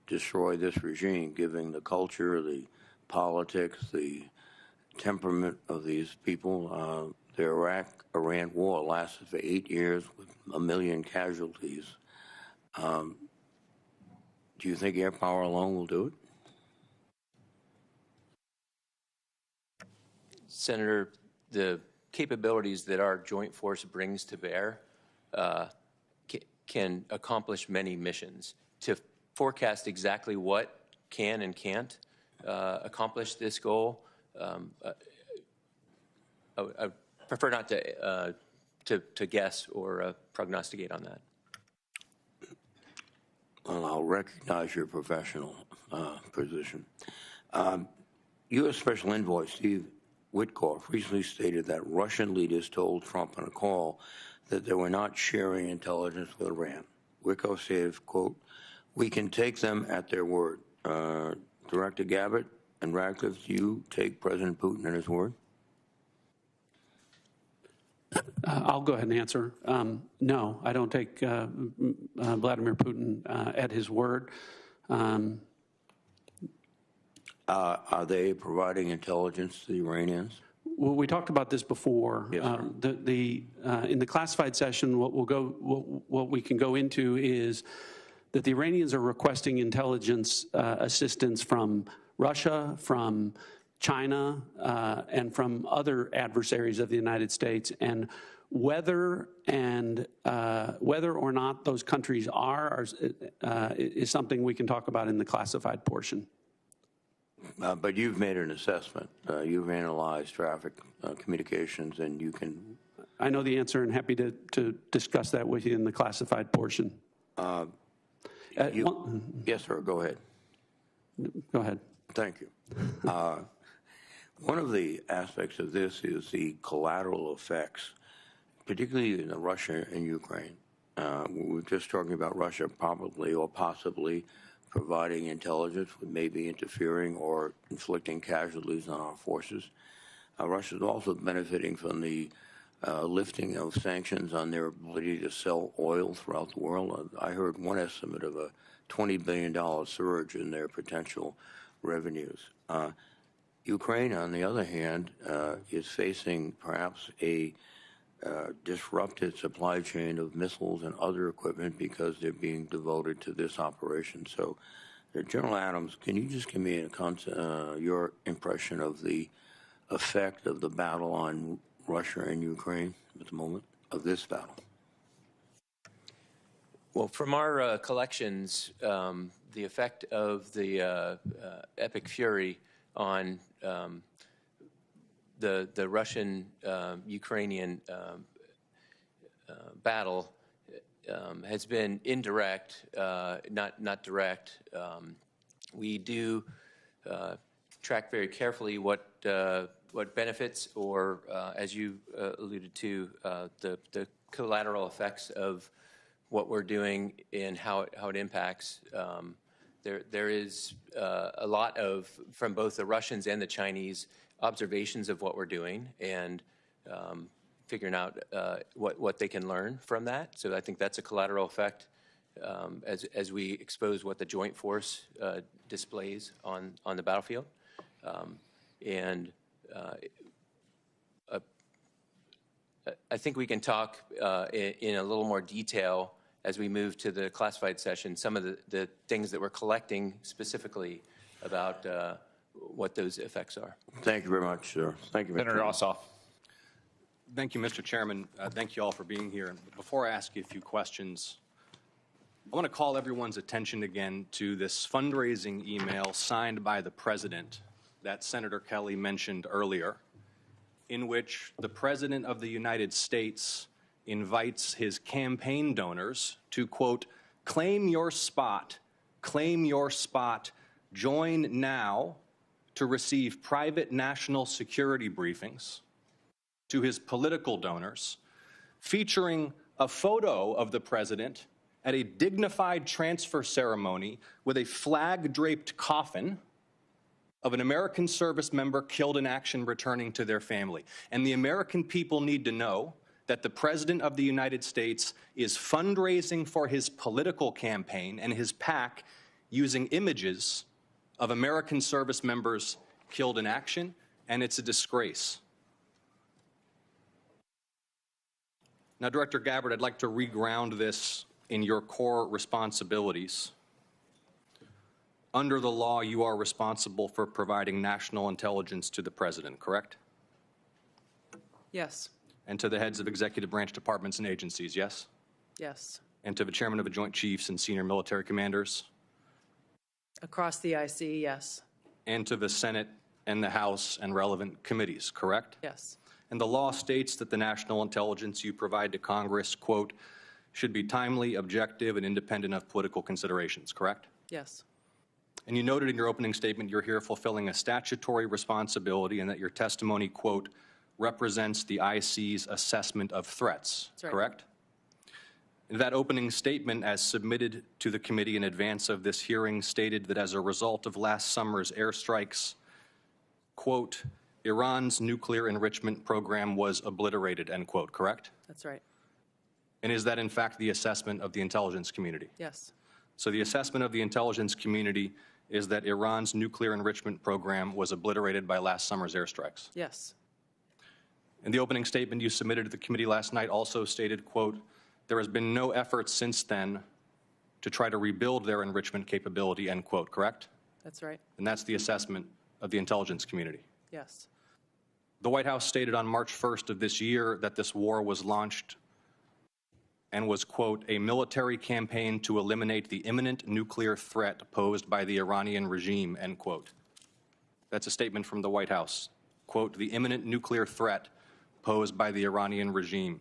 destroy this regime, given the culture, the politics, the temperament of these people? The Iraq-Iran war lasted for 8 years with 1 million casualties. Do you think air power alone will do it? Senator, the capabilities that our joint force brings to bear can accomplish many missions. To forecast exactly what can and can't accomplish this goal, I prefer not to guess or prognosticate on that. Well, I'll recognize your professional position. U.S. Special Envoy Steve Witkoff recently stated that Russian leaders told Trump on a call that they were not sharing intelligence with Iran. Witkoff said, quote, "We can take them at their word." Director Gabbard and Ratcliffe, do you take President Putin at his word? I'll go ahead and answer. No, I don't take Vladimir Putin at his word. Are they providing intelligence to the Iranians? Well, we talked about this before. Yes, in the classified session, what we can go into is that the Iranians are requesting intelligence assistance from Russia, from China, and from other adversaries of the United States, and whether or not those countries is something we can talk about in the classified portion. But you've made an assessment. You've analyzed traffic communications, and you can. I know the answer, and happy to discuss that with you in the classified portion. Yes, sir. Go ahead. Go ahead. Thank you. One of the aspects of this is the collateral effects, particularly in Russia and Ukraine. We were just talking about Russia probably or possibly providing intelligence, maybe interfering or inflicting casualties on our forces. Russia is also benefiting from the lifting of sanctions on their ability to sell oil throughout the world. I heard one estimate of a $20 billion surge in their potential revenues. Ukraine, on the other hand, is facing perhaps a disrupted supply chain of missiles and other equipment because they're being devoted to this operation. So, General Adams, can you just give me your impression of the effect of the battle on Russia and Ukraine at the moment, of this battle? Well, from our collections, the effect of the epic fury on the Russian-Ukrainian battle has been indirect, not direct. We do track very carefully what benefits, or as you alluded to, the collateral effects of what we're doing and how it impacts. There is a lot of, from both the Russians and the Chinese, observations of what we're doing and figuring out what they can learn from that. So I think that's a collateral effect as we expose what the joint force displays on the battlefield. I think we can talk in a little more detail as we move to the classified session, some of the things that we're collecting specifically about what those effects are. Thank you very much, sir. Thank you, Mr. Senator Ossoff. Thank you, Mr. Chairman. Thank you all for being here. And before I ask you a few questions, I want to call everyone's attention again to this fundraising email signed by the President that Senator Kelly mentioned earlier, in which the President of the United States invites his campaign donors to, quote, claim your spot, join now to receive private national security briefings to his political donors, featuring a photo of the president at a dignified transfer ceremony with a flag-draped coffin of an American service member killed in action returning to their family. And the American people need to know that the President of the United States is fundraising for his political campaign and his PAC using images of American service members killed in action, and it's a disgrace. Now, Director Gabbard, I'd like to reground this in your core responsibilities. Under the law, you are responsible for providing national intelligence to the President, correct? Yes. And to the heads of executive branch departments and agencies, yes? Yes. And to the chairman of the Joint Chiefs and senior military commanders? Across the IC, yes. And to the Senate and the House and relevant committees, correct? Yes. And the law states that the national intelligence you provide to Congress, quote, should be timely, objective, and independent of political considerations, correct? Yes. And you noted in your opening statement you're here fulfilling a statutory responsibility and that your testimony, quote, represents the IC's assessment of threats, That's right. correct? That opening statement, as submitted to the committee in advance of this hearing, stated that as a result of last summer's airstrikes, quote, Iran's nuclear enrichment program was obliterated, end quote, correct? That's right. And is that in fact the assessment of the intelligence community? Yes. So the assessment of the intelligence community is that Iran's nuclear enrichment program was obliterated by last summer's airstrikes. Yes. And the opening statement you submitted to the committee last night also stated, quote, there has been no effort since then to try to rebuild their enrichment capability, end quote, correct? That's right. And that's the assessment of the intelligence community. Yes. The White House stated on March 1st of this year that this war was launched and was, quote, a military campaign to eliminate the imminent nuclear threat posed by the Iranian regime, end quote. That's a statement from the White House. Quote, the imminent nuclear threat posed by the Iranian regime.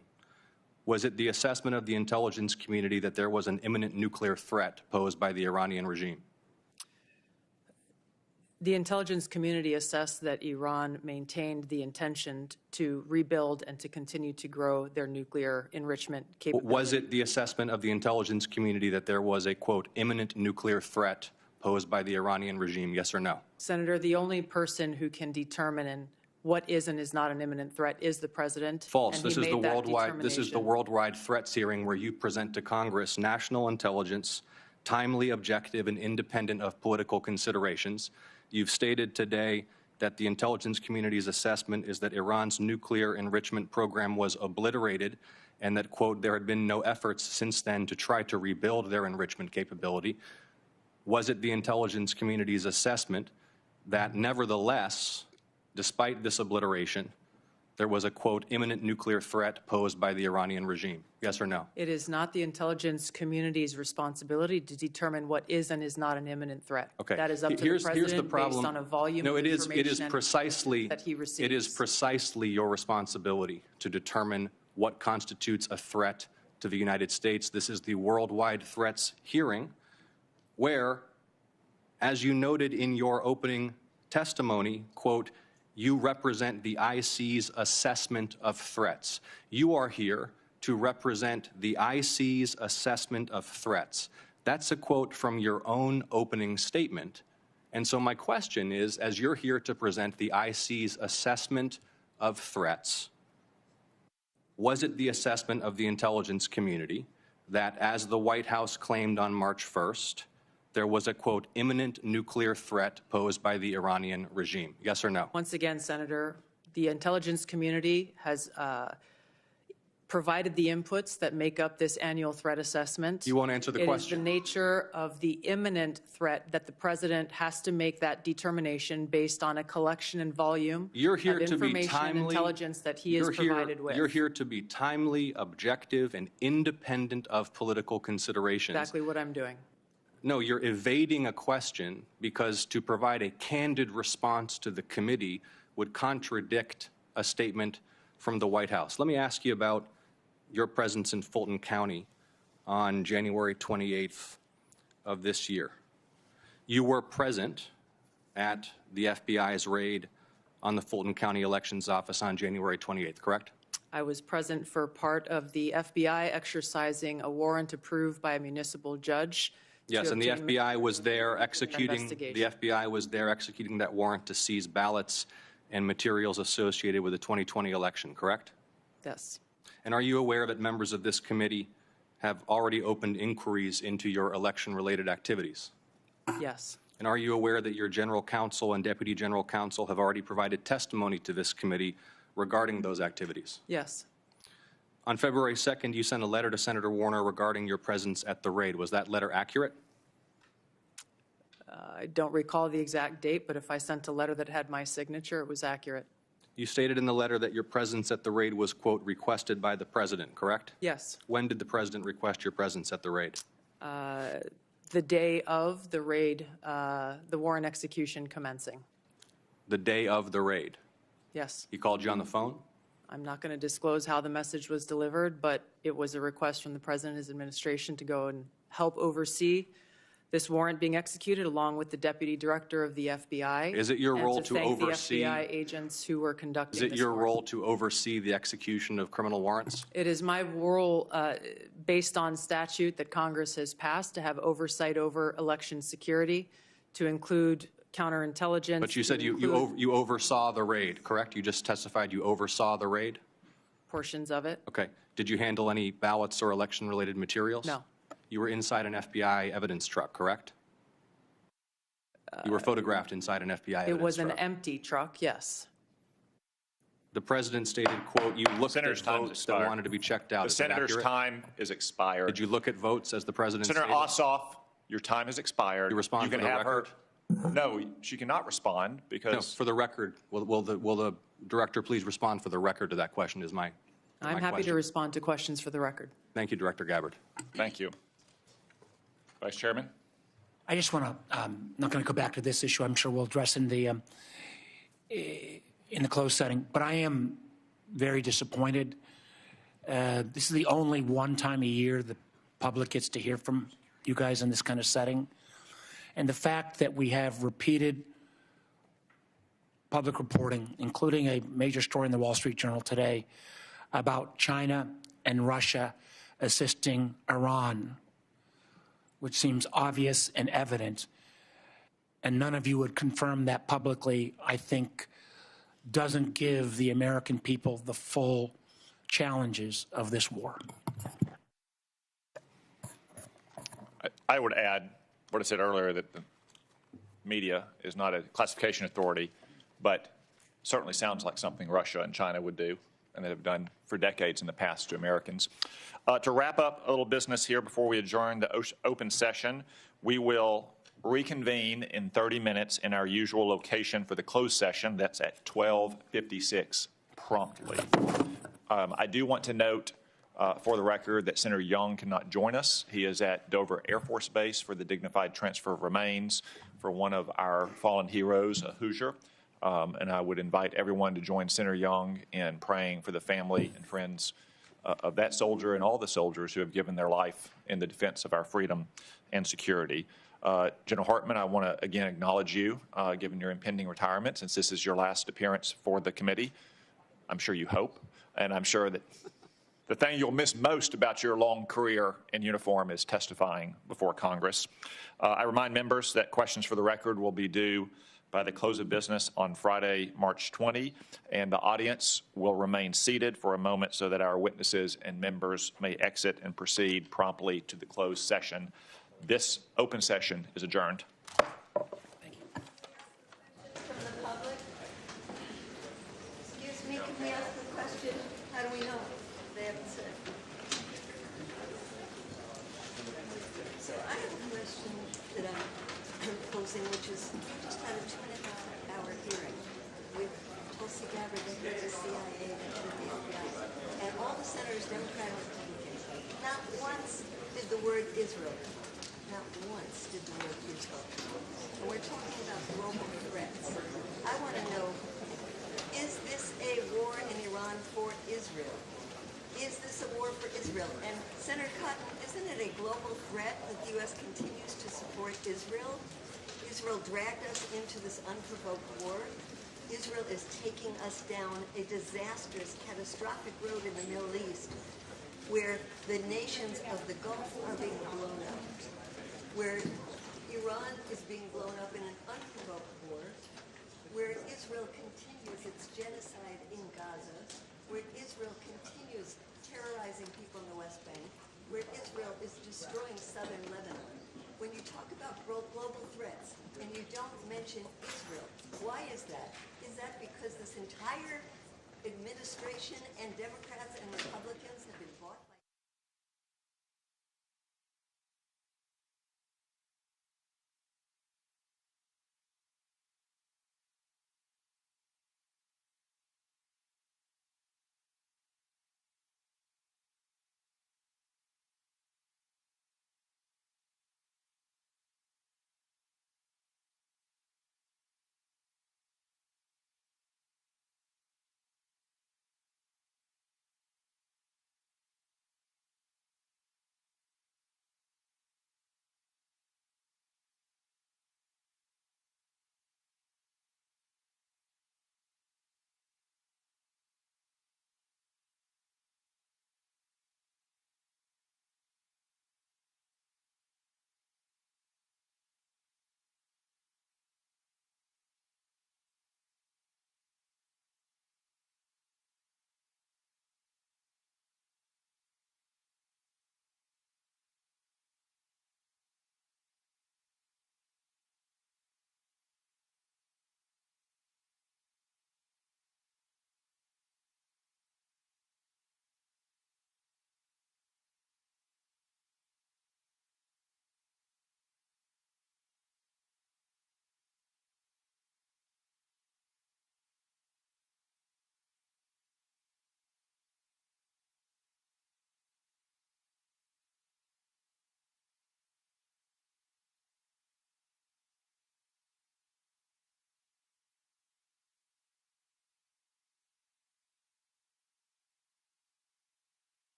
Was it the assessment of the intelligence community that there was an imminent nuclear threat posed by the Iranian regime? The intelligence community assessed that Iran maintained the intention to rebuild and to continue to grow their nuclear enrichment capability. Was it the assessment of the intelligence community that there was a, quote, imminent nuclear threat posed by the Iranian regime, yes or no? Senator, the only person who can determine what is and is not an imminent threat is the president. False. And This he is the made that worldwide. This is the determination. worldwide threats hearing where you present to Congress national intelligence, timely, objective, and independent of political considerations. You've stated today that the intelligence community's assessment is that Iran's nuclear enrichment program was obliterated and that, quote, there had been no efforts since then to try to rebuild their enrichment capability. Was it the intelligence community's assessment that nevertheless, despite this obliteration, there was a, quote, imminent nuclear threat posed by the Iranian regime? Yes or no? It is not the intelligence community's responsibility to determine what is and is not an imminent threat. Okay. That is up to the president based on a volume of information that he receives. It is precisely your responsibility to determine what constitutes a threat to the United States. This is the worldwide threats hearing where, as you noted in your opening testimony, quote, you represent the IC's assessment of threats. You are here to represent the IC's assessment of threats. That's a quote from your own opening statement. And so my question is, as you're here to present the IC's assessment of threats, was it the assessment of the intelligence community that, as the White House claimed on March 1st, there was a, quote, imminent nuclear threat posed by the Iranian regime? Yes or no? Once again, Senator, the intelligence community has provided the inputs that make up this annual threat assessment. You won't answer the question. It is the nature of the imminent threat that the president has to make that determination based on a collection and volume You're here of to be information and timely. intelligence that he is provided with. You're here to be timely, objective, and independent of political considerations. Exactly what I'm doing. No, you're evading a question because to provide a candid response to the committee would contradict a statement from the White House. Let me ask you about your presence in Fulton County on January 28th of this year. You were present at the FBI's raid on the Fulton County Elections Office on January 28th, correct? I was present for part of the FBI exercising a warrant approved by a municipal judge. Yes, and the obtain FBI was there executing investigation. that warrant to seize ballots and materials associated with the 2020 election, correct? Yes. And are you aware that members of this committee have already opened inquiries into your election-related activities? Yes. And are you aware that your general counsel and deputy general counsel have already provided testimony to this committee regarding those activities? Yes. On February 2nd, you sent a letter to Senator Warner regarding your presence at the raid. Was that letter accurate? I don't recall the exact date, but if I sent a letter that had my signature, it was accurate. You stated in the letter that your presence at the raid was, quote, requested by the president, correct? Yes. When did the president request your presence at the raid? The day of the raid, the warrant execution commencing. The day of the raid? Yes. He called you on the phone? I'm not going to disclose how the message was delivered, but it was a request from the president and his administration to go and help oversee this warrant being executed, along with the deputy director of the FBI. Is it your role to thank oversee? the FBI agents who were conducting Is it this your warrant. role to oversee the execution of criminal warrants? It is my role, based on statute that Congress has passed, to have oversight over election security, to include counterintelligence. But you said you oversaw the raid, correct? You just testified you oversaw the raid? Portions of it. Okay. Did you handle any ballots or election-related materials? No. You were inside an FBI evidence truck, correct? You were photographed inside an FBI evidence truck. It was an empty truck, yes. The president stated, quote, you looked Senator's at time is votes that expired. wanted to be checked out. The Is that senator's accurate? time is expired. Did you look at votes as the president Senator stated? Ossoff, your time has expired. You respond can for the have record? her. No, she cannot respond No, because for the record, will the director please respond for the record to that question is my I'm happy question. to respond to questions for the record. Thank you, Director Gabbard. Thank you. Vice Chairman? I just want to, not going to go back to this issue. I'm sure we'll address in the closed setting, but I am very disappointed. This is the only one time a year the public gets to hear from you guys in this kind of setting. And the fact that we have repeated public reporting, including a major story in the Wall Street Journal today about China and Russia assisting Iran, which seems obvious and evident, and none of you would confirm that publicly, I think doesn't give the American people the full challenges of this war. I would add what I said earlier, that the media is not a classification authority, but certainly sounds like something Russia and China would do, and that have done for decades in the past to Americans. To wrap up a little business here before we adjourn the open session, we will reconvene in 30 minutes in our usual location for the closed session. That's at 12:56 promptly. I do want to note for the record that Senator Young cannot join us. He is at Dover Air Force Base for the dignified transfer of remains for one of our fallen heroes, a Hoosier. And I would invite everyone to join Senator Young in praying for the family and friends of that soldier and all the soldiers who have given their life in the defense of our freedom and security. General Hartman, I want to again acknowledge you, given your impending retirement, since this is your last appearance for the committee. I'm sure you hope, and I'm sure that the thing you'll miss most about your long career in uniform is testifying before Congress. I remind members that questions for the record will be due by the close of business on Friday, March 20, and the audience will remain seated for a moment so that our witnesses and members may exit and proceed promptly to the closed session. This open session is adjourned. From the public? Excuse me, can we ask the question? How do we know they haven't said? So I have a question that I'm posing, which is just had a 2.5-hour hearing with Tulsi Gabbard, the head of the CIA, the head of the FBI, and all the senators, Democrat and Republican. Not once did the word Israel. Not once did the word Israel. And we're talking about global threats. I want to know, is this a war in Iran for Israel? Is this a war for Israel? And Senator Cotton, isn't it a global threat that the U.S. continues to support Israel? Israel dragged us into this unprovoked war. Israel is taking us down a disastrous, catastrophic road in the Middle East where the nations of the Gulf are being blown up, where Iran is being blown up in an unprovoked war, where Israel continues its genocide in Gaza, where Israel continues terrorizing people in the West Bank, where Israel is destroying southern Lebanon. When you talk about global threats and you don't mention Israel, why is that? Is that because this entire administration and Democrats and Republicans have been bought